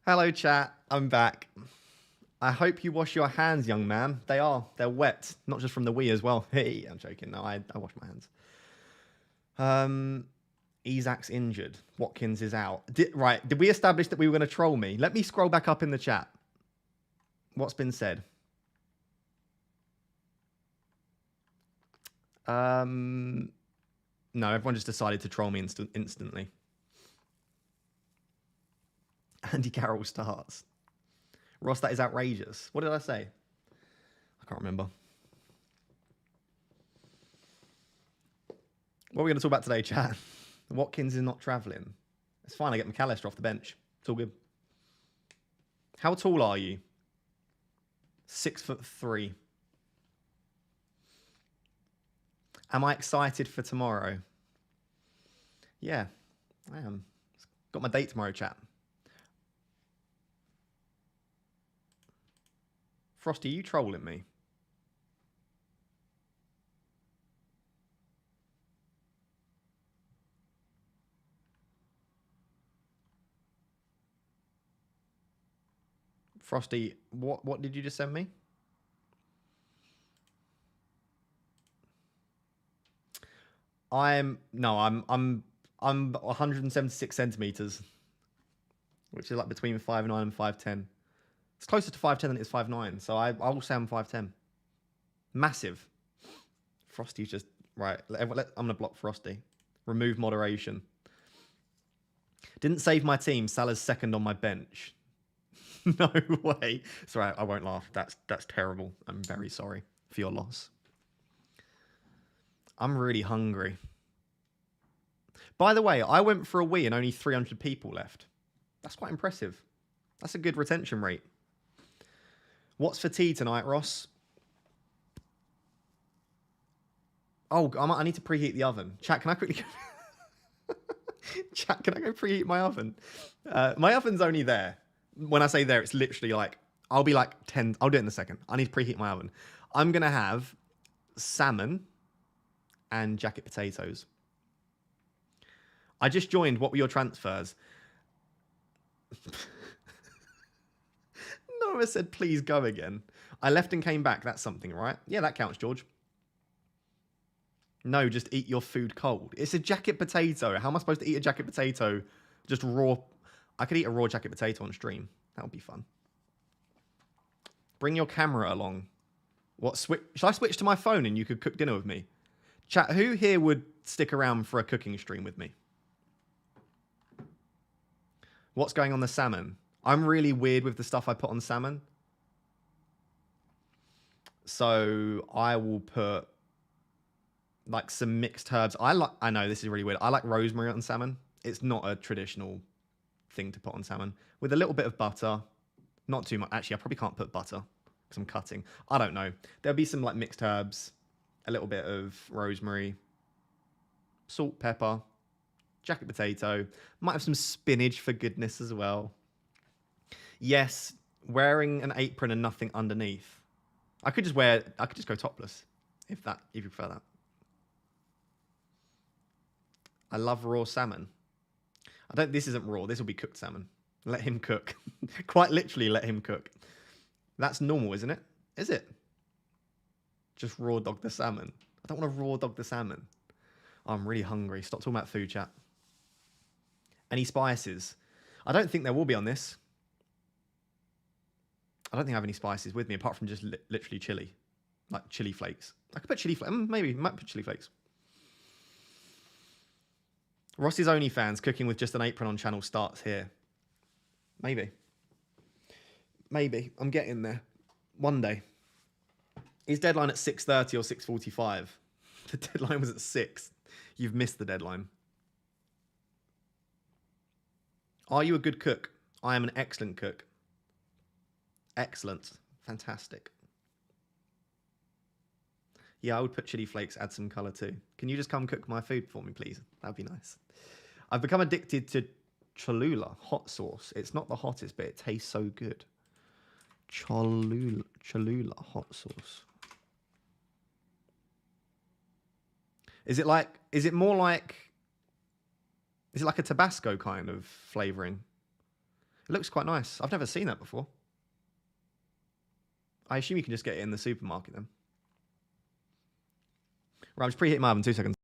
Hello, chat. I'm back. I hope you wash your hands, young man. They are. They're wet. Not just from the Wii as well. Hey, I'm joking. No, I wash my hands. Isaac's injured. Watkins is out. Right. Did we establish that we were going to troll me? Let me scroll back up in the chat. What's been said? No, everyone just decided to troll me instantly. Andy Carroll starts. Ross, that is outrageous. What did I say? I can't remember. What are we going to talk about today, chat? Watkins is not travelling. It's fine. I get McAllister off the bench. It's all good. How tall are you? 6'3". Am I excited for tomorrow? Yeah, I am. Got my date tomorrow, chat. Frosty, are you trolling me? Frosty, what did you just send me? I'm 176 centimeters, which is like between 5'9" and 5'10". It's closer to 5'10" than it is 5'9", so I will say I'm 5'10". Massive. Frosty's just right. I'm gonna block Frosty. Remove moderation. Didn't save my team. Salah's second on my bench. No way. Sorry, I won't laugh. That's terrible. I'm very sorry for your loss. I'm really hungry. By the way, I went for a wee and only 300 people left. That's quite impressive. That's a good retention rate. What's for tea tonight, Ross? Oh, I need to preheat the oven. Chat, can I quickly... Chat, can I go preheat my oven? My oven's only there. When I say there, it's literally like... I'll be like 10... I'll do it in a second. I need to preheat my oven. I'm going to have salmon and jacket potatoes. I just joined. What were your transfers? Noah said, please go again. I left and came back. That's something, right? Yeah, that counts, George. No, just eat your food cold. It's a jacket potato. How am I supposed to eat a jacket potato? Just raw. I could eat a raw jacket potato on stream. That would be fun. Bring your camera along. What? Should I switch to my phone and you could cook dinner with me? Chat, who here would stick around for a cooking stream with me? What's going on the salmon? I'm really weird with the stuff I put on salmon. So I will put like some mixed herbs. I know this is really weird. I like rosemary on salmon. It's not a traditional thing to put on salmon. With a little bit of butter. Not too much. Actually, I probably can't put butter because I'm cutting. I don't know. There'll be some like mixed herbs. A little bit of rosemary. Salt, pepper. Jacket potato. Might have some spinach for goodness as well. Yes, wearing an apron and nothing underneath. I could just go topless if you prefer that. I love raw salmon. This isn't raw. This will be cooked salmon. Let him cook. Quite literally, let him cook. That's normal, isn't it? Is it? Just raw dog the salmon. I don't want to raw dog the salmon. I'm really hungry. Stop talking about food, chat. Any spices? I don't think there will be on this. I don't think I have any spices with me apart from just literally chili. Like chili flakes. I could put chili flakes. Maybe. Might put chili flakes. Ross's OnlyFans cooking with just an apron on channel starts here. Maybe. Maybe. I'm getting there. One day. Is deadline at 6:30 or 6:45? The deadline was at 6. You've missed the deadline. Are you a good cook? I am an excellent cook. Excellent. Fantastic. Yeah, I would put chili flakes, add some colour too. Can you just come cook my food for me, please? That'd be nice. I've become addicted to Cholula hot sauce. It's not the hottest, but it tastes so good. Cholula hot sauce. Is it like a Tabasco kind of flavouring? It looks quite nice. I've never seen that before. I assume you can just get it in the supermarket then. Right, I'm just preheating my oven, 2 seconds.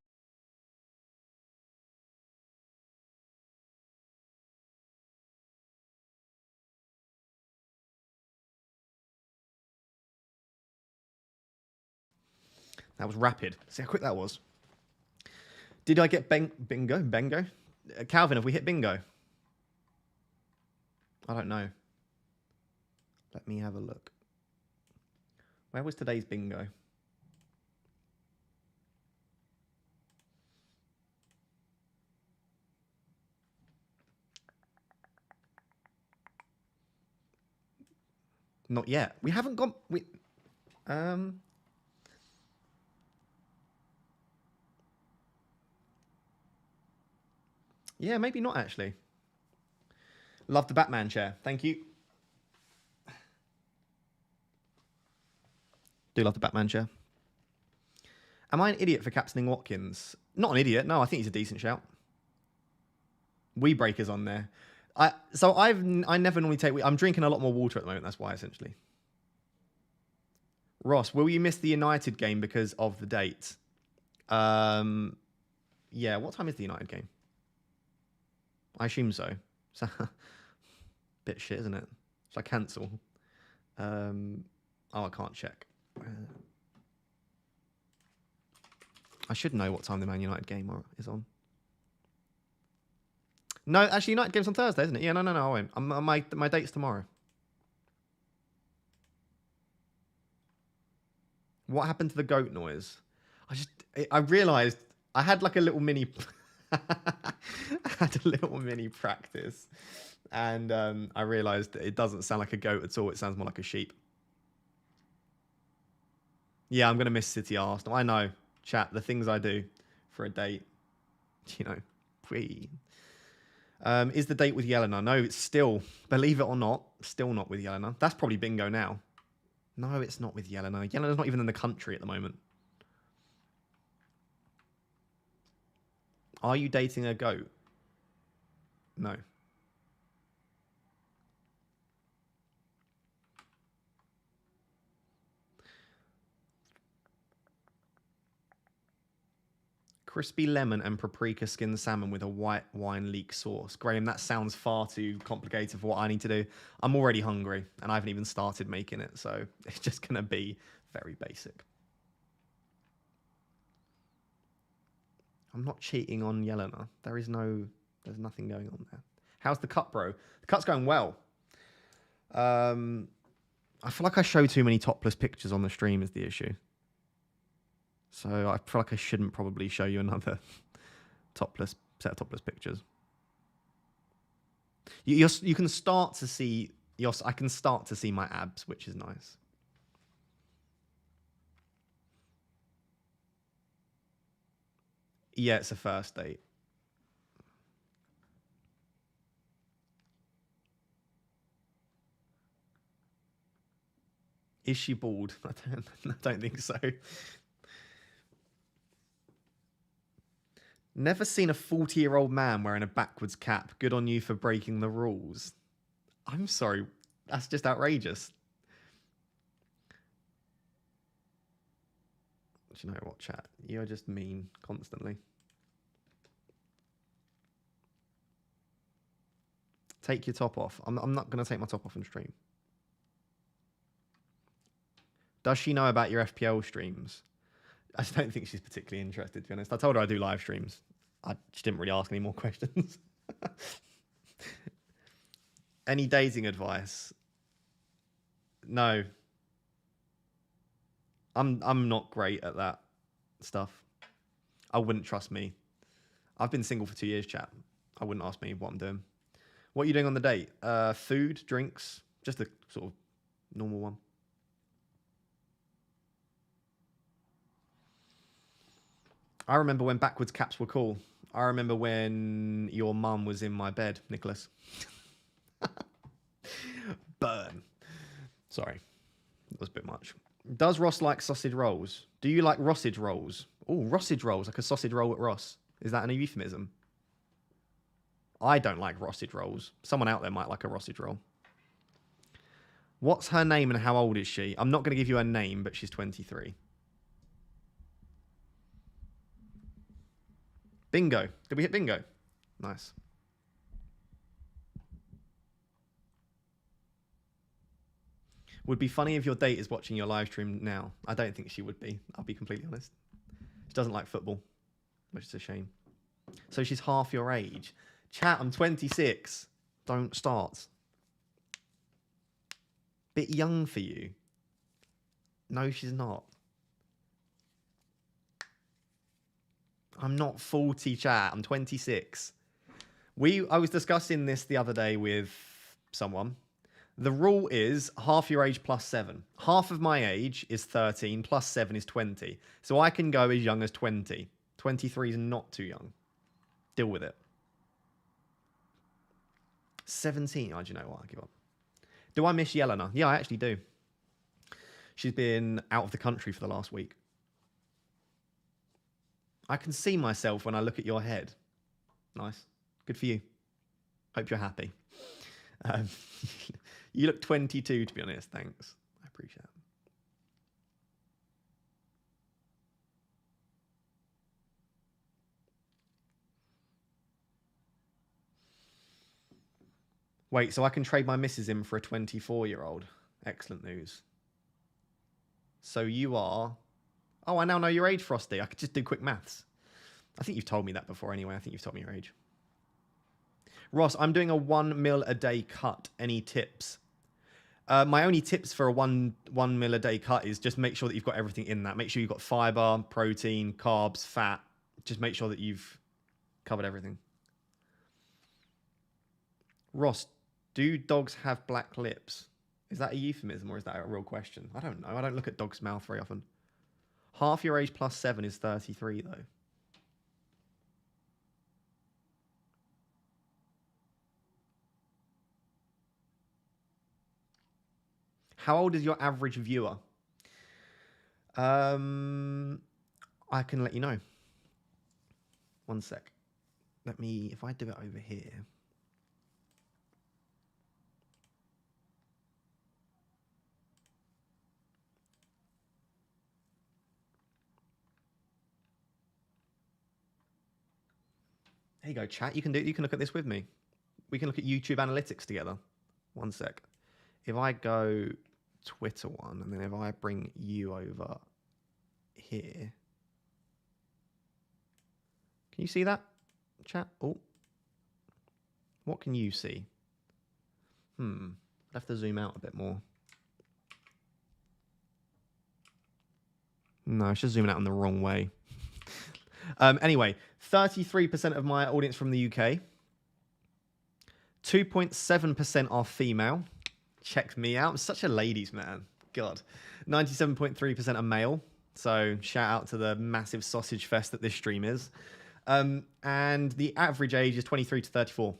That was rapid. See how quick that was. Did I get bingo? Bingo? Calvin, have we hit bingo? I don't know. Let me have a look. Where was today's bingo? Not yet. We haven't got... Yeah, maybe not, actually. Love the Batman chair. Thank you. Do love the Batman chair. Am I an idiot for captaining Watkins? Not an idiot. No, I think he's a decent shout. Breaker's on there. I never normally take... I'm drinking a lot more water at the moment. That's why, essentially. Ross, will you miss the United game because of the date? Yeah, what time is the United game? I assume so. Bit shit, isn't it? Should I cancel? Oh, I can't check. I should know what time the Man United game is on. No, actually, United game's on Thursday, isn't it? Yeah, no, I won't. My date's tomorrow. What happened to the goat noise? I realised I had like a little mini... I had a little mini practice. And I realised that it doesn't sound like a goat at all. It sounds more like a sheep. Yeah, I'm going to miss City Arsenal. I know. Chat, the things I do for a date. You know, is the date with Yelena? No, it's still, believe it or not, still not with Yelena. That's probably bingo now. No, it's not with Yelena. Yelena's not even in the country at the moment. Are you dating a goat? No. Crispy lemon and paprika skinned salmon with a white wine leek sauce. Graham, that sounds far too complicated for what I need to do. I'm already hungry and I haven't even started making it, so it's just going to be very basic. I'm not cheating on Yelena. There's nothing going on there. How's the cut, bro? The cut's going well. I feel like I show too many topless pictures on the stream is the issue. So I feel like I shouldn't probably show you another set of topless pictures. You can start to see... I can start to see my abs, which is nice. Yeah, it's a first date. Is she bald? I don't think so. Never seen a 40-year-old man wearing a backwards cap. Good on you for breaking the rules. I'm sorry. That's just outrageous. Do you know what, chat? You're just mean constantly. Take your top off. I'm not going to take my top off in stream. Does she know about your FPL streams? I don't think she's particularly interested, to be honest. I told her I do live streams. She didn't really ask any more questions. Any dating advice? No. I'm not great at that stuff. I wouldn't trust me. I've been single for 2 years, chat. I wouldn't ask me what I'm doing. What are you doing on the date? Food, drinks, just a sort of normal one. I remember when backwards caps were cool. I remember when your mum was in my bed, Nicholas. Burn. Sorry. That was a bit much. Does Ross like sausage rolls? Do you like Rossage rolls? Oh, Rossage rolls, like a sausage roll at Ross. Is that an euphemism? I don't like rossage rolls. Someone out there might like a rossage roll. What's her name and how old is she? I'm not going to give you her name, but she's 23. Bingo. Did we hit bingo? Nice. Would be funny if your date is watching your live stream now. I don't think she would be. I'll be completely honest. She doesn't like football, which is a shame. So she's half your age. Chat, I'm 26. Don't start. Bit young for you. No, she's not. I'm not 40, chat. I'm 26. I was discussing this the other day with someone. The rule is half your age plus 7. Half of my age is 13, plus 7 is 20. So I can go as young as 20. 23 is not too young. Deal with it. 17. Oh, do you know what? I give up. Do I miss Yelena? Yeah, I actually do. She's been out of the country for the last week. I can see myself when I look at your head. Nice. Good for you. Hope you're happy. You look 22, to be honest. Thanks. I appreciate it. Wait, so I can trade my missus in for a 24-year-old? Excellent news. So you are... Oh, I now know your age, Frosty. I could just do quick maths. I think you've told me that before anyway. I think you've told me your age. Ross, I'm doing a 1 mil a day cut. Any tips? My only tips for a 1 mil a day cut is just make sure that you've got everything in that. Make sure you've got fiber, protein, carbs, fat. Just make sure that you've covered everything. Ross, do dogs have black lips? Is that a euphemism or is that a real question? I don't know. I don't look at dogs' mouth very often. Half your age plus 7 is 33, though. How old is your average viewer? I can let you know. One sec. If I do it over here. There you go, chat. You can look at this with me. We can look at YouTube analytics together. One sec. If I go Twitter one, and then if I bring you over here. Can you see that, chat? Oh. What can you see? I'd have to zoom out a bit more. No, it's just zooming out in the wrong way. Anyway, 33% of my audience from the UK. 2.7% are female. Check me out. I'm such a ladies' man. God. 97.3% are male. So shout out to the massive sausage fest that this stream is. And the average age is 23 to 34.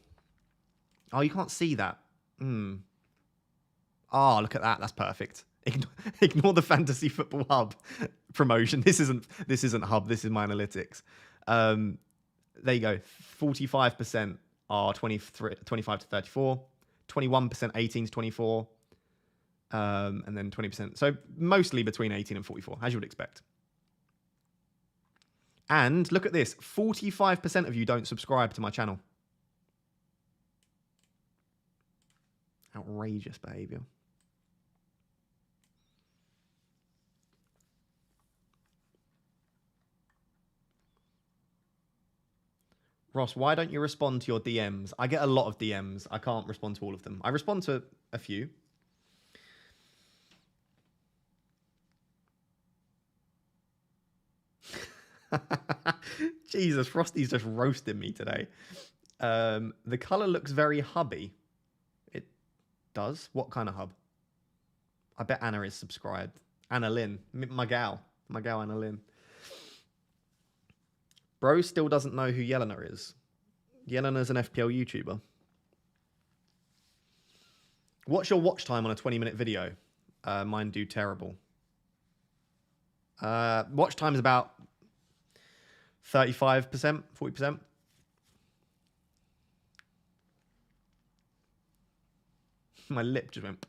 Oh, you can't see that. Oh, look at that. That's perfect. Ignore the Fantasy Football Hub promotion. This isn't Hub. This is my analytics. There you go. 45% are 25 to 34. 21% 18 to 24. And then 20%. So mostly between 18 and 44, as you would expect. And look at this. 45% of you don't subscribe to my channel. Outrageous behavior. Ross, why don't you respond to your DMs? I get a lot of DMs. I can't respond to all of them. I respond to a few. Jesus, Frosty's just roasting me today. The color looks very hubby. It does? What kind of hub? I bet Anna is subscribed. Anna Lynn. My gal. My gal Anna Lynn. Bro still doesn't know who Yelena is. Yelena's an FPL YouTuber. What's your watch time on a 20-minute video? Mine do terrible. Watch time is about 35%, 40%. My lip just went.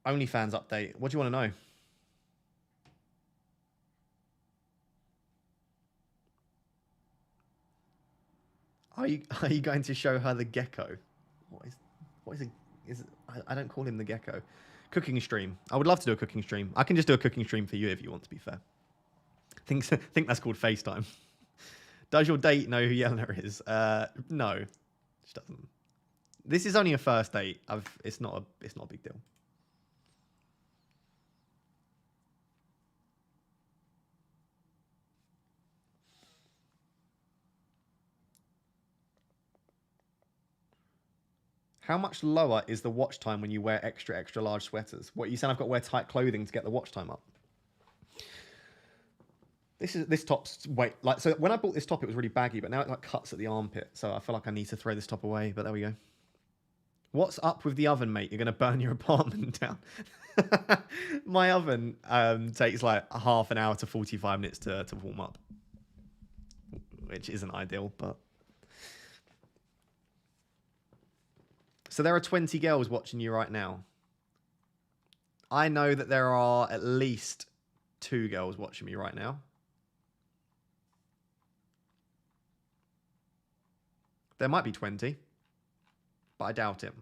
OnlyFans update. What do you want to know? Are you going to show her the gecko? What is I don't call him the gecko. Cooking stream. I would love to do a cooking stream. I can just do a cooking stream for you if you want, to be fair. Think that's called FaceTime. Does your date know who Yelena is? No, she doesn't. This is only a first date. It's not a big deal. How much lower is the watch time when you wear extra large sweaters? What, you saying I've got to wear tight clothing to get the watch time up? This top's so when I bought this top it was really baggy, but now it like cuts at the armpit, so I feel like I need to throw this top away, but there we go. What's up with the oven, mate? You're gonna burn your apartment down. My oven takes like half an hour to 45 minutes to warm up, which isn't ideal, but so there are 20 girls watching you right now. I know that there are at least 2 girls watching me right now. There might be 20, but I doubt it.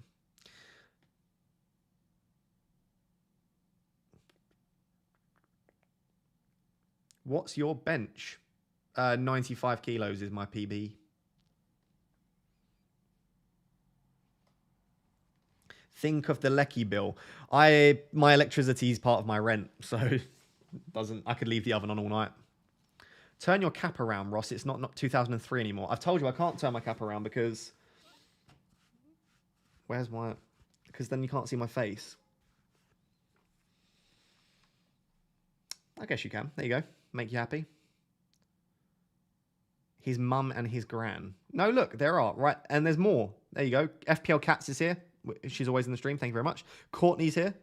What's your bench? 95 kilos is my PB. Think of the Lecky bill. My electricity is part of my rent, so I could leave the oven on all night. Turn your cap around, Ross. It's not 2003 anymore. I've told you I can't turn my cap around because... Because then you can't see my face. I guess you can. There you go. Make you happy. His mum and his gran. No, look, there are. Right, and there's more. There you go. FPL Cats is here. She's always in the stream. Thank you very much. Courtney's here.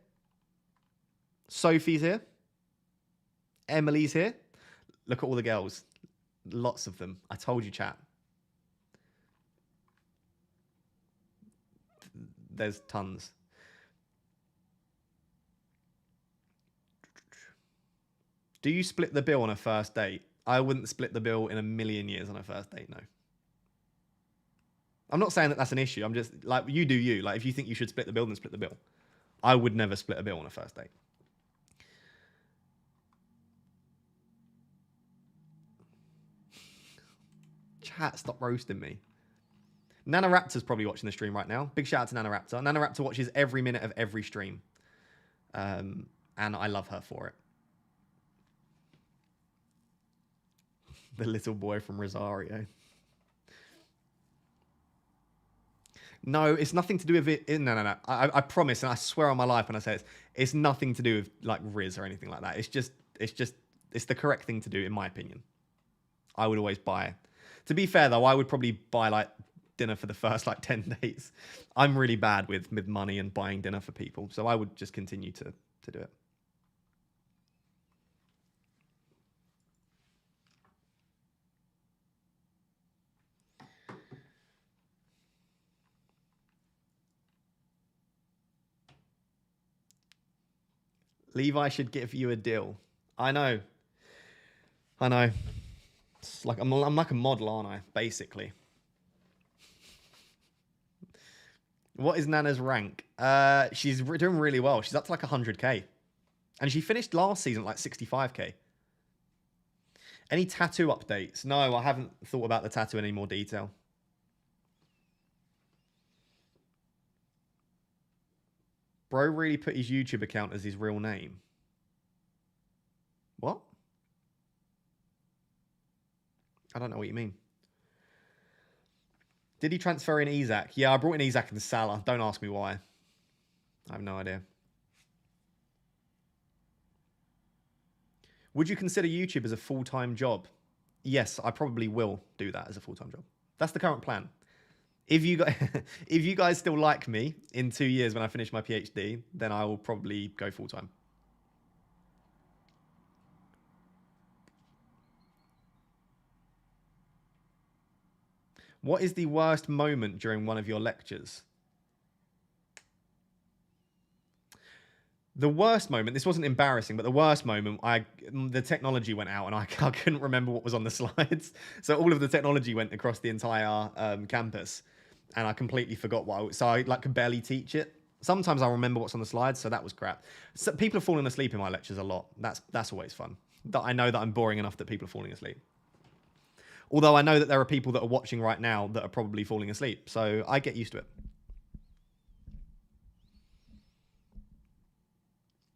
Sophie's here. Emily's here. Look at all the girls. Lots of them. I told you, chat. There's tons. Do you split the bill on a first date? I wouldn't split the bill in a million years on a first date, no. I'm not saying that that's an issue. I'm just, like, you do you. Like, if you think you should split the bill, then split the bill. I would never split a bill on a first date. Chat, stop roasting me. Nana Raptor's probably watching the stream right now. Big shout out to Nana Raptor. Nana Raptor watches every minute of every stream. And I love her for it. The little boy from Rosario. No, it's nothing to do with it. No. I promise, and I swear on my life when I say this, it's nothing to do with like Riz or anything like that. It's the correct thing to do, in my opinion. I would always buy. To be fair though, I would probably buy like dinner for the first like 10 days. I'm really bad with money and buying dinner for people, so I would just continue to do it. Levi should give you a deal. I know. It's like I'm like a model, aren't I? Basically. What is Nana's rank? She's doing really well. She's up to like 100k, and she finished last season at like 65k. Any tattoo updates? No, I haven't thought about the tattoo in any more detail. Bro really put his YouTube account as his real name. What? I don't know what you mean. Did he transfer in Isaac? Yeah, I brought in Isaac and Salah. Don't ask me why. I have no idea. Would you consider YouTube as a full-time job? Yes, I probably will do that as a full-time job. That's the current plan. If you guys still like me in 2 years when I finish my PhD, then I will probably go full-time. What is the worst moment during one of your lectures? The worst moment, this wasn't embarrassing, but the worst moment, the technology went out and I couldn't remember what was on the slides. So all of the technology went across the entire campus and I completely forgot so I could barely teach it. Sometimes I remember what's on the slides, so that was crap. So people are falling asleep in my lectures a lot. That's always fun. I know that I'm boring enough that people are falling asleep. Although I know that there are people that are watching right now that are probably falling asleep, so I get used to it.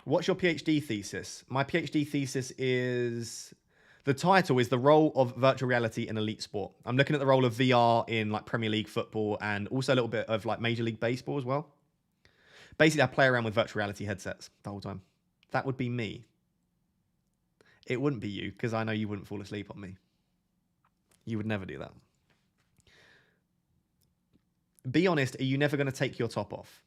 What's your PhD thesis? My PhD thesis is... The title is The Role of Virtual Reality in Elite Sport. I'm looking at the role of VR in like Premier League football and also a little bit of like Major League Baseball as well. Basically, I play around with virtual reality headsets the whole time. That would be me. It wouldn't be you, because I know you wouldn't fall asleep on me. You would never do that. Be honest, are you never going to take your top off?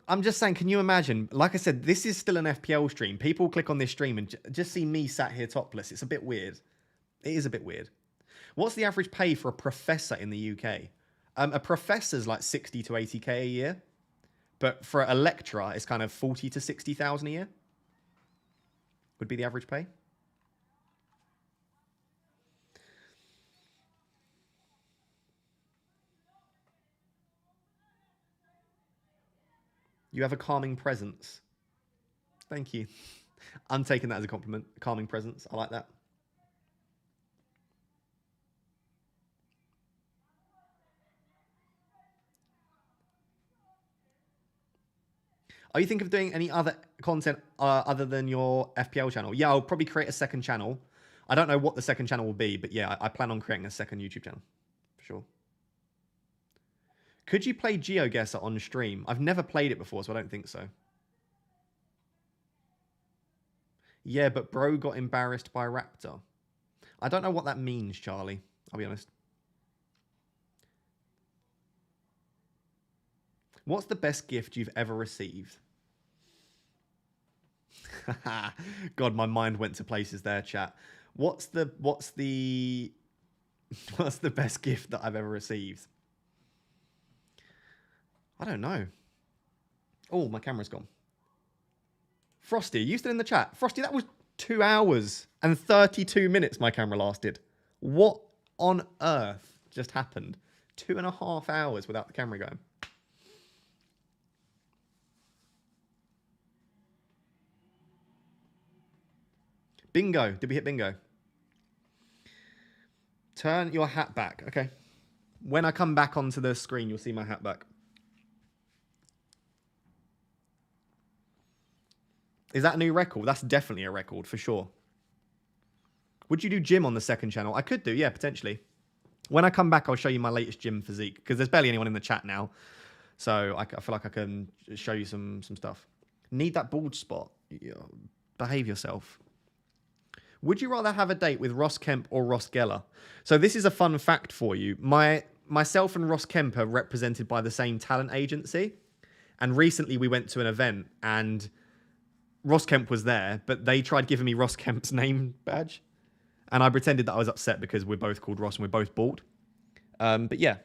I'm just saying, can you imagine? Like I said, this is still an FPL stream. People click on this stream and just see me sat here topless. It's a bit weird. It is a bit weird. What's the average pay for a professor in the UK? A professor's like 60 to 80k a year. But for a lecturer, it's kind of 40 to 60,000 a year. Would be the average pay. You have a calming presence. Thank you. I'm taking that as a compliment. Calming presence. I like that. Are you thinking of doing any other content other than your FPL channel? Yeah, I'll probably create a second channel. I don't know what the second channel will be, but yeah, I plan on creating a second YouTube channel. For sure. Could you play GeoGuessr on stream? I've never played it before, so I don't think so. Yeah, but bro got embarrassed by Raptor. I don't know what that means, Charlie. I'll be honest. What's the best gift you've ever received? God, my mind went to places there, chat. What's the best gift that I've ever received? I don't know. Oh, my camera's gone. Frosty, you still in the chat? Frosty, that was 2 hours and 32 minutes my camera lasted. What on earth just happened? 2.5 hours without the camera going. Bingo. Did we hit bingo? Turn your hat back. Okay. When I come back onto the screen, you'll see my hat back. Is that a new record? That's definitely a record, for sure. Would you do gym on the second channel? I could do, yeah, potentially. When I come back, I'll show you my latest gym physique, because there's barely anyone in the chat now. So I feel like I can show you some stuff. Need that bald spot. Behave yourself. Would you rather have a date with Ross Kemp or Ross Geller? So this is a fun fact for you. Myself and Ross Kemp are represented by the same talent agency. And recently we went to an event and Ross Kemp was there, but they tried giving me Ross Kemp's name badge. And I pretended that I was upset because we're both called Ross and we're both bald. But yeah,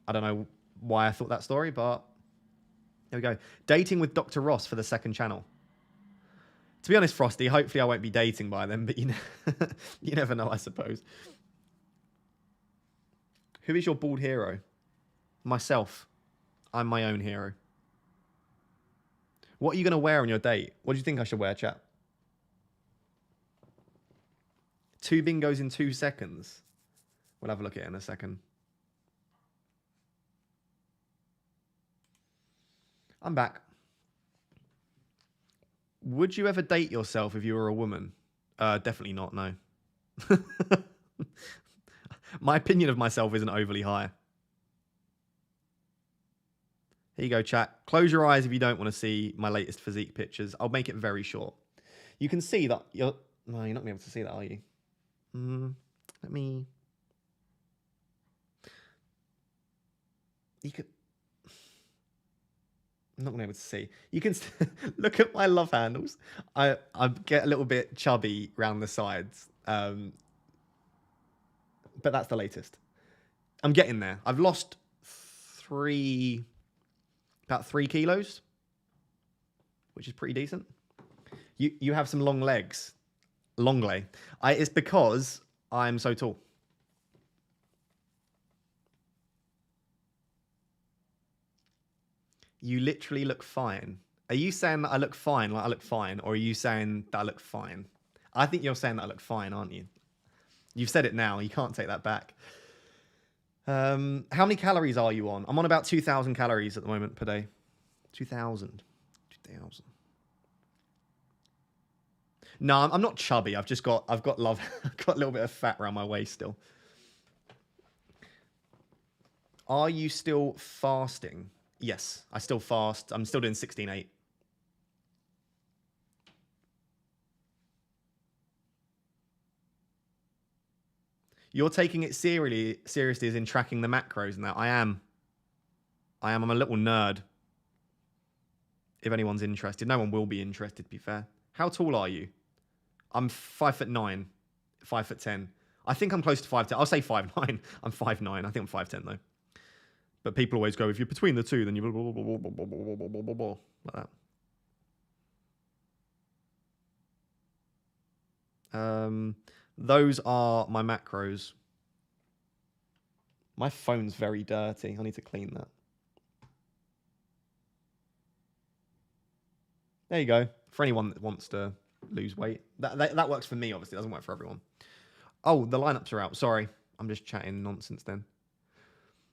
I don't know why I thought that story, but there we go. Dating with Dr. Ross for the second channel. To be honest, Frosty, hopefully I won't be dating by then, but you never know, I suppose. Who is your bald hero? Myself. I'm my own hero. What are you going to wear on your date? What do you think I should wear, chat? 2 bingos in 2 seconds. We'll have a look at it in a second. I'm back. Would you ever date yourself if you were a woman? Definitely not, no. My opinion of myself isn't overly high. Here you go, chat. Close your eyes if you don't want to see my latest physique pictures. I'll make it very short. You can see that you're... No, you're not going to be able to see that, are you? Let me... You could... I'm not going to be able to see. You can look at my love handles. I get a little bit chubby around the sides. but that's the latest. I'm getting there. I've lost about 3 kilos, which is pretty decent. You have some long legs. Long leg. It's because I'm so tall. You literally look fine. Are you saying that I look fine, like I look fine, or are you saying that I look fine? I think you're saying that I look fine, aren't you? You've said it now. You can't take that back. How many calories are you on? I'm on about 2,000 calories at the moment per day. 2,000. 2,000. No, I'm not chubby. I've got I've got a little bit of fat around my waist still. Are you still fasting? Yes, I still fast. I'm still doing 16/8. You're taking it seriously as in tracking the macros and that. I am. I'm a little nerd. If anyone's interested. No one will be interested, to be fair. How tall are you? I'm 5'9", 5'10". I think I'm close to 5'10". I'll say 5'9". I'm 5'9". I think I'm 5'10" though. But people always go, if you're between the two, then you like that. Those are my macros. My phone's very dirty. I need to clean that. There you go. For anyone that wants to lose weight. That works for me, obviously. It doesn't work for everyone. Oh, the lineups are out. Sorry. I'm just chatting nonsense then.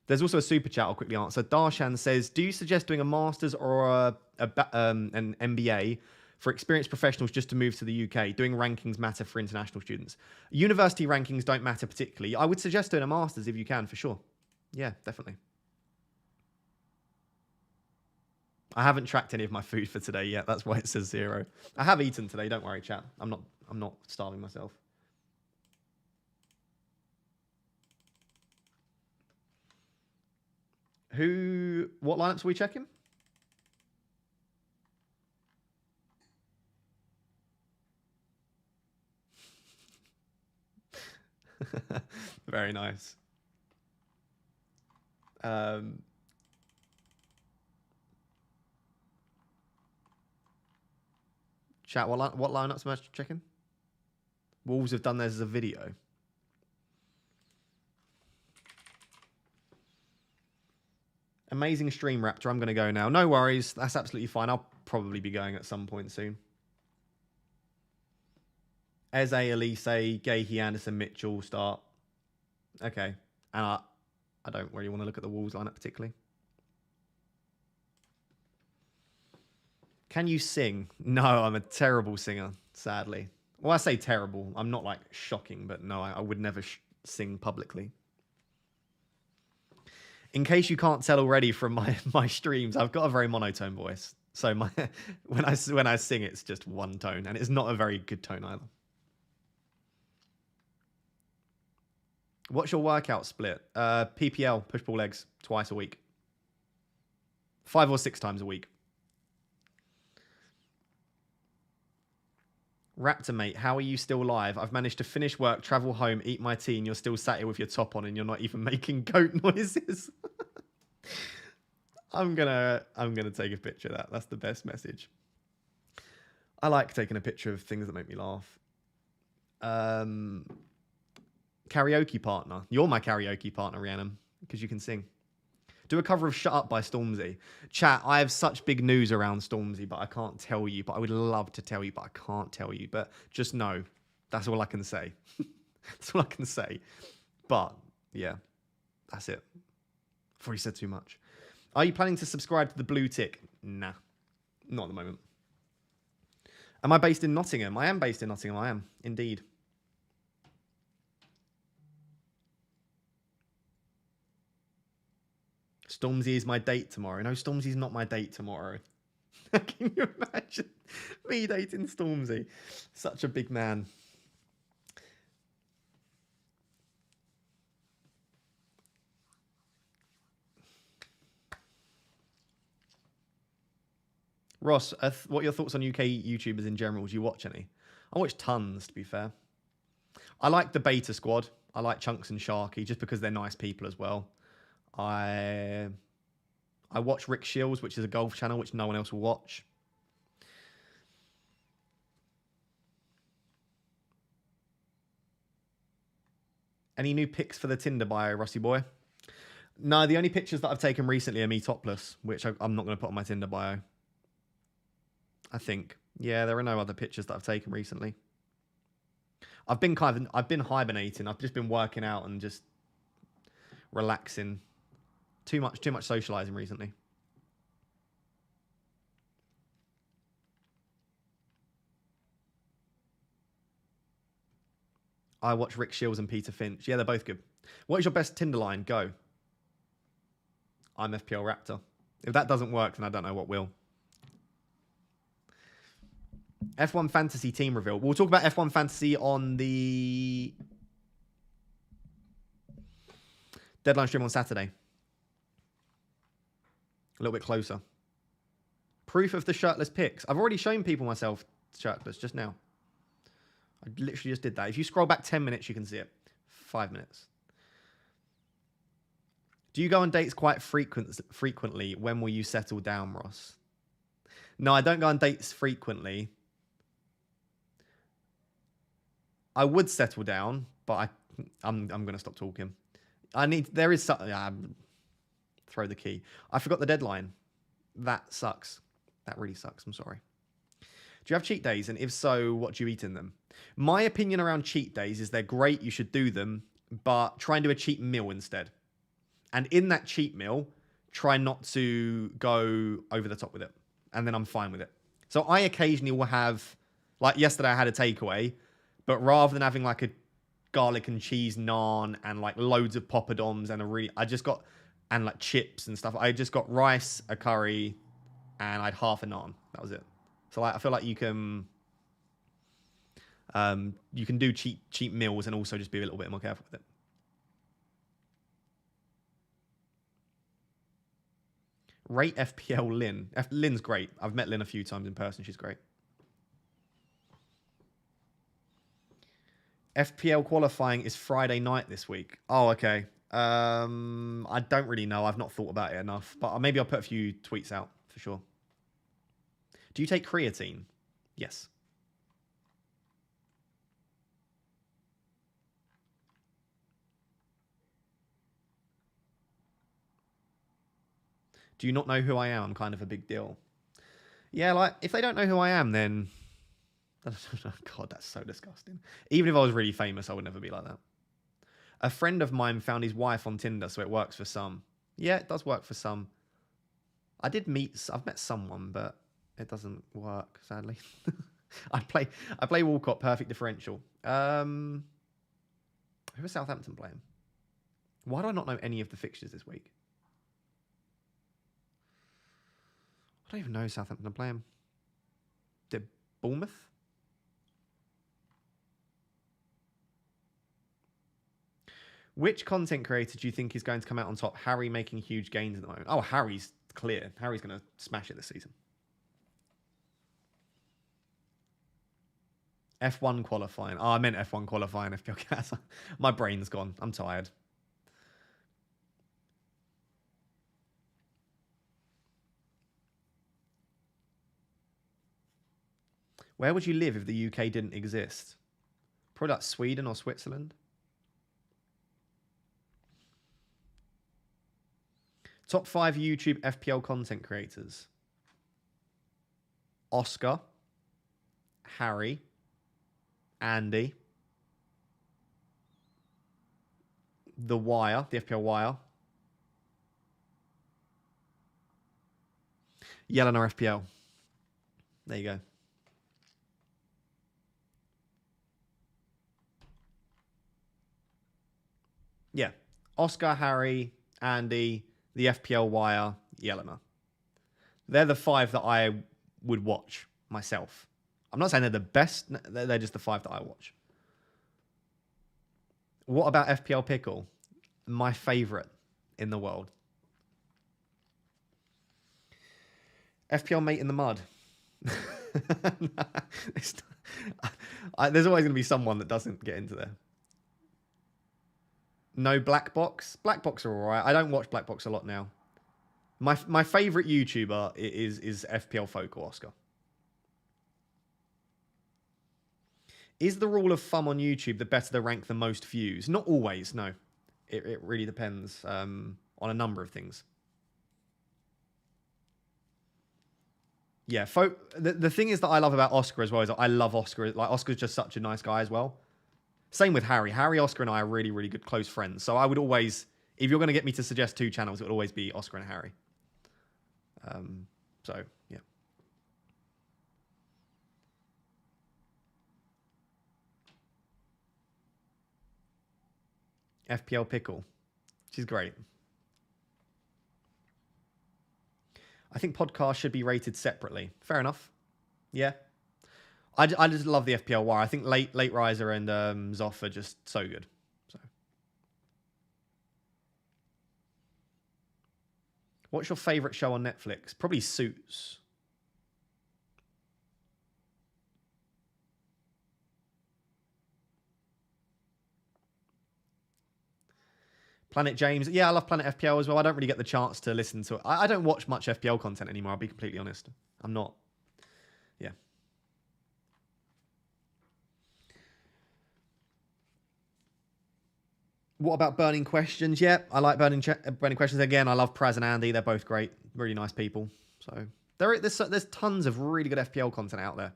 There's also a super chat I'll quickly answer. Darshan says, do you suggest doing a master's or an MBA for experienced professionals just to move to the UK? Doing rankings matter for international students? University rankings don't matter particularly. I would suggest doing a master's if you can, for sure. Yeah, definitely. I haven't tracked any of my food for today yet. That's why it says 0. I have eaten today. Don't worry, chat. I'm not starving myself. What lineups are we checking? Very nice. Chat, what lineups am I checking? Wolves have done theirs as a video. Amazing stream, Raptor. I'm going to go now. No worries. That's absolutely fine. I'll probably be going at some point soon. Eze, Elise, Gahey, Anderson, Mitchell start. Okay. And I don't really want to look at the Wolves lineup particularly. Can you sing? No, I'm a terrible singer, sadly. Well, I say terrible. I'm not like shocking, but no, I would never sing publicly. In case you can't tell already from my streams, I've got a very monotone voice. So when I sing, it's just one tone, and it's not a very good tone either. What's your workout split? PPL, push pull legs, twice a week. 5 or 6 times a week. Raptor mate, how are you still live? I've managed to finish work, travel home, eat my tea, and you're still sat here with your top on, and you're not even making goat noises. I'm gonna take a picture of that. That's the best message. I like taking a picture of things that make me laugh. Karaoke partner. You're my karaoke partner, Rhiannon, because you can sing. Do a cover of Shut Up by Stormzy. Chat, I have such big news around Stormzy, but I can't tell you. But I would love to tell you, but I can't tell you. But just know, that's all I can say. That's all I can say. But, yeah, that's it. I've already said too much. Are you planning to subscribe to the blue tick? Nah, not at the moment. Am I based in Nottingham? I am based in Nottingham. I am, indeed. Stormzy is my date tomorrow. No, Stormzy's not my date tomorrow. Can you imagine me dating Stormzy? Such a big man. Ross, what are your thoughts on UK YouTubers in general? Do you watch any? I watch tons, to be fair. I like the beta squad. I like Chunks and Sharky just because they're nice people as well. I watch Rick Shields, which is a golf channel which no one else will watch. Any new pics for the Tinder bio, Rusty boy? No, the only pictures that I've taken recently are me topless, which I'm not going to put on my Tinder bio. I think. Yeah, there are no other pictures that I've taken recently. I've been hibernating. I've just been working out and just relaxing. Too much socializing recently. I watch Rick Shields and Peter Finch. Yeah, they're both good. What is your best Tinder line? Go. I'm FPL Raptor. If that doesn't work, then I don't know what will. F1 Fantasy team reveal. We'll talk about F1 Fantasy on the deadline stream on Saturday. A little bit closer. Proof of the shirtless pics. I've already shown people myself shirtless just now. I literally just did that. If you scroll back 10 minutes, you can see it. 5 minutes. Do you go on dates quite frequently? When will you settle down, Ross? No, I don't go on dates frequently. I would settle down, but I'm going to stop talking. There is something. Throw the key. I forgot the deadline. That sucks. That really sucks. I'm sorry. Do you have cheat days? And if so, what do you eat in them? My opinion around cheat days is they're great. You should do them, but try and do a cheat meal instead. And in that cheat meal, try not to go over the top with it. And then I'm fine with it. So I occasionally will have, like yesterday I had a takeaway, but rather than having like a garlic and cheese naan and like loads of poppadoms and like chips and stuff, I just got rice, a curry, and I had half a naan. That was it. So like, I feel like you can do cheap meals and also just be a little bit more careful with it. Rate FPL Lynn. Lynn's great. I've met Lynn a few times in person. She's great. FPL qualifying is Friday night this week. Oh, okay. I don't really know. I've not thought about it enough, but maybe I'll put a few tweets out for sure. Do you take creatine? Yes. Do you not know who I am? I'm kind of a big deal. Yeah, like, if they don't know who I am, then... God, that's so disgusting. Even if I was really famous, I would never be like that. A friend of mine found his wife on Tinder, so it works for some. Yeah, it does work for some. I've met someone, but it doesn't work, sadly. I play Walcott, perfect differential. Who is Southampton playing? Why do I not know any of the fixtures this week? I don't even know who Southampton are playing. Did Bournemouth? Which content creator do you think is going to come out on top? Harry making huge gains at the moment. Oh, Harry's clear. Harry's going to smash it this season. F1 qualifying. Oh, I meant F1 qualifying. FPL Gas. My brain's gone. I'm tired. Where would you live if the UK didn't exist? Probably like Sweden or Switzerland. Top 5 YouTube FPL content creators. Oscar. Harry. Andy. The Wire. The FPL Wire. Yelena FPL. There you go. Yeah. Oscar, Harry, Andy, the FPL Wire, Yelena. They're the 5 that I would watch myself. I'm not saying they're the best. They're just the 5 that I watch. What about FPL Pickle? My favorite in the world. FPL Mate in the Mud. There's always going to be someone that doesn't get into there. No Black Box. Black Box are alright. I don't watch Black Box a lot now. My favorite YouTuber is FPL Folk or Oscar. Is the rule of thumb on YouTube the better the rank the most views? Not always, no. It really depends on a number of things. Yeah, the thing is that I love about Oscar as well is that I love Oscar. Like, Oscar's just such a nice guy as well. Same with Harry. Harry, Oscar, and I are really, really good close friends. So I would always, if you're going to get me to suggest two channels, it would always be Oscar and Harry. So, yeah. FPL Pickle. She's great. I think podcasts should be rated separately. Fair enough. Yeah. I just love the FPL Wire. I think Late Riser and Zoff are just so good. So, what's your favourite show on Netflix? Probably Suits. Planet James. Yeah, I love Planet FPL as well. I don't really get the chance to listen to it. I don't watch much FPL content anymore, I'll be completely honest. I'm not. Yeah. What about Burning Questions? Yeah, I like Burning Questions. Again, I love Praz and Andy. They're both great. Really nice people. So there's tons of really good FPL content out there.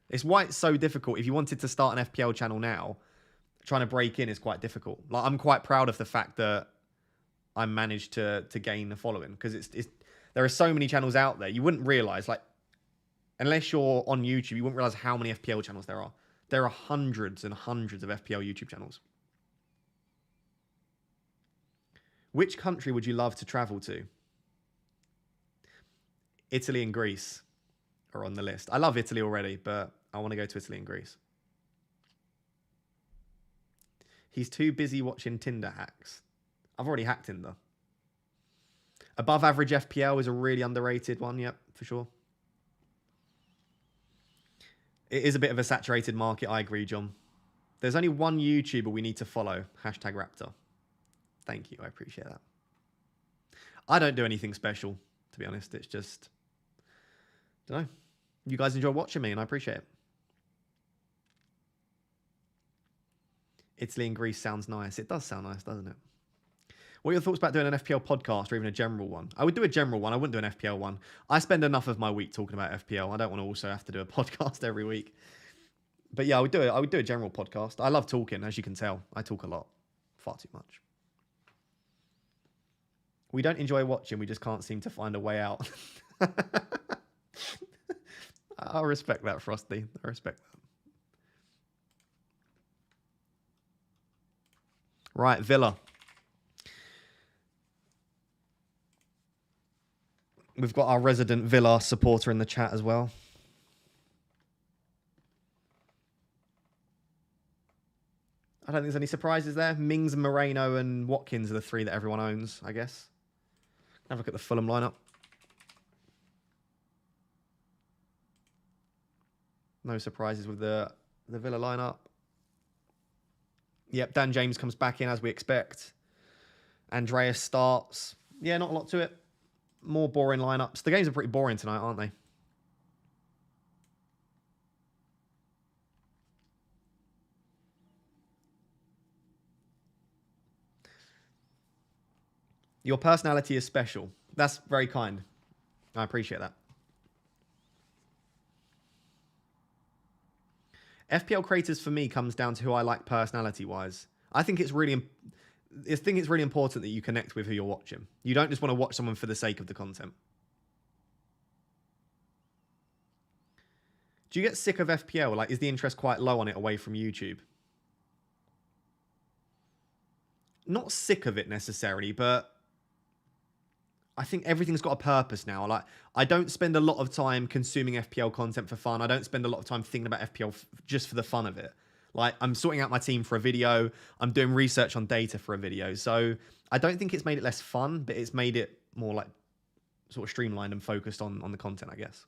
It's why it's so difficult. If you wanted to start an FPL channel now, trying to break in is quite difficult. Like, I'm quite proud of the fact that I managed to gain a following, because there are so many channels out there. You wouldn't realize, like, unless you're on YouTube, you wouldn't realize how many FPL channels there are. There are hundreds and hundreds of FPL YouTube channels. Which country would you love to travel to? Italy and Greece are on the list. I love Italy already, but I want to go to Italy and Greece. He's too busy watching Tinder hacks. I've already hacked Tinder. Above average FPL is a really underrated one. Yep, for sure. It is a bit of a saturated market. I agree, John. There's only one YouTuber we need to follow. Hashtag Raptor. Thank you. I appreciate that. I don't do anything special, to be honest. It's just, I don't know. You guys enjoy watching me, and I appreciate it. Italy and Greece sounds nice. It does sound nice, doesn't it? What are your thoughts about doing an FPL podcast or even a general one? I would do a general one. I wouldn't do an FPL one. I spend enough of my week talking about FPL. I don't want to also have to do a podcast every week. But yeah, I would do it. I would do a general podcast. I love talking, as you can tell. I talk a lot. Far too much. We don't enjoy watching. We just can't seem to find a way out. I respect that, Frosty. I respect that. Right, Villa. We've got our resident Villa supporter in the chat as well. I don't think there's any surprises there. Mings, Moreno, and Watkins are the three that everyone owns, I guess. Have a look at the Fulham lineup. No surprises with the Villa lineup. Yep, Dan James comes back in as we expect. Andreas starts. Yeah, not a lot to it. More boring lineups. The games are pretty boring tonight, aren't they? Your personality is special. That's very kind. I appreciate that. FPL creators for me comes down to who I like personality-wise. I think it's really important that you connect with who you're watching. You don't just want to watch someone for the sake of the content. Do you get sick of FPL? Like, is the interest quite low on it away from YouTube? Not sick of it necessarily, but I think everything's got a purpose now. Like, I don't spend a lot of time consuming FPL content for fun. I don't spend a lot of time thinking about FPL just for the fun of it. Like, I'm sorting out my team for a video. I'm doing research on data for a video. So I don't think it's made it less fun, but it's made it more like sort of streamlined and focused on the content, I guess.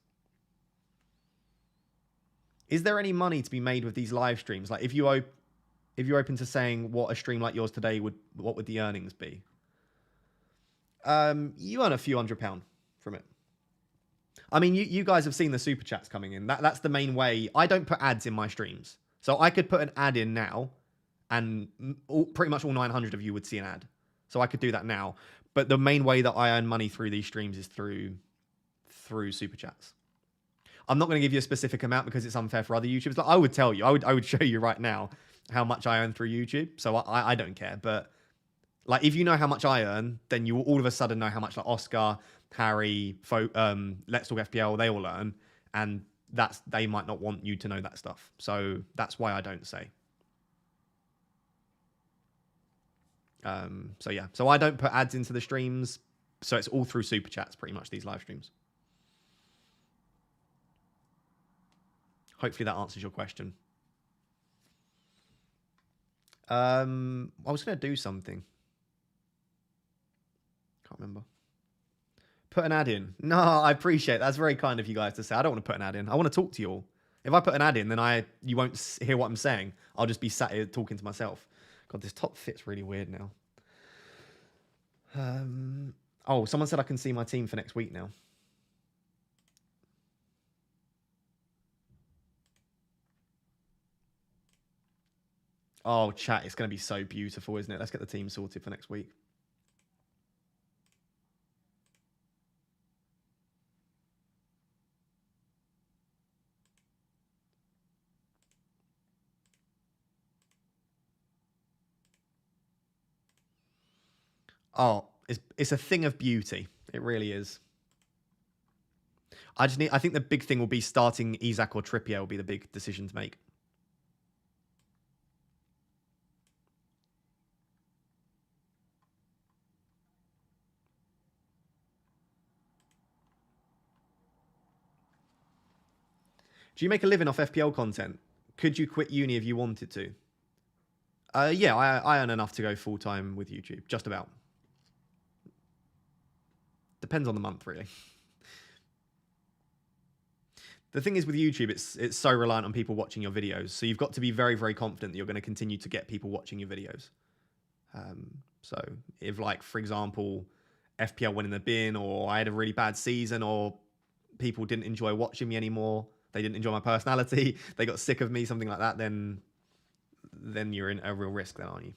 Is there any money to be made with these live streams? Like, if you If you're open to saying what a stream like yours today what would the earnings be? You earn a few £100 from it. I mean, you guys have seen the super chats coming in. That's the main way. I don't put ads in my streams. So I could put an ad in now and pretty much all 900 of you would see an ad. So I could do that now. But the main way that I earn money through these streams is through super chats. I'm not going to give you a specific amount because it's unfair for other YouTubers. Like, I would tell you, I would show you right now how much I earn through YouTube. So I don't care. But like, if you know how much I earn, then you will all of a sudden know how much like Oscar, Harry, Let's Talk FPL, they all earn. And they might not want you to know that stuff. So that's why I don't say. So yeah, so I don't put ads into the streams. So it's all through super chats, pretty much, these live streams. Hopefully that answers your question. I was going to do something. Can't remember. Put an ad in. No, I appreciate it. That's very kind of you guys to say. I don't want to put an ad in. I want to talk to you all. If I put an ad in, then you won't hear what I'm saying. I'll just be sat here talking to myself. God, this top fit's really weird now. Oh, someone said I can see my team for next week now. Oh, chat, it's going to be so beautiful, isn't it? Let's get the team sorted for next week. Oh, it's a thing of beauty. It really is. I think the big thing will be starting Isak or Trippier will be the big decision to make. Do you make a living off FPL content? Could you quit uni if you wanted to? Yeah, I earn enough to go full-time with YouTube. Just about. Depends on the month, really. The thing is with YouTube, it's so reliant on people watching your videos. So you've got to be very, very confident that you're going to continue to get people watching your videos. So if, like, for example, FPL went in the bin, or I had a really bad season, or people didn't enjoy watching me anymore, they didn't enjoy my personality, they got sick of me, something like that, then you're in a real risk then, aren't you?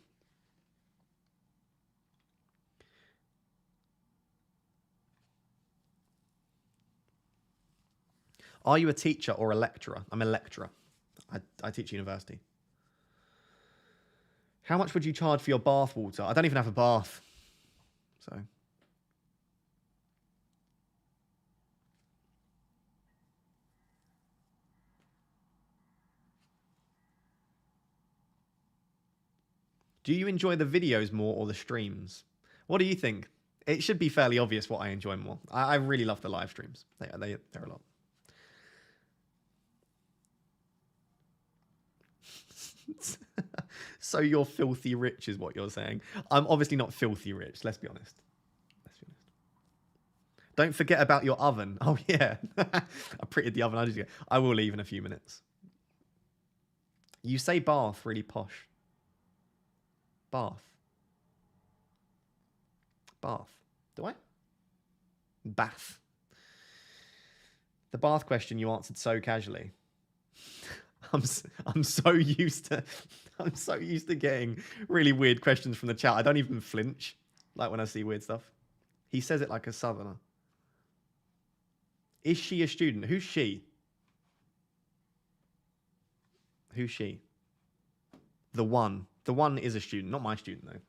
Are you a teacher or a lecturer? I'm a lecturer. I teach university. How much would you charge for your bath water? I don't even have a bath. So. Do you enjoy the videos more or the streams? What do you think? It should be fairly obvious what I enjoy more. I really love the live streams. They're a lot. So you're filthy rich is what you're saying. I'm obviously not filthy rich, let's be honest. Don't forget about your oven. Oh yeah. I prettied the oven. I will leave in a few minutes. You say bath really posh. Bath. Bath. Do I? Bath. The bath question you answered so casually. I'm so used to getting really weird questions from the chat. I don't even flinch like when I see weird stuff. He says it like a southerner. Is she a student? Who's she? Who's she? The one. The one is a student, not my student though.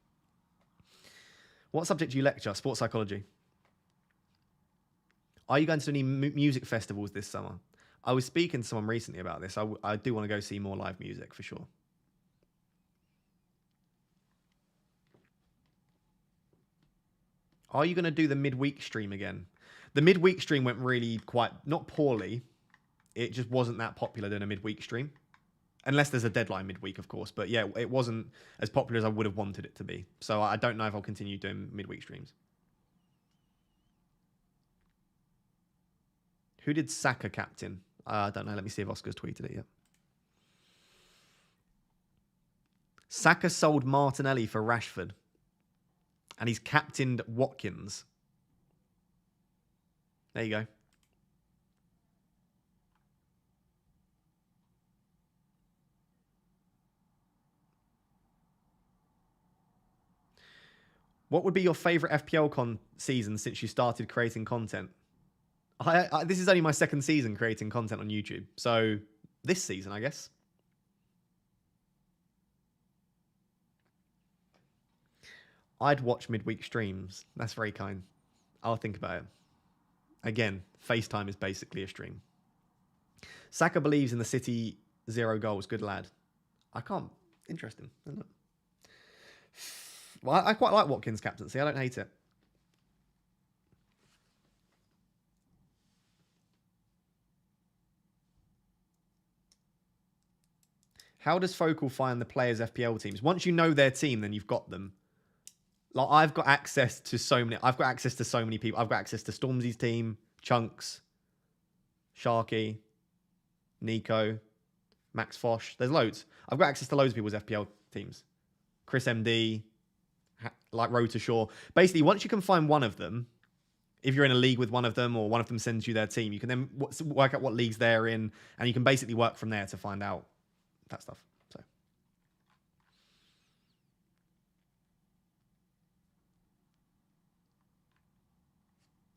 What subject do you lecture? Sports psychology. Are you going to any music festivals this summer? I was speaking to someone recently about this. I do want to go see more live music for sure. Are you going to do the midweek stream again? The midweek stream went really not poorly. It just wasn't that popular doing a midweek stream. Unless there's a deadline midweek, of course. But yeah, it wasn't as popular as I would have wanted it to be. So I don't know if I'll continue doing midweek streams. Who did Saka captain? I don't know. Let me see if Oscar's tweeted it yet. Saka sold Martinelli for Rashford. And he's captained Watkins. There you go. What would be your favourite FPL season since you started creating content? This is only my second season creating content on YouTube. So this season, I guess. I'd watch midweek streams. That's very kind. I'll think about it. Again, FaceTime is basically a stream. Saka believes in the City 0 goals. Good lad. I can't. Interesting, isn't it? Well, I quite like Watkins' captaincy. I don't hate it. How does Focal find the players' FPL teams? Once you know their team, then you've got them. Like I've got access to so many. I've got access to so many people. I've got access to Stormzy's team, Chunks, Sharky, Nico, Max Fosh. There's loads. I've got access to loads of people's FPL teams. Chris MD, like Rota Shaw. Basically, once you can find one of them, if you're in a league with one of them or one of them sends you their team, you can then work out what leagues they're in, and you can basically work from there to find out that stuff. So.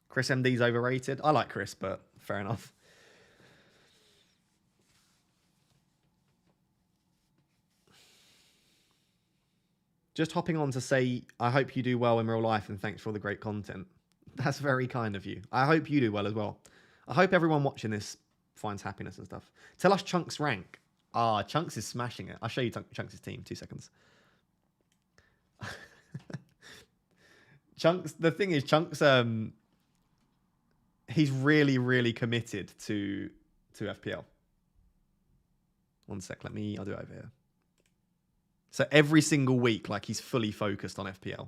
Chris MD's overrated. I like Chris, but fair enough. Just hopping on to say, I hope you do well in real life and thanks for all the great content. That's very kind of you. I hope you do well as well. I hope everyone watching this finds happiness and stuff. Tell us Chunks' rank. Ah, Chunks is smashing it. I'll show you Chunks' team. 2 seconds. Chunks, the thing is, Chunks, he's really, really committed to FPL. 1 sec, I'll do it over here. So every single week, like he's fully focused on FPL.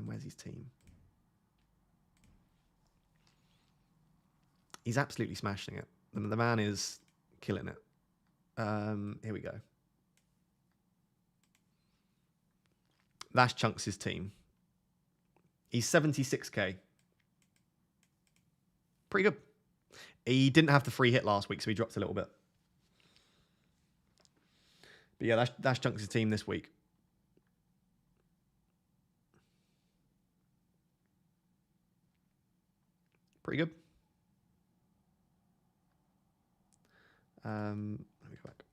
Where's his team? He's absolutely smashing it. The man is killing it. Here we go. That's Chunks' team. He's 76k. Pretty good. He didn't have the free hit last week, so he dropped a little bit. But yeah, that's Chunks' team this week. Pretty good. Let me go back.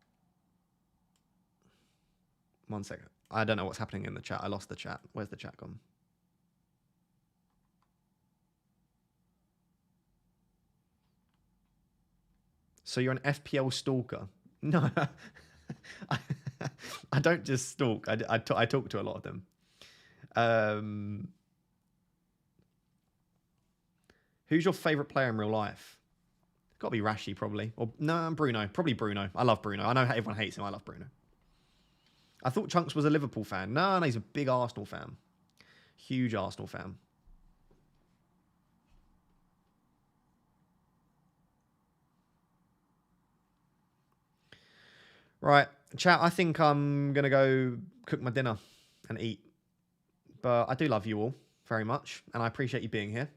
1 second. I don't know what's happening in the chat. I lost the chat. Where's the chat gone? So you're an FPL stalker? No. I don't just stalk. I talk to a lot of them. Who's your favourite player in real life? Got to be Rashi, probably. Or no, Bruno. Probably Bruno. I love Bruno. I know everyone hates him. I love Bruno. I thought Chunks was a Liverpool fan. No, he's a big Arsenal fan. Huge Arsenal fan. Right, chat, I think I'm going to go cook my dinner and eat. But I do love you all very much, and I appreciate you being here.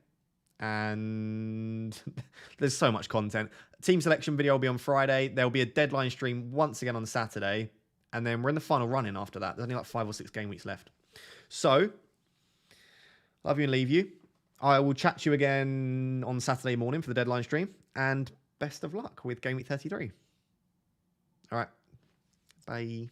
And there's so much content. Team selection video will be on Friday. There'll be a deadline stream once again on Saturday. And then we're in the final run-in after that. There's only like 5 or 6 game weeks left. So, love you and leave you. I will chat to you again on Saturday morning for the deadline stream. And best of luck with Game Week 33. All right. Bye.